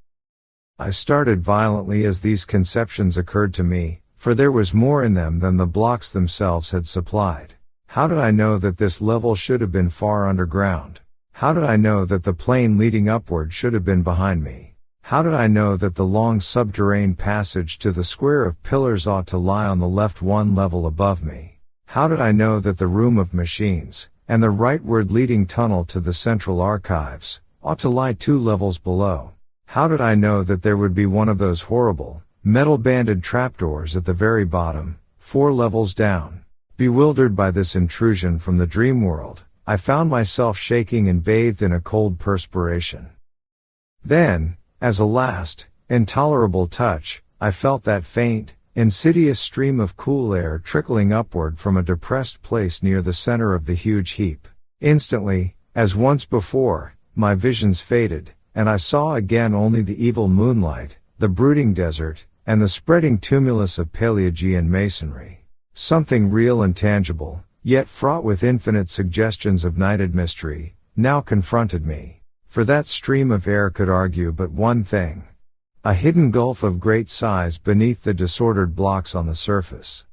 I started violently as these conceptions occurred to me, for there was more in them than the blocks themselves had supplied. How did I know that this level should have been far underground? How did I know that the plane leading upward should have been behind me? How did I know that the long subterranean passage to the square of pillars ought to lie on the left one level above me? How did I know that the room of machines, and the rightward leading tunnel to the central archives, ought to lie 2 levels below? How did I know that there would be one of those horrible, metal-banded trapdoors at the very bottom, 4 levels down? Bewildered by this intrusion from the dream world, I found myself shaking and bathed in a cold perspiration. Then, as a last, intolerable touch, I felt that faint, insidious stream of cool air trickling upward from a depressed place near the center of the huge heap. Instantly, as once before, my visions faded, and I saw again only the evil moonlight, the brooding desert, and the spreading tumulus of Paleogean masonry. Something real and tangible, yet fraught with infinite suggestions of nighted mystery, now confronted me. For that stream of air could argue but one thing: a hidden gulf of great size beneath the disordered blocks on the surface.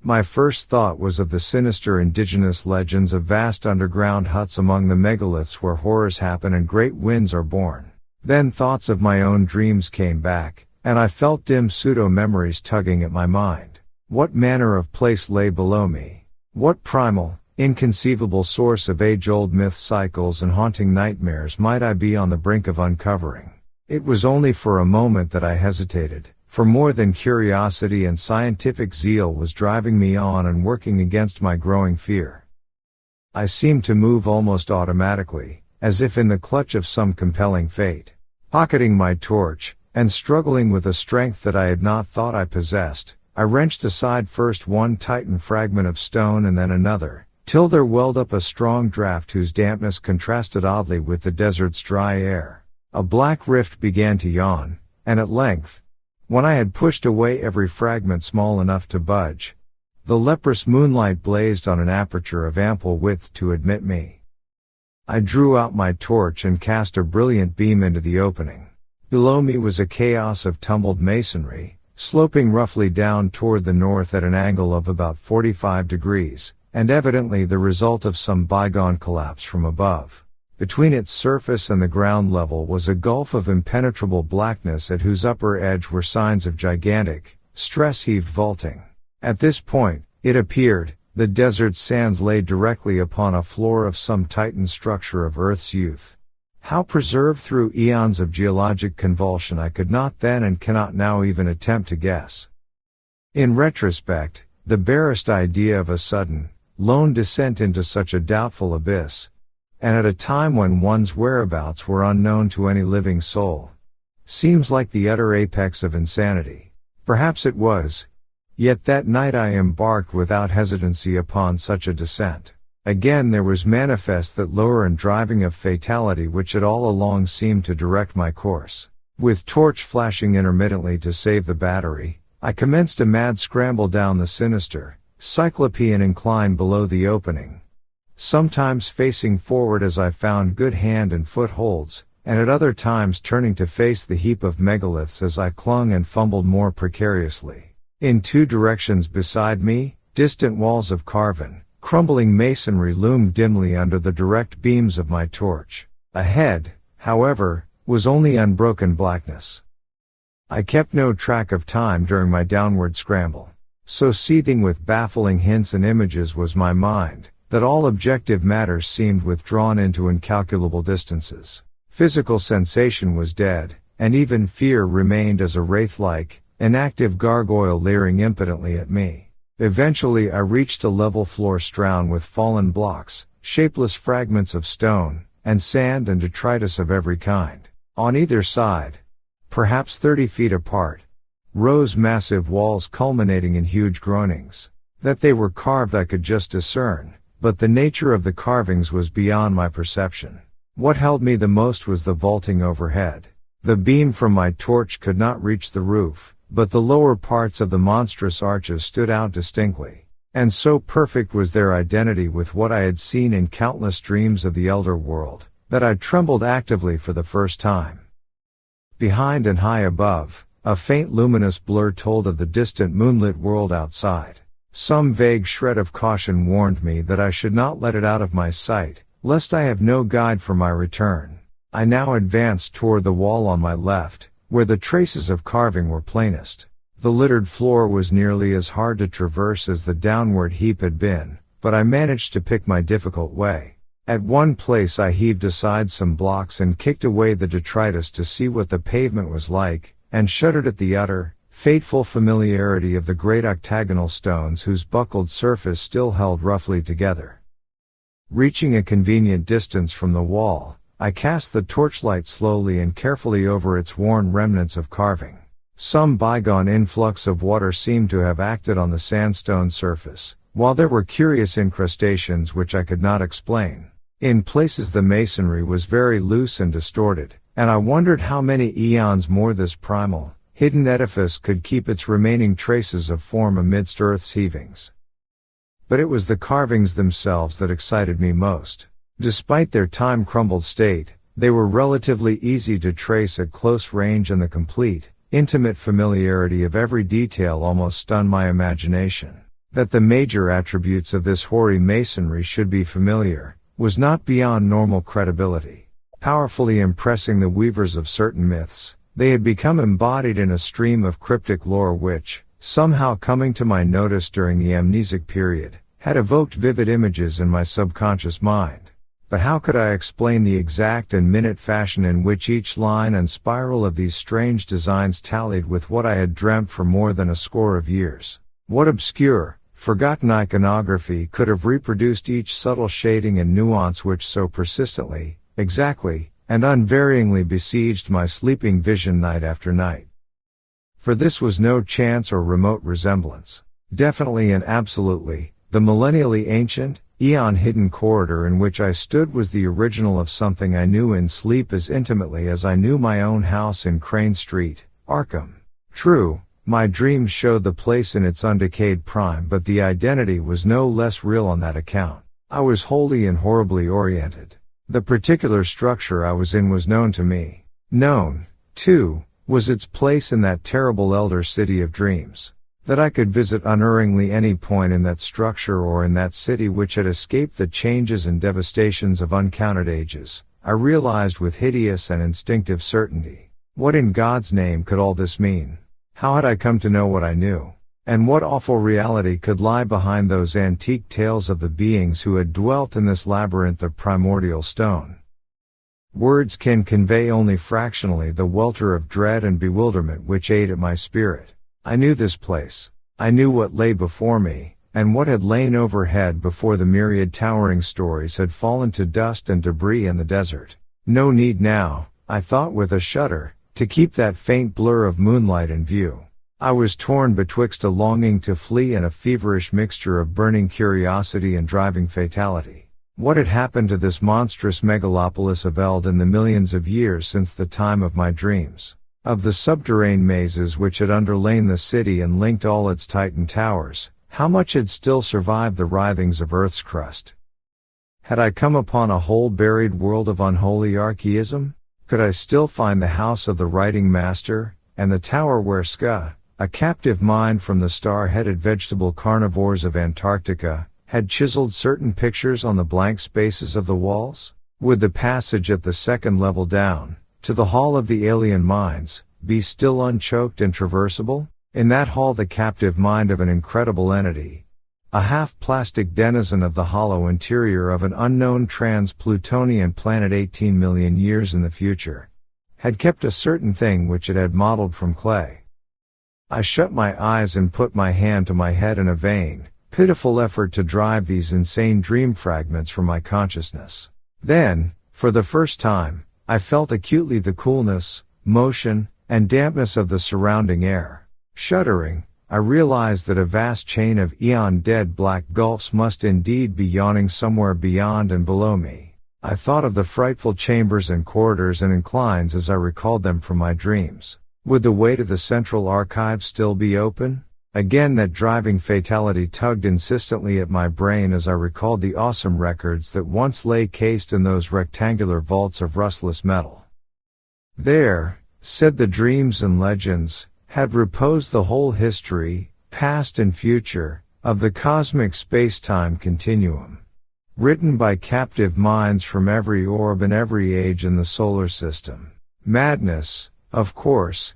My first thought was of the sinister indigenous legends of vast underground huts among the megaliths where horrors happen and great winds are born. Then thoughts of my own dreams came back, and I felt dim pseudo-memories tugging at my mind. What manner of place lay below me? What primal, inconceivable source of age-old myth cycles and haunting nightmares might I be on the brink of uncovering? It was only for a moment that I hesitated, for more than curiosity and scientific zeal was driving me on and working against my growing fear. I seemed to move almost automatically, as if in the clutch of some compelling fate. Pocketing my torch, and struggling with a strength that I had not thought I possessed, I wrenched aside first one titan fragment of stone and then another, till there welled up a strong draught whose dampness contrasted oddly with the desert's dry air. A black rift began to yawn, and at length, when I had pushed away every fragment small enough to budge, the leprous moonlight blazed on an aperture of ample width to admit me. I drew out my torch and cast a brilliant beam into the opening. Below me was a chaos of tumbled masonry, sloping roughly down toward the north at an angle of about 45 degrees, and evidently the result of some bygone collapse from above. Between its surface and the ground level was a gulf of impenetrable blackness at whose upper edge were signs of gigantic, stress-heaved vaulting. At this point, it appeared, the desert's sands lay directly upon a floor of some titan structure of Earth's youth. How preserved through eons of geologic convulsion I could not then and cannot now even attempt to guess. In retrospect, the barest idea of a sudden, lone descent into such a doubtful abyss, and at a time when one's whereabouts were unknown to any living soul, seems like the utter apex of insanity. Perhaps it was. Yet that night I embarked without hesitancy upon such a descent. Again there was manifest that lure and driving of fatality which had all along seemed to direct my course. With torch flashing intermittently to save the battery, I commenced a mad scramble down the sinister, cyclopean incline below the opening, sometimes facing forward as I found good hand and footholds, and at other times turning to face the heap of megaliths as I clung and fumbled more precariously. In two directions beside me, distant walls of carven, crumbling masonry loomed dimly under the direct beams of my torch. Ahead, however, was only unbroken blackness. I kept no track of time during my downward scramble. So seething with baffling hints and images was my mind, that all objective matter seemed withdrawn into incalculable distances. Physical sensation was dead, and even fear remained as a wraith-like, inactive gargoyle leering impotently at me. Eventually I reached a level floor strewn with fallen blocks, shapeless fragments of stone, and sand and detritus of every kind. On either side, perhaps 30 feet apart, rose massive walls culminating in huge groinings. That they were carved I could just discern, but the nature of the carvings was beyond my perception. What held me the most was the vaulting overhead. The beam from my torch could not reach the roof, but the lower parts of the monstrous arches stood out distinctly. And so perfect was their identity with what I had seen in countless dreams of the elder world, that I trembled actively for the first time. Behind and high above, a faint luminous blur told of the distant moonlit world outside. Some vague shred of caution warned me that I should not let it out of my sight, lest I have no guide for my return. I now advanced toward the wall on my left, where the traces of carving were plainest. The littered floor was nearly as hard to traverse as the downward heap had been, but I managed to pick my difficult way. At one place I heaved aside some blocks and kicked away the detritus to see what the pavement was like, and shuddered at the utter, fateful familiarity of the great octagonal stones whose buckled surface still held roughly together. Reaching a convenient distance from the wall, I cast the torchlight slowly and carefully over its worn remnants of carving. Some bygone influx of water seemed to have acted on the sandstone surface, while there were curious incrustations which I could not explain. In places the masonry was very loose and distorted, and I wondered how many eons more this primal, hidden edifice could keep its remaining traces of form amidst Earth's heavings. But it was the carvings themselves that excited me most. Despite their time-crumbled state, they were relatively easy to trace at close range, and the complete, intimate familiarity of every detail almost stunned my imagination. That the major attributes of this hoary masonry should be familiar, was not beyond normal credibility. Powerfully impressing the weavers of certain myths, they had become embodied in a stream of cryptic lore which, somehow coming to my notice during the amnesic period, had evoked vivid images in my subconscious mind. But how could I explain the exact and minute fashion in which each line and spiral of these strange designs tallied with what I had dreamt for more than a score of years? What obscure, forgotten iconography could have reproduced each subtle shading and nuance which so persistently, exactly, and unvaryingly besieged my sleeping vision night after night? For this was no chance or remote resemblance. Definitely and absolutely, the millennially ancient, eon-hidden corridor in which I stood was the original of something I knew in sleep as intimately as I knew my own house in Crane Street, Arkham. True, my dreams showed the place in its undecayed prime, but the identity was no less real on that account. I was wholly and horribly oriented. The particular structure I was in was known to me. Known, too, was its place in that terrible elder city of dreams. That I could visit unerringly any point in that structure or in that city which had escaped the changes and devastations of uncounted ages, I realized with hideous and instinctive certainty. What in God's name could all this mean? How had I come to know what I knew? And what awful reality could lie behind those antique tales of the beings who had dwelt in this labyrinth of primordial stone? Words can convey only fractionally the welter of dread and bewilderment which ate at my spirit. I knew this place. I knew what lay before me, and what had lain overhead before the myriad towering stories had fallen to dust and debris in the desert. No need now, I thought with a shudder, to keep that faint blur of moonlight in view. I was torn betwixt a longing to flee and a feverish mixture of burning curiosity and driving fatality. What had happened to this monstrous megalopolis of Eld in the millions of years since the time of my dreams? Of the subterranean mazes which had underlain the city and linked all its Titan towers, how much had still survived the writhings of Earth's crust? Had I come upon a whole buried world of unholy archaism? Could I still find the house of the writing master, and the tower where Ska, a captive mind from the star-headed vegetable carnivores of Antarctica, had chiseled certain pictures on the blank spaces of the walls? Would the passage at the second level down, to the hall of the alien minds, be still unchoked and traversable? In that hall the captive mind of an incredible entity, a half-plastic denizen of the hollow interior of an unknown trans-Plutonian planet 18 million years in the future, had kept a certain thing which it had modeled from clay. I shut my eyes and put my hand to my head in a vain, pitiful effort to drive these insane dream fragments from my consciousness. Then, for the first time, I felt acutely the coolness, motion, and dampness of the surrounding air. Shuddering, I realized that a vast chain of eon-dead black gulfs must indeed be yawning somewhere beyond and below me. I thought of the frightful chambers and corridors and inclines as I recalled them from my dreams. Would the way to the central archive still be open? Again that driving fatality tugged insistently at my brain as I recalled the awesome records that once lay cased in those rectangular vaults of rustless metal. There, said the dreams and legends, had reposed the whole history, past and future, of the cosmic space-time continuum. Written by captive minds from every orb and every age in the solar system. Madness, of course.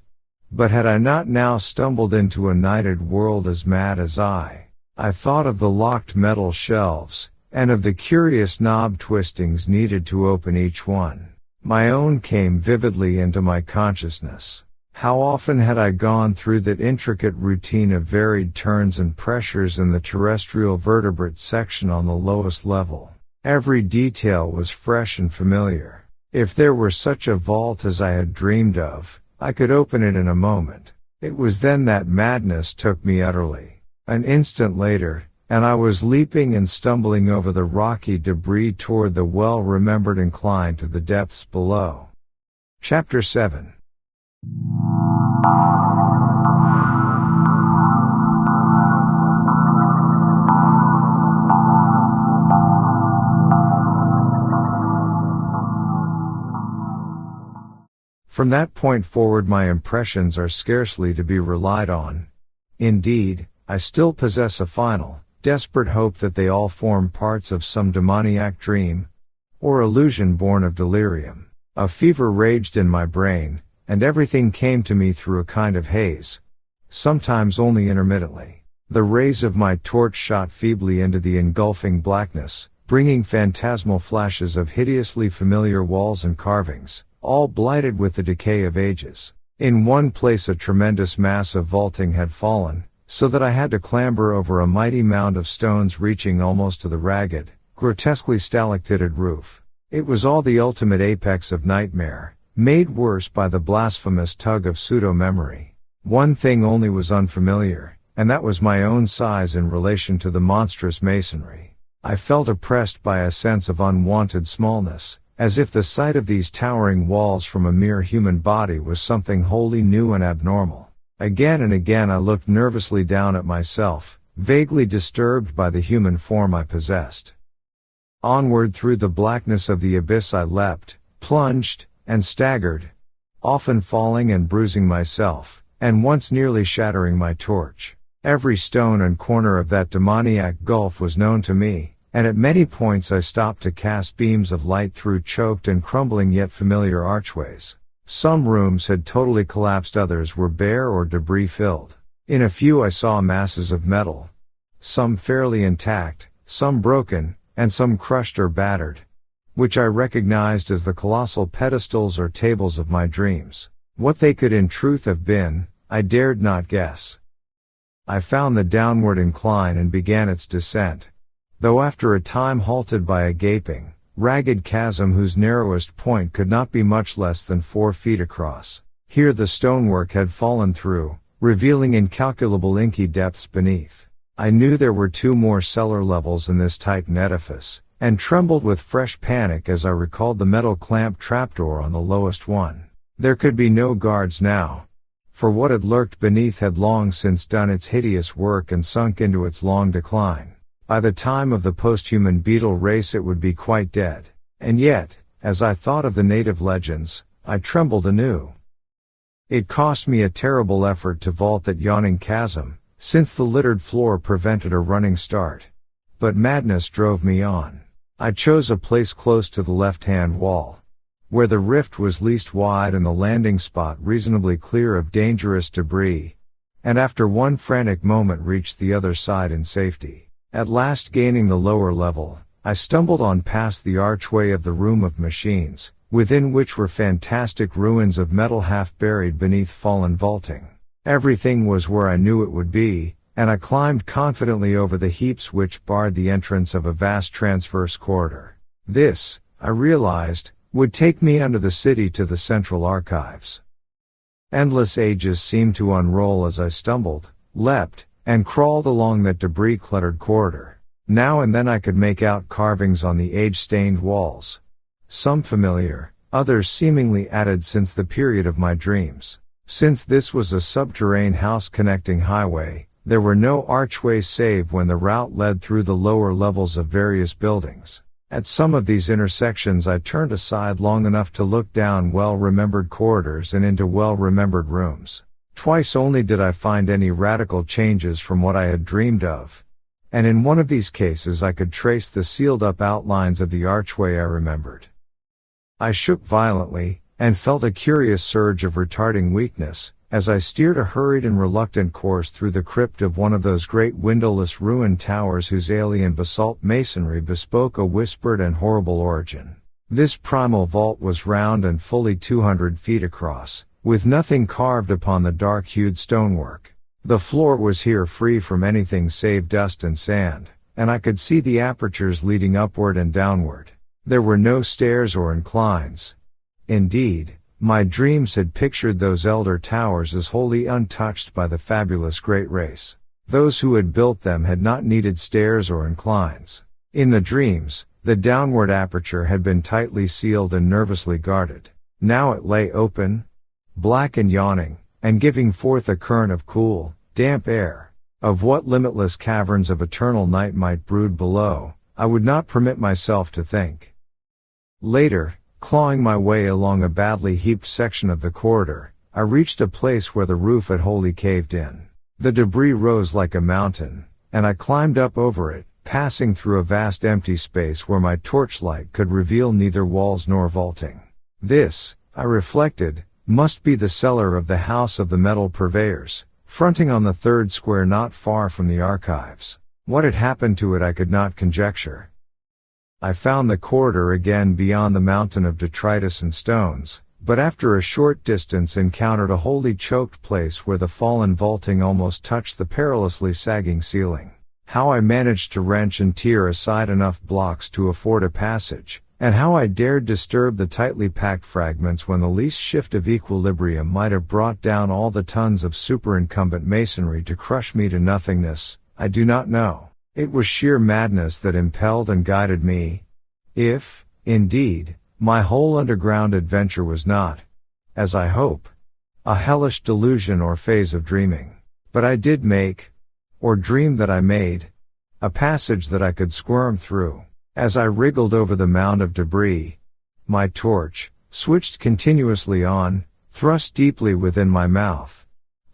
But had I not now stumbled into a nighted world as mad as I thought of the locked metal shelves, and of the curious knob twistings needed to open each one. My own came vividly into my consciousness. How often had I gone through that intricate routine of varied turns and pressures in the terrestrial vertebrate section on the lowest level. Every detail was fresh and familiar. If there were such a vault as I had dreamed of, I could open it in a moment. It was then that madness took me utterly. An instant later, and I was leaping and stumbling over the rocky debris toward the well-remembered incline to the depths below. Chapter 7. From that point forward my impressions are scarcely to be relied on. Indeed, I still possess a final, desperate hope that they all form parts of some demoniac dream, or illusion born of delirium. A fever raged in my brain, and everything came to me through a kind of haze, sometimes only intermittently. The rays of my torch shot feebly into the engulfing blackness, bringing phantasmal flashes of hideously familiar walls and carvings, all blighted with the decay of ages. In one place a tremendous mass of vaulting had fallen, so that I had to clamber over a mighty mound of stones reaching almost to the ragged, grotesquely stalactited roof. It was all the ultimate apex of nightmare, made worse by the blasphemous tug of pseudo-memory. One thing only was unfamiliar, and that was my own size in relation to the monstrous masonry. I felt oppressed by a sense of unwanted smallness, as if the sight of these towering walls from a mere human body was something wholly new and abnormal. Again and again I looked nervously down at myself, vaguely disturbed by the human form I possessed. Onward through the blackness of the abyss I leapt, plunged, and staggered, often falling and bruising myself, and once nearly shattering my torch. Every stone and corner of that demoniac gulf was known to me, and at many points I stopped to cast beams of light through choked and crumbling yet familiar archways. Some rooms had totally collapsed, others were bare or debris-filled. In a few I saw masses of metal, some fairly intact, some broken, and some crushed or battered, which I recognized as the colossal pedestals or tables of my dreams. What they could in truth have been, I dared not guess. I found the downward incline and began its descent, though after a time halted by a gaping, ragged chasm whose narrowest point could not be much less than 4 feet across. Here the stonework had fallen through, revealing incalculable inky depths beneath. I knew there were 2 more cellar levels in this titan edifice, and trembled with fresh panic as I recalled the metal clamp trapdoor on the lowest one. There could be no guards now, for what had lurked beneath had long since done its hideous work and sunk into its long decline. By the time of the post-human beetle race it would be quite dead. And yet, as I thought of the native legends, I trembled anew. It cost me a terrible effort to vault that yawning chasm, since the littered floor prevented a running start. But madness drove me on. I chose a place close to the left-hand wall, where the rift was least wide and the landing spot reasonably clear of dangerous debris, and after one frantic moment reached the other side in safety. At last gaining the lower level, I stumbled on past the archway of the room of machines, within which were fantastic ruins of metal half buried beneath fallen vaulting. Everything was where I knew it would be, and I climbed confidently over the heaps which barred the entrance of a vast transverse corridor. This, I realized, would take me under the city to the central archives. Endless ages seemed to unroll as I stumbled, leapt, and crawled along that debris-cluttered corridor. Now and then I could make out carvings on the age-stained walls. Some familiar, others seemingly added since the period of my dreams. Since this was a subterranean house-connecting highway, there were no archways save when the route led through the lower levels of various buildings. At some of these intersections I turned aside long enough to look down well-remembered corridors and into well-remembered rooms. Twice only did I find any radical changes from what I had dreamed of. And in one of these cases I could trace the sealed-up outlines of the archway I remembered. I shook violently, and felt a curious surge of retarding weakness, as I steered a hurried and reluctant course through the crypt of one of those great windowless ruined towers whose alien basalt masonry bespoke a whispered and horrible origin. This primal vault was round and fully 200 feet across, with nothing carved upon the dark-hued stonework. The floor was here free from anything save dust and sand, and I could see the apertures leading upward and downward. There were no stairs or inclines. Indeed, my dreams had pictured those elder towers as wholly untouched by the fabulous great race. Those who had built them had not needed stairs or inclines. In the dreams, the downward aperture had been tightly sealed and nervously guarded. Now it lay open, black and yawning, and giving forth a current of cool, damp air. Of what limitless caverns of eternal night might brood below, I would not permit myself to think. Later, clawing my way along a badly heaped section of the corridor, I reached a place where the roof had wholly caved in. The debris rose like a mountain, and I climbed up over it, passing through a vast empty space where my torchlight could reveal neither walls nor vaulting. This, I reflected, must be the cellar of the House of the Metal Purveyors, fronting on the third square not far from the archives. What had happened to it I could not conjecture. I found the corridor again beyond the mountain of detritus and stones, but after a short distance encountered a wholly choked place where the fallen vaulting almost touched the perilously sagging ceiling. How I managed to wrench and tear aside enough blocks to afford a passage, and how I dared disturb the tightly packed fragments when the least shift of equilibrium might have brought down all the tons of superincumbent masonry to crush me to nothingness, I do not know. It was sheer madness that impelled and guided me. If, indeed, my whole underground adventure was not, as I hope, a hellish delusion or phase of dreaming. But I did make, or dream that I made, a passage that I could squirm through. As I wriggled over the mound of debris, my torch, switched continuously on, thrust deeply within my mouth.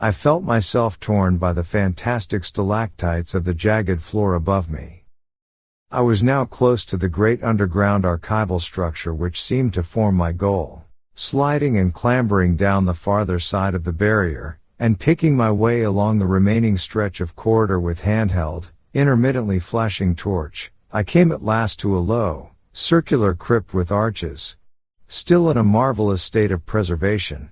I felt myself torn by the fantastic stalactites of the jagged floor above me. I was now close to the great underground archival structure which seemed to form my goal. Sliding and clambering down the farther side of the barrier, and picking my way along the remaining stretch of corridor with handheld, intermittently flashing torch, I came at last to a low, circular crypt with arches, still in a marvelous state of preservation,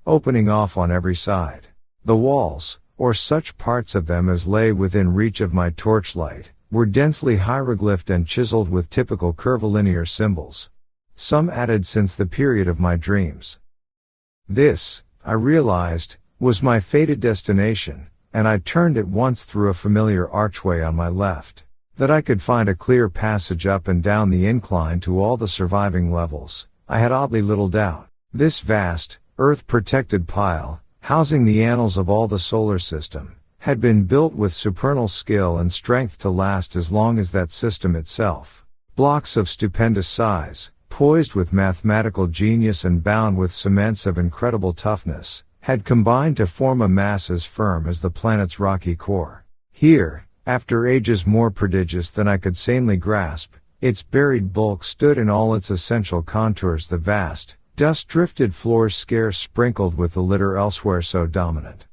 opening off on every side. The walls, or such parts of them as lay within reach of my torchlight, were densely hieroglyphed and chiseled with typical curvilinear symbols, some added since the period of my dreams. This, I realized, was my fated destination, and I turned at once through a familiar archway on my left. That I could find a clear passage up and down the incline to all the surviving levels, I had oddly little doubt. This vast, earth-protected pile, housing the annals of all the solar system, had been built with supernal skill and strength to last as long as that system itself. Blocks of stupendous size, poised with mathematical genius and bound with cements of incredible toughness, had combined to form a mass as firm as the planet's rocky core. Here, after ages more prodigious than I could sanely grasp, its buried bulk stood in all its essential contours, the vast, dust-drifted floors scarce sprinkled with the litter elsewhere so dominant.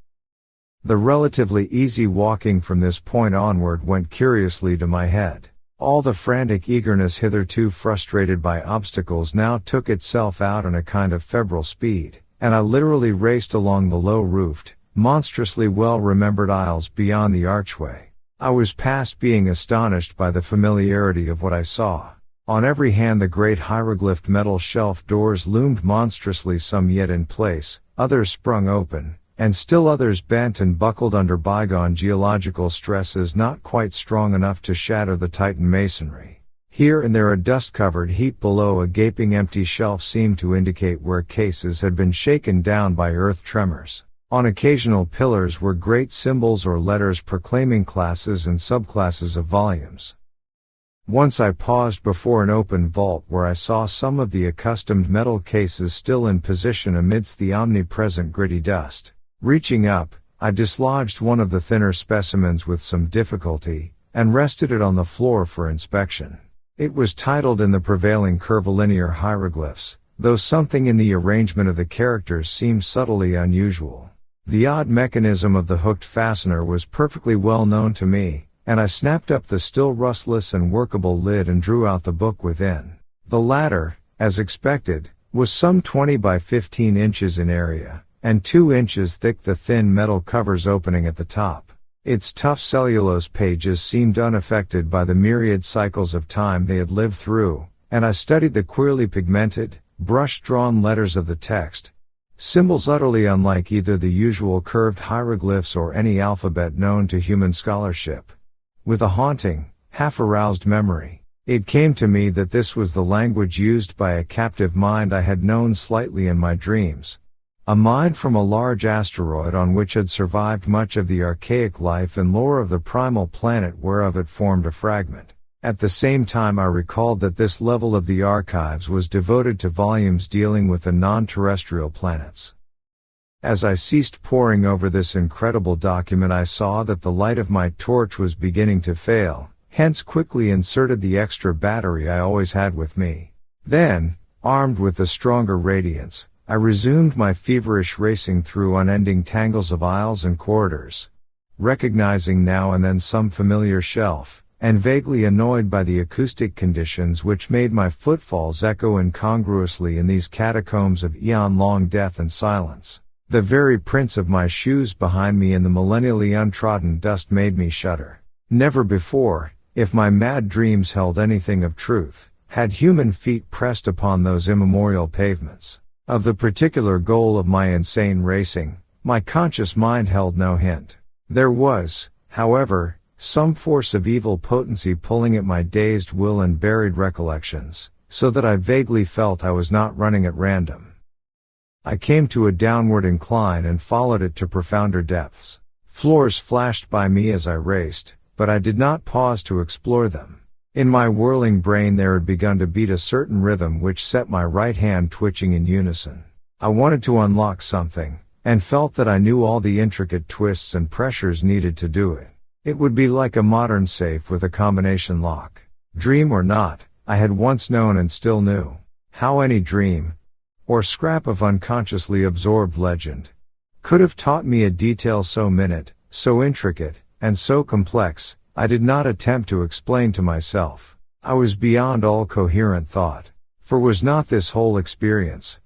The relatively easy walking from this point onward went curiously to my head. All the frantic eagerness hitherto frustrated by obstacles now took itself out in a kind of febrile speed, and I literally raced along the low-roofed, monstrously well-remembered aisles beyond the archway. I was past being astonished by the familiarity of what I saw. On every hand the great hieroglyphed metal shelf doors loomed monstrously, some yet in place, others sprung open, and still others bent and buckled under bygone geological stresses not quite strong enough to shatter the Titan masonry. Here and there a dust-covered heap below a gaping empty shelf seemed to indicate where cases had been shaken down by earth tremors. On occasional pillars were great symbols or letters proclaiming classes and subclasses of volumes. Once I paused before an open vault where I saw some of the accustomed metal cases still in position amidst the omnipresent gritty dust. Reaching up, I dislodged one of the thinner specimens with some difficulty, and rested it on the floor for inspection. It was titled in the prevailing curvilinear hieroglyphs, though something in the arrangement of the characters seemed subtly unusual. The odd mechanism of the hooked fastener was perfectly well known to me, and I snapped up the still rustless and workable lid and drew out the book within. The latter, as expected, was some 20 by 15 inches in area, and 2 inches thick, the thin metal covers opening at the top. Its tough cellulose pages seemed unaffected by the myriad cycles of time they had lived through, and I studied the queerly pigmented, brush-drawn letters of the text, symbols utterly unlike either the usual curved hieroglyphs or any alphabet known to human scholarship. With a haunting, half-aroused memory, it came to me that this was the language used by a captive mind I had known slightly in my dreams. A mind from a large asteroid on which had survived much of the archaic life and lore of the primal planet whereof it formed a fragment. At the same time I recalled that this level of the archives was devoted to volumes dealing with the non-terrestrial planets. As I ceased poring over this incredible document I saw that the light of my torch was beginning to fail, hence quickly inserted the extra battery I always had with me. Then, armed with the stronger radiance, I resumed my feverish racing through unending tangles of aisles and corridors, recognizing now and then some familiar shelf, and vaguely annoyed by the acoustic conditions which made my footfalls echo incongruously in these catacombs of eon-long death and silence. The very prints of my shoes behind me in the millennially untrodden dust made me shudder. Never before, if my mad dreams held anything of truth, had human feet pressed upon those immemorial pavements. Of the particular goal of my insane racing, my conscious mind held no hint. There was, however, some force of evil potency pulling at my dazed will and buried recollections, so that I vaguely felt I was not running at random. I came to a downward incline and followed it to profounder depths. Floors flashed by me as I raced, but I did not pause to explore them. In my whirling brain there had begun to beat a certain rhythm which set my right hand twitching in unison. I wanted to unlock something, and felt that I knew all the intricate twists and pressures needed to do it. It would be like a modern safe with a combination lock. Dream or not, I had once known and still knew. How any dream, or scrap of unconsciously absorbed legend, could have taught me a detail so minute, so intricate, and so complex, I did not attempt to explain to myself. I was beyond all coherent thought. For was not this whole experience,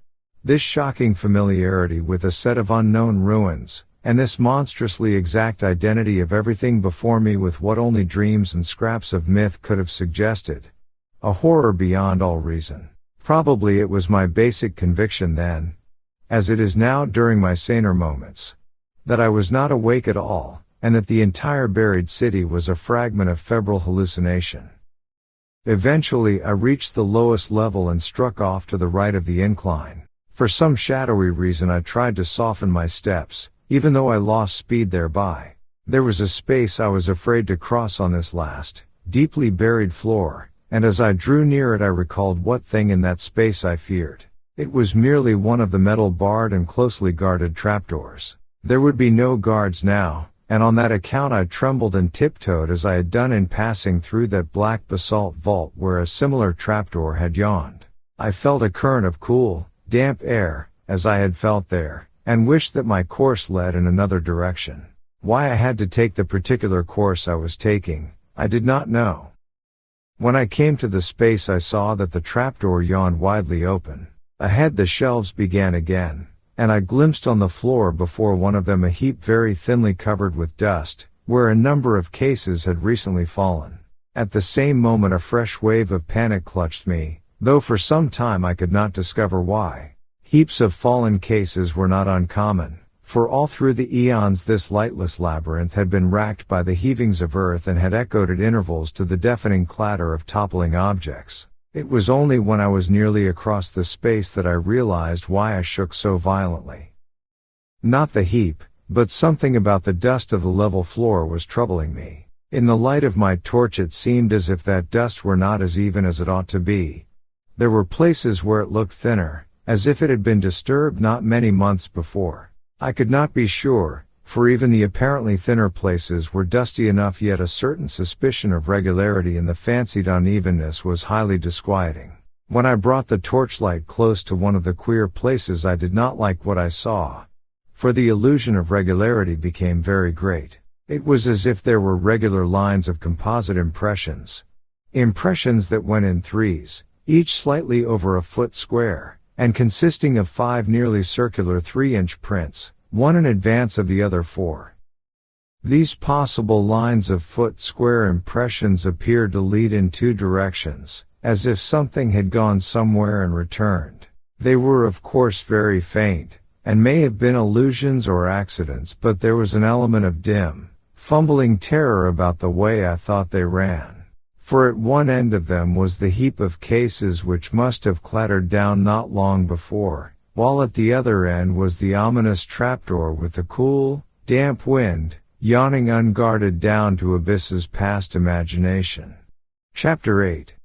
this shocking familiarity with a set of unknown ruins, and this monstrously exact identity of everything before me with what only dreams and scraps of myth could have suggested, a horror beyond all reason? Probably it was my basic conviction then, as it is now during my saner moments, that I was not awake at all, and that the entire buried city was a fragment of febrile hallucination. Eventually I reached the lowest level and struck off to the right of the incline. For some shadowy reason I tried to soften my steps, even though I lost speed thereby. There was a space I was afraid to cross on this last, deeply buried floor, and as I drew near it I recalled what thing in that space I feared. It was merely one of the metal barred and closely guarded trapdoors. There would be no guards now, and on that account I trembled and tiptoed as I had done in passing through that black basalt vault where a similar trapdoor had yawned. I felt a current of cool, damp air, as I had felt there, and wished that my course led in another direction. Why I had to take the particular course I was taking, I did not know. When I came to the space I saw that the trapdoor yawned widely open. Ahead the shelves began again, and I glimpsed on the floor before one of them a heap very thinly covered with dust, where a number of cases had recently fallen. At the same moment a fresh wave of panic clutched me, though for some time I could not discover why. Heaps of fallen cases were not uncommon, for all through the eons this lightless labyrinth had been racked by the heavings of earth and had echoed at intervals to the deafening clatter of toppling objects. It was only when I was nearly across the space that I realized why I shook so violently. Not the heap, but something about the dust of the level floor was troubling me. In the light of my torch it seemed as if that dust were not as even as it ought to be. There were places where it looked thinner, as if it had been disturbed not many months before. I could not be sure, for even the apparently thinner places were dusty enough, yet a certain suspicion of regularity in the fancied unevenness was highly disquieting. When I brought the torchlight close to one of the queer places I did not like what I saw, for the illusion of regularity became very great. It was as if there were regular lines of composite impressions that went in threes, each slightly over a foot square, and consisting of 5 nearly circular 3-inch prints, one in advance of the other 4. These possible lines of foot square impressions appeared to lead in 2 directions, as if something had gone somewhere and returned. They were of course very faint, and may have been illusions or accidents, but there was an element of dim, fumbling terror about the way I thought they ran. For at one end of them was the heap of cases which must have clattered down not long before, while at the other end was the ominous trapdoor with the cool, damp wind, yawning unguarded down to abysses past imagination. Chapter 8.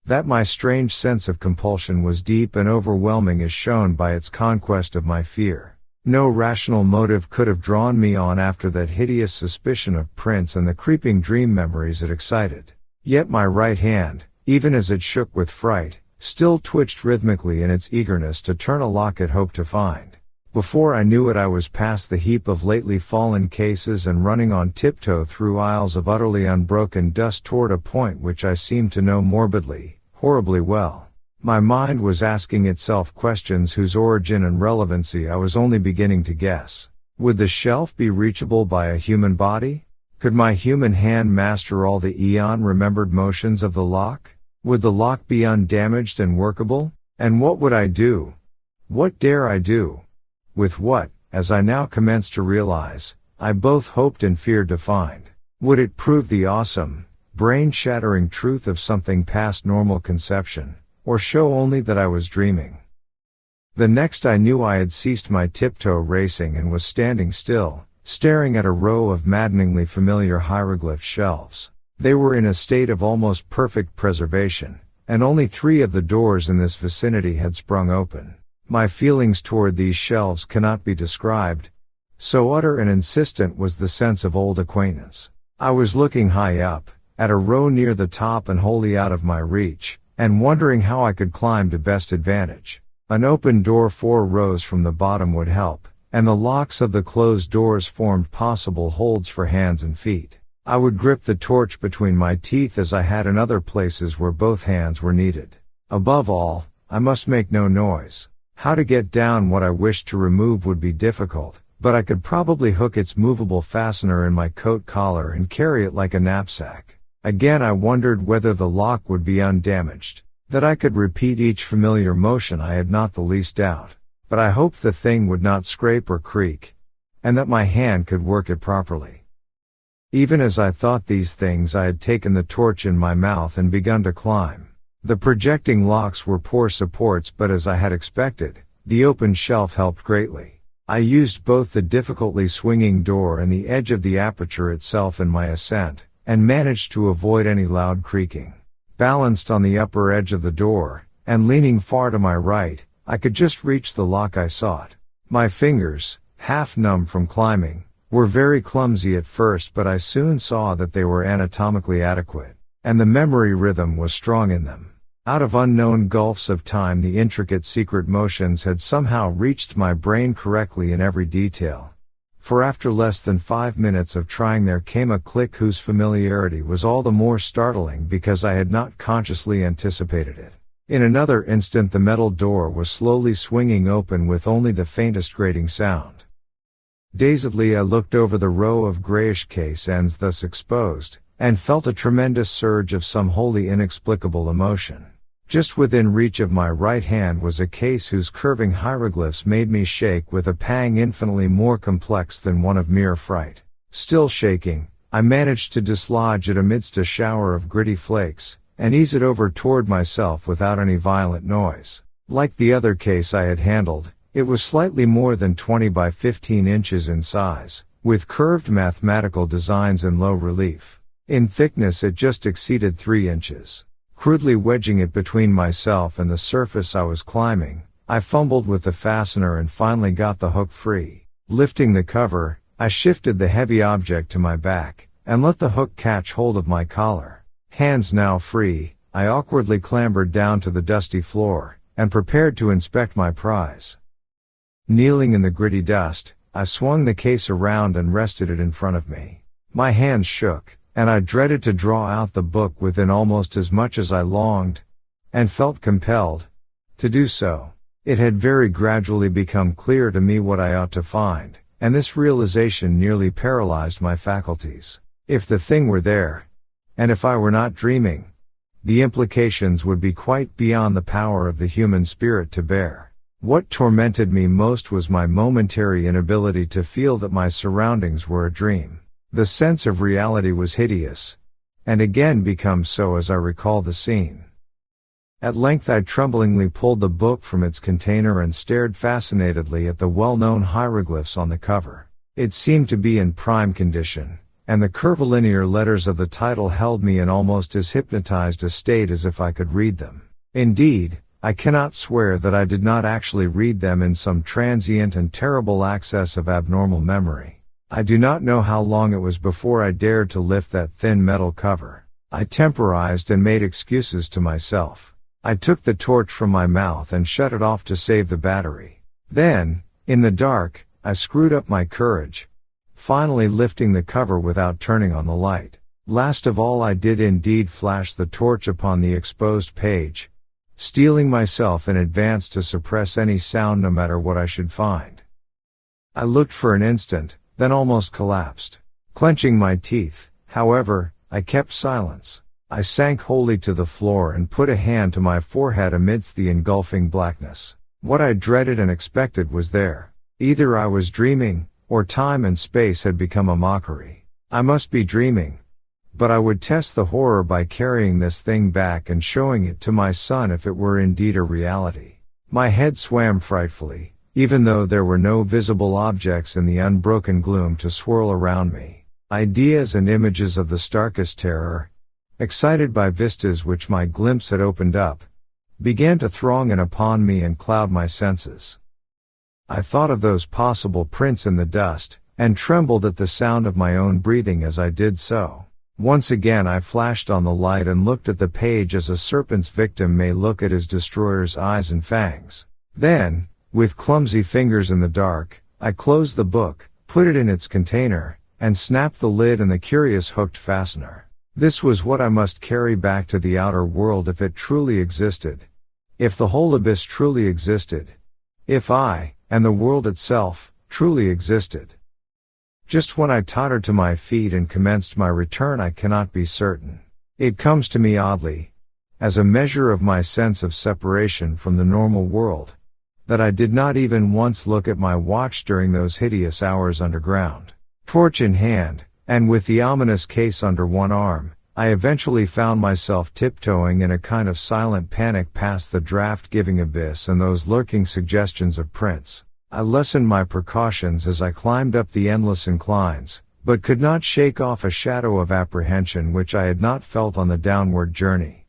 That my strange sense of compulsion was deep and overwhelming is shown by its conquest of my fear. No rational motive could have drawn me on after that hideous suspicion of prints and the creeping dream memories it excited. Yet my right hand, even as it shook with fright, still twitched rhythmically in its eagerness to turn a lock it hoped to find. Before I knew it I was past the heap of lately fallen cases and running on tiptoe through aisles of utterly unbroken dust toward a point which I seemed to know morbidly, horribly well. My mind was asking itself questions whose origin and relevancy I was only beginning to guess. Would the shelf be reachable by a human body? Could my human hand master all the eon-remembered motions of the lock? Would the lock be undamaged and workable? And what would I do? What dare I do? With what, as I now commenced to realize, I both hoped and feared to find. Would it prove the awesome, brain-shattering truth of something past normal conception, or show only that I was dreaming? The next I knew I had ceased my tiptoe racing and was standing still, staring at a row of maddeningly familiar hieroglyph shelves. They were in a state of almost perfect preservation, and only 3 of the doors in this vicinity had sprung open. My feelings toward these shelves cannot be described, so utter and insistent was the sense of old acquaintance. I was looking high up, at a row near the top and wholly out of my reach, and wondering how I could climb to best advantage. An open door 4 rows from the bottom would help, and the locks of the closed doors formed possible holds for hands and feet. I would grip the torch between my teeth as I had in other places where both hands were needed. Above all, I must make no noise. How to get down what I wished to remove would be difficult, but I could probably hook its movable fastener in my coat collar and carry it like a knapsack. Again I wondered whether the lock would be undamaged. That I could repeat each familiar motion I had not the least doubt. But I hoped the thing would not scrape or creak, and that my hand could work it properly. Even as I thought these things I had taken the torch in my mouth and begun to climb. The projecting locks were poor supports, but as I had expected, the open shelf helped greatly. I used both the difficultly swinging door and the edge of the aperture itself in my ascent, and managed to avoid any loud creaking. Balanced on the upper edge of the door, and leaning far to my right, I could just reach the lock I sought. My fingers, half numb from climbing, were very clumsy at first, but I soon saw that they were anatomically adequate, and the memory rhythm was strong in them. Out of unknown gulfs of time, the intricate secret motions had somehow reached my brain correctly in every detail. For after less than 5 minutes of trying there came a click whose familiarity was all the more startling because I had not consciously anticipated it. In another instant the metal door was slowly swinging open with only the faintest grating sound. Dazedly I looked over the row of grayish case ends thus exposed, and felt a tremendous surge of some wholly inexplicable emotion. Just within reach of my right hand was a case whose curving hieroglyphs made me shake with a pang infinitely more complex than one of mere fright. Still shaking, I managed to dislodge it amidst a shower of gritty flakes, and ease it over toward myself without any violent noise. Like the other case I had handled, it was slightly more than 20 by 15 inches in size, with curved mathematical designs in low relief. In thickness it just exceeded 3 inches. Crudely wedging it between myself and the surface I was climbing, I fumbled with the fastener and finally got the hook free. Lifting the cover, I shifted the heavy object to my back, and let the hook catch hold of my collar. Hands now free, I awkwardly clambered down to the dusty floor, and prepared to inspect my prize. Kneeling in the gritty dust, I swung the case around and rested it in front of me. My hands shook, and I dreaded to draw out the book within almost as much as I longed, and felt compelled, to do so. It had very gradually become clear to me what I ought to find, and this realization nearly paralyzed my faculties. If the thing were there, and if I were not dreaming, the implications would be quite beyond the power of the human spirit to bear. What tormented me most was my momentary inability to feel that my surroundings were a dream. The sense of reality was hideous, and again becomes so as I recall the scene. At length I tremblingly pulled the book from its container and stared fascinatedly at the well-known hieroglyphs on the cover. It seemed to be in prime condition, and the curvilinear letters of the title held me in almost as hypnotized a state as if I could read them. Indeed, I cannot swear that I did not actually read them in some transient and terrible access of abnormal memory. I do not know how long it was before I dared to lift that thin metal cover. I temporized and made excuses to myself. I took the torch from my mouth and shut it off to save the battery. Then, in the dark, I screwed up my courage, finally lifting the cover without turning on the light. Last of all I did indeed flash the torch upon the exposed page, steeling myself in advance to suppress any sound no matter what I should find. I looked for an instant, then almost collapsed. Clenching my teeth, however, I kept silence. I sank wholly to the floor and put a hand to my forehead amidst the engulfing blackness. What I dreaded and expected was there. Either I was dreaming, or time and space had become a mockery. I must be dreaming. But I would test the horror by carrying this thing back and showing it to my son if it were indeed a reality. My head swam frightfully, even though there were no visible objects in the unbroken gloom to swirl around me. Ideas and images of the starkest terror, excited by vistas which my glimpse had opened up, began to throng in upon me and cloud my senses. I thought of those possible prints in the dust, and trembled at the sound of my own breathing as I did so. Once again I flashed on the light and looked at the page as a serpent's victim may look at his destroyer's eyes and fangs. Then, with clumsy fingers in the dark, I closed the book, put it in its container, and snapped the lid and the curious hooked fastener. This was what I must carry back to the outer world if it truly existed. If the whole abyss truly existed. If I, and the world itself, truly existed. Just when I tottered to my feet and commenced my return I cannot be certain. It comes to me oddly, as a measure of my sense of separation from the normal world, that I did not even once look at my watch during those hideous hours underground. Torch in hand, and with the ominous case under one arm, I eventually found myself tiptoeing in a kind of silent panic past the draft-giving abyss and those lurking suggestions of prints. I lessened my precautions as I climbed up the endless inclines, but could not shake off a shadow of apprehension which I had not felt on the downward journey.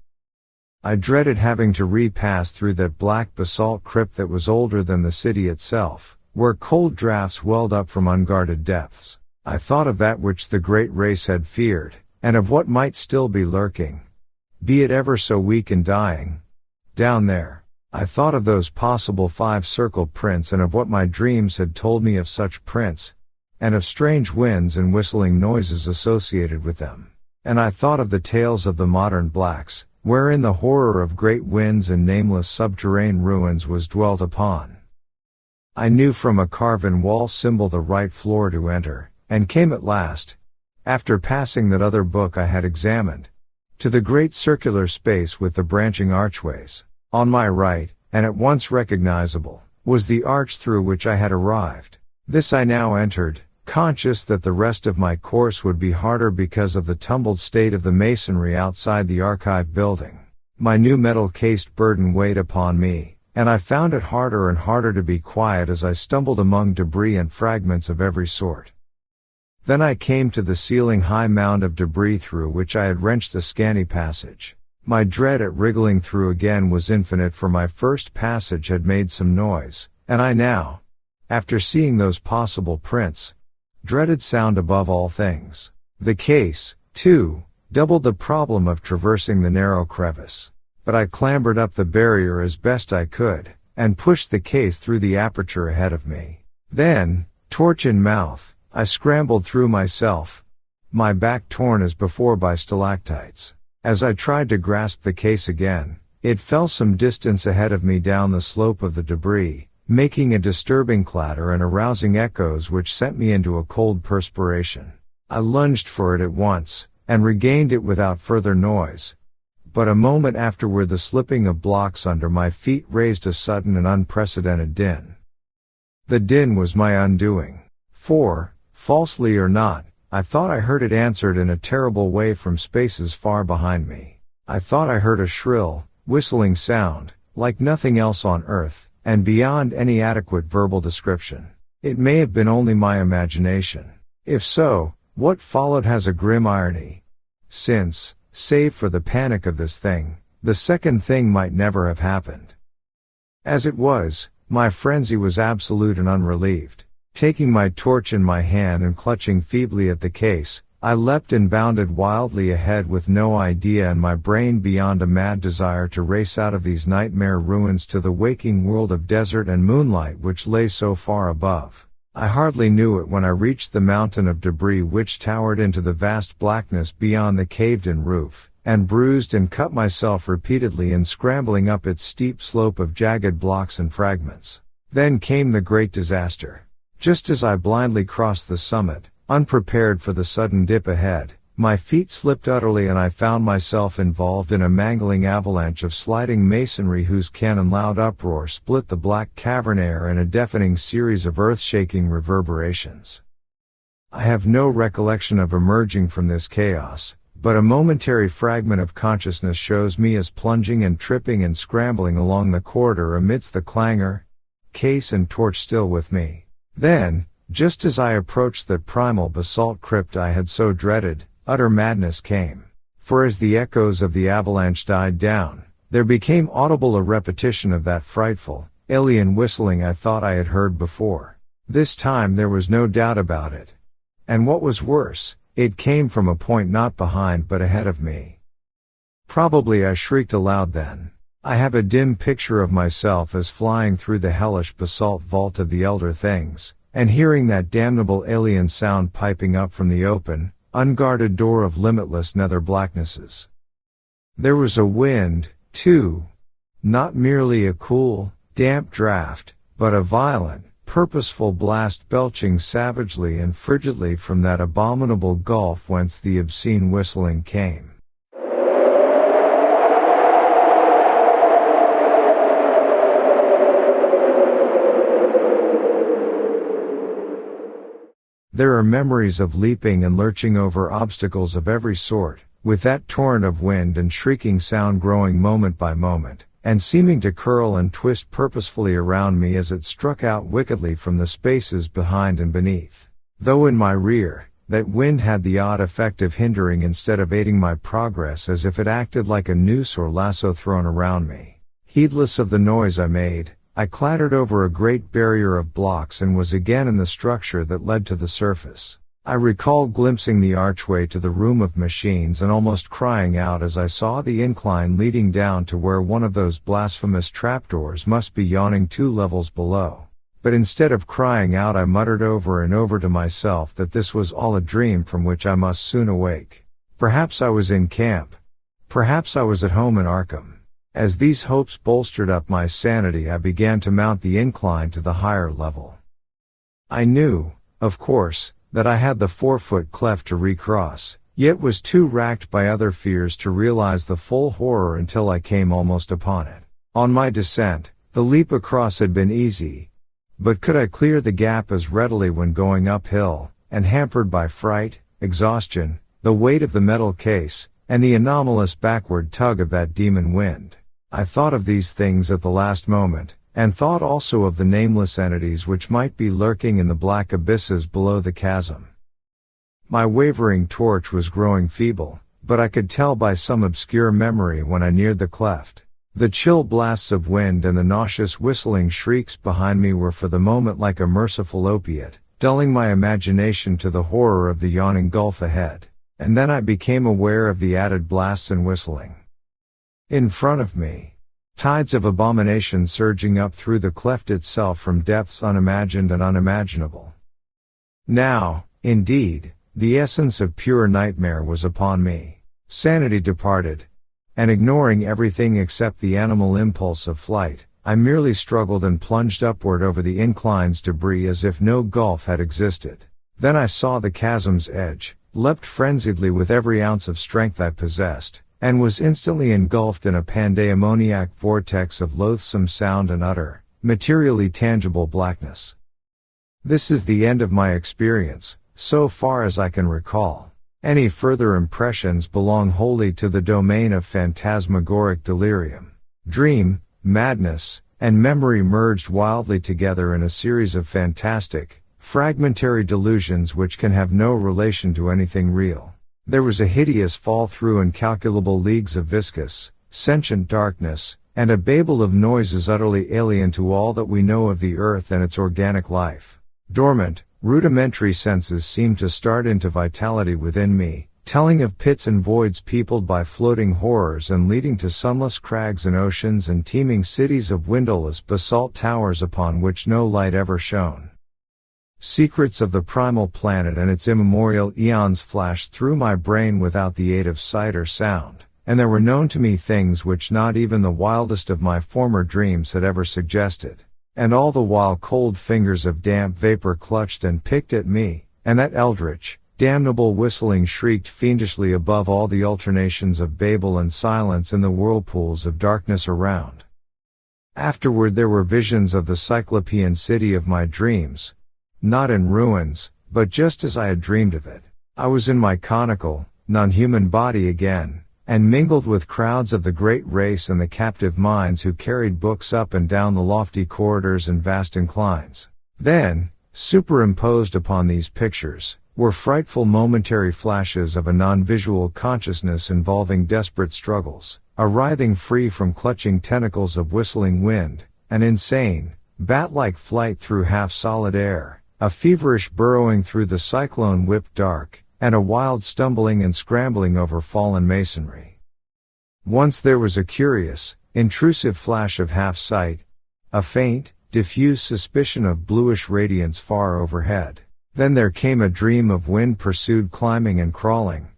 I dreaded having to repass through that black basalt crypt that was older than the city itself, where cold draughts welled up from unguarded depths. I thought of that which the great race had feared, and of what might still be lurking, be it ever so weak and dying, down there. I thought of those possible 5-circle prints and of what my dreams had told me of such prints, and of strange winds and whistling noises associated with them. And I thought of the tales of the modern blacks, wherein the horror of great winds and nameless subterranean ruins was dwelt upon. I knew from a carven wall symbol the right floor to enter, and came at last, after passing that other book I had examined, to the great circular space with the branching archways. On my right, and at once recognizable, was the arch through which I had arrived. This I now entered, conscious that the rest of my course would be harder because of the tumbled state of the masonry outside the archive building. My new metal-cased burden weighed upon me, and I found it harder and harder to be quiet as I stumbled among debris and fragments of every sort. Then I came to the ceiling-high mound of debris through which I had wrenched a scanty passage. My dread at wriggling through again was infinite, for my first passage had made some noise, and I now, after seeing those possible prints, dreaded sound above all things. The case, too, doubled the problem of traversing the narrow crevice. But I clambered up the barrier as best I could, and pushed the case through the aperture ahead of me. Then, torch in mouth, I scrambled through myself, my back torn as before by stalactites. As I tried to grasp the case again, it fell some distance ahead of me down the slope of the debris, making a disturbing clatter and arousing echoes which sent me into a cold perspiration. I lunged for it at once, and regained it without further noise. But a moment afterward the slipping of blocks under my feet raised a sudden and unprecedented din. The din was my undoing. For, falsely or not, I thought I heard it answered in a terrible way from spaces far behind me. I thought I heard a shrill, whistling sound, like nothing else on earth, and beyond any adequate verbal description. It may have been only my imagination. If so, what followed has a grim irony, since, save for the panic of this thing, the second thing might never have happened. As it was, my frenzy was absolute and unrelieved. Taking my torch in my hand and clutching feebly at the case, I leapt and bounded wildly ahead with no idea in my brain beyond a mad desire to race out of these nightmare ruins to the waking world of desert and moonlight which lay so far above. I hardly knew it when I reached the mountain of debris which towered into the vast blackness beyond the caved-in roof, and bruised and cut myself repeatedly in scrambling up its steep slope of jagged blocks and fragments. Then came the great disaster. Just as I blindly crossed the summit, unprepared for the sudden dip ahead, my feet slipped utterly and I found myself involved in a mangling avalanche of sliding masonry whose cannon loud uproar split the black cavern air in a deafening series of earth-shaking reverberations. I have no recollection of emerging from this chaos, but a momentary fragment of consciousness shows me as plunging and tripping and scrambling along the corridor amidst the clangor, case and torch still with me. Then, just as I approached the primal basalt crypt I had so dreaded, utter madness came. For as the echoes of the avalanche died down, there became audible a repetition of that frightful, alien whistling I thought I had heard before. This time there was no doubt about it. And what was worse, it came from a point not behind but ahead of me. Probably I shrieked aloud then. I have a dim picture of myself as flying through the hellish basalt vault of the elder things, and hearing that damnable alien sound piping up from the open, unguarded door of limitless nether blacknesses. There was a wind, too. Not merely a cool, damp draught, but a violent, purposeful blast belching savagely and frigidly from that abominable gulf whence the obscene whistling came. There are memories of leaping and lurching over obstacles of every sort, with that torrent of wind and shrieking sound growing moment by moment, and seeming to curl and twist purposefully around me as it struck out wickedly from the spaces behind and beneath. Though in my rear, that wind had the odd effect of hindering instead of aiding my progress, as if it acted like a noose or lasso thrown around me. Heedless of the noise I made, I clattered over a great barrier of blocks and was again in the structure that led to the surface. I recalled glimpsing the archway to the room of machines and almost crying out as I saw the incline leading down to where one of those blasphemous trapdoors must be yawning 2 levels below. But instead of crying out, I muttered over and over to myself that this was all a dream from which I must soon awake. Perhaps I was in camp. Perhaps I was at home in Arkham. As these hopes bolstered up my sanity, I began to mount the incline to the higher level. I knew, of course, that I had the 4-foot cleft to recross, yet was too racked by other fears to realize the full horror until I came almost upon it. On my descent, the leap across had been easy, but could I clear the gap as readily when going uphill, and hampered by fright, exhaustion, the weight of the metal case, and the anomalous backward tug of that demon wind? I thought of these things at the last moment, and thought also of the nameless entities which might be lurking in the black abysses below the chasm. My wavering torch was growing feeble, but I could tell by some obscure memory when I neared the cleft. The chill blasts of wind and the nauseous whistling shrieks behind me were for the moment like a merciful opiate, dulling my imagination to the horror of the yawning gulf ahead. And then I became aware of the added blasts and whistling. In front of me, tides of abomination surging up through the cleft itself from depths unimagined and unimaginable. Now, indeed, the essence of pure nightmare was upon me. Sanity departed, and ignoring everything except the animal impulse of flight, I merely struggled and plunged upward over the incline's debris as if no gulf had existed. Then I saw the chasm's edge, leapt frenziedly with every ounce of strength I possessed, and was instantly engulfed in a pandemoniac vortex of loathsome sound and utter, materially tangible blackness. This is the end of my experience, so far as I can recall. Any further impressions belong wholly to the domain of phantasmagoric delirium. Dream, madness, and memory merged wildly together in a series of fantastic, fragmentary delusions which can have no relation to anything real. There was a hideous fall through incalculable leagues of viscous, sentient darkness, and a babel of noises utterly alien to all that we know of the earth and its organic life. Dormant, rudimentary senses seemed to start into vitality within me, telling of pits and voids peopled by floating horrors and leading to sunless crags and oceans and teeming cities of windowless basalt towers upon which no light ever shone. Secrets of the primal planet and its immemorial eons flashed through my brain without the aid of sight or sound, and there were known to me things which not even the wildest of my former dreams had ever suggested. And all the while cold fingers of damp vapor clutched and picked at me, and that eldritch, damnable whistling shrieked fiendishly above all the alternations of babel and silence in the whirlpools of darkness around. Afterward there were visions of the cyclopean city of my dreams, not in ruins, but just as I had dreamed of it. I was in my conical, non-human body again, and mingled with crowds of the great race and the captive minds who carried books up and down the lofty corridors and vast inclines. Then, superimposed upon these pictures, were frightful momentary flashes of a non-visual consciousness involving desperate struggles, a writhing free from clutching tentacles of whistling wind, an insane, bat-like flight through half-solid air, a feverish burrowing through the cyclone-whipped dark, and a wild stumbling and scrambling over fallen masonry. Once there was a curious, intrusive flash of half-sight, a faint, diffuse suspicion of bluish radiance far overhead. Then there came a dream of wind-pursued climbing and crawling,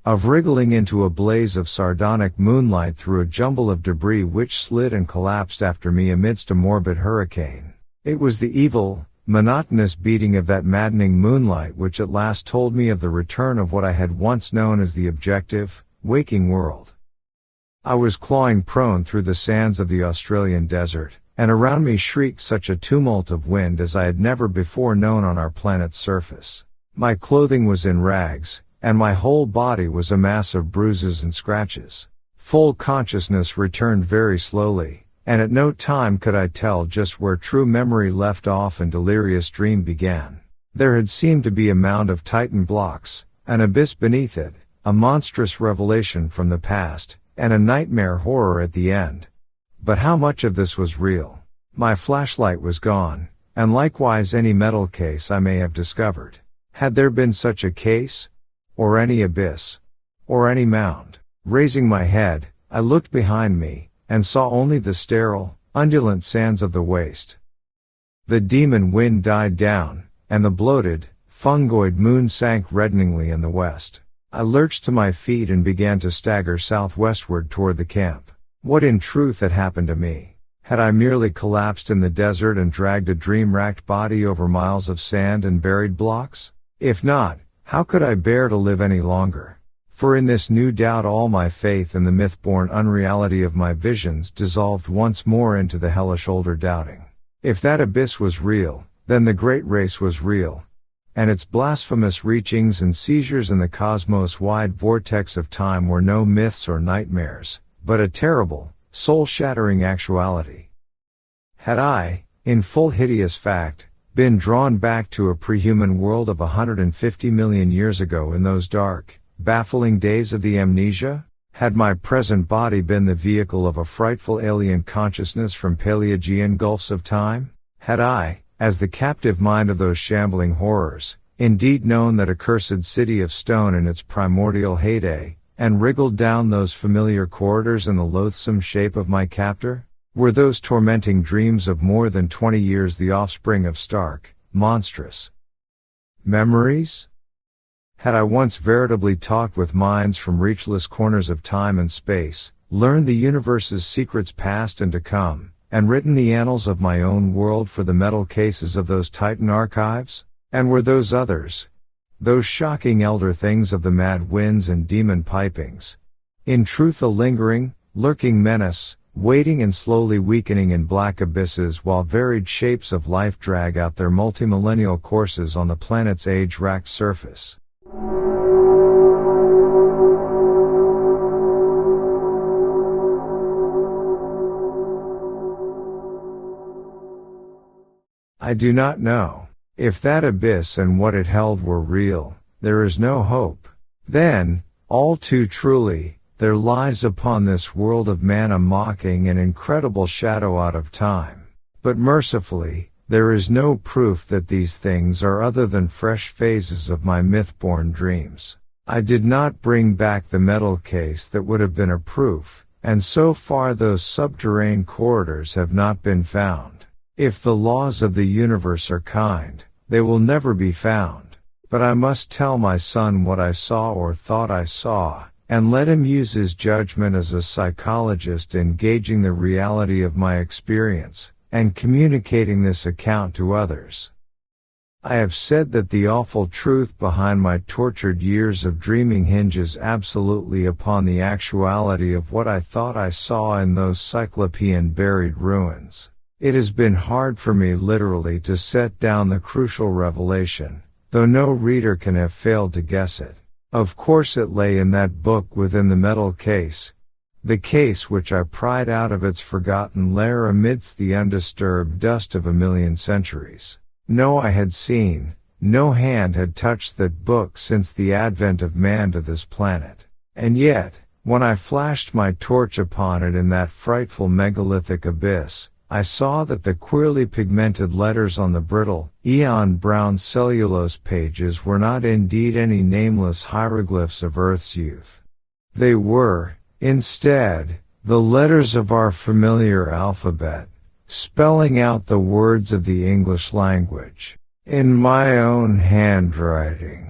of wriggling into a blaze of sardonic moonlight through a jumble of debris which slid and collapsed after me amidst a morbid hurricane. It was the evil, monotonous beating of that maddening moonlight which at last told me of the return of what I had once known as the objective, waking world. I was clawing prone through the sands of the Australian desert, and around me shrieked such a tumult of wind as I had never before known on our planet's surface. My clothing was in rags, and my whole body was a mass of bruises and scratches. Full consciousness returned very slowly, and at no time could I tell just where true memory left off and delirious dream began. There had seemed to be a mound of Titan blocks, an abyss beneath it, a monstrous revelation from the past, and a nightmare horror at the end. But how much of this was real? My flashlight was gone, and likewise any metal case I may have discovered. Had there been such a case? Or any abyss? Or any mound? Raising my head, I looked behind me, and saw only the sterile, undulant sands of the waste. The demon wind died down, and the bloated, fungoid moon sank reddeningly in the west. I lurched to my feet and began to stagger southwestward toward the camp. What in truth had happened to me? Had I merely collapsed in the desert and dragged a dream-racked body over miles of sand and buried blocks? If not, how could I bear to live any longer? For in this new doubt all my faith in the myth-born unreality of my visions dissolved once more into the hellish older doubting. If that abyss was real, then the great race was real, and its blasphemous reachings and seizures in the cosmos-wide vortex of time were no myths or nightmares, but a terrible, soul-shattering actuality. Had I, in full hideous fact, been drawn back to a pre-human world of 150 million years ago in those dark, baffling days of the amnesia? Had my present body been the vehicle of a frightful alien consciousness from Paleogean gulfs of time? Had I, as the captive mind of those shambling horrors, indeed known that accursed city of stone in its primordial heyday, and wriggled down those familiar corridors in the loathsome shape of my captor? Were those tormenting dreams of more than 20 years the offspring of stark, monstrous memories? Had I once veritably talked with minds from reachless corners of time and space, learned the universe's secrets past and to come, and written the annals of my own world for the metal cases of those Titan archives? And were those others, those shocking elder things of the mad winds and demon pipings, in truth a lingering, lurking menace, waiting and slowly weakening in black abysses while varied shapes of life drag out their multimillennial courses on the planet's age-racked surface? I do not know. If that abyss and what it held were real, there is no hope. Then, all too truly, there lies upon this world of man a mocking and incredible shadow out of time. But mercifully, there is no proof that these things are other than fresh phases of my myth-born dreams. I did not bring back the metal case that would have been a proof, and so far those subterranean corridors have not been found. If the laws of the universe are kind, they will never be found. But I must tell my son what I saw or thought I saw, and let him use his judgment as a psychologist in gauging the reality of my experience, and communicating this account to others. I have said that the awful truth behind my tortured years of dreaming hinges absolutely upon the actuality of what I thought I saw in those cyclopean buried ruins. It has been hard for me literally to set down the crucial revelation, though no reader can have failed to guess it. Of course it lay in that book within the metal case, the case which I pried out of its forgotten lair amidst the undisturbed dust of a million centuries. No eye had seen, no hand had touched that book since the advent of man to this planet. And yet, when I flashed my torch upon it in that frightful megalithic abyss, I saw that the queerly pigmented letters on the brittle, eon-brown cellulose pages were not indeed any nameless hieroglyphs of Earth's youth. They were, instead, the letters of our familiar alphabet, spelling out the words of the English language, in my own handwriting.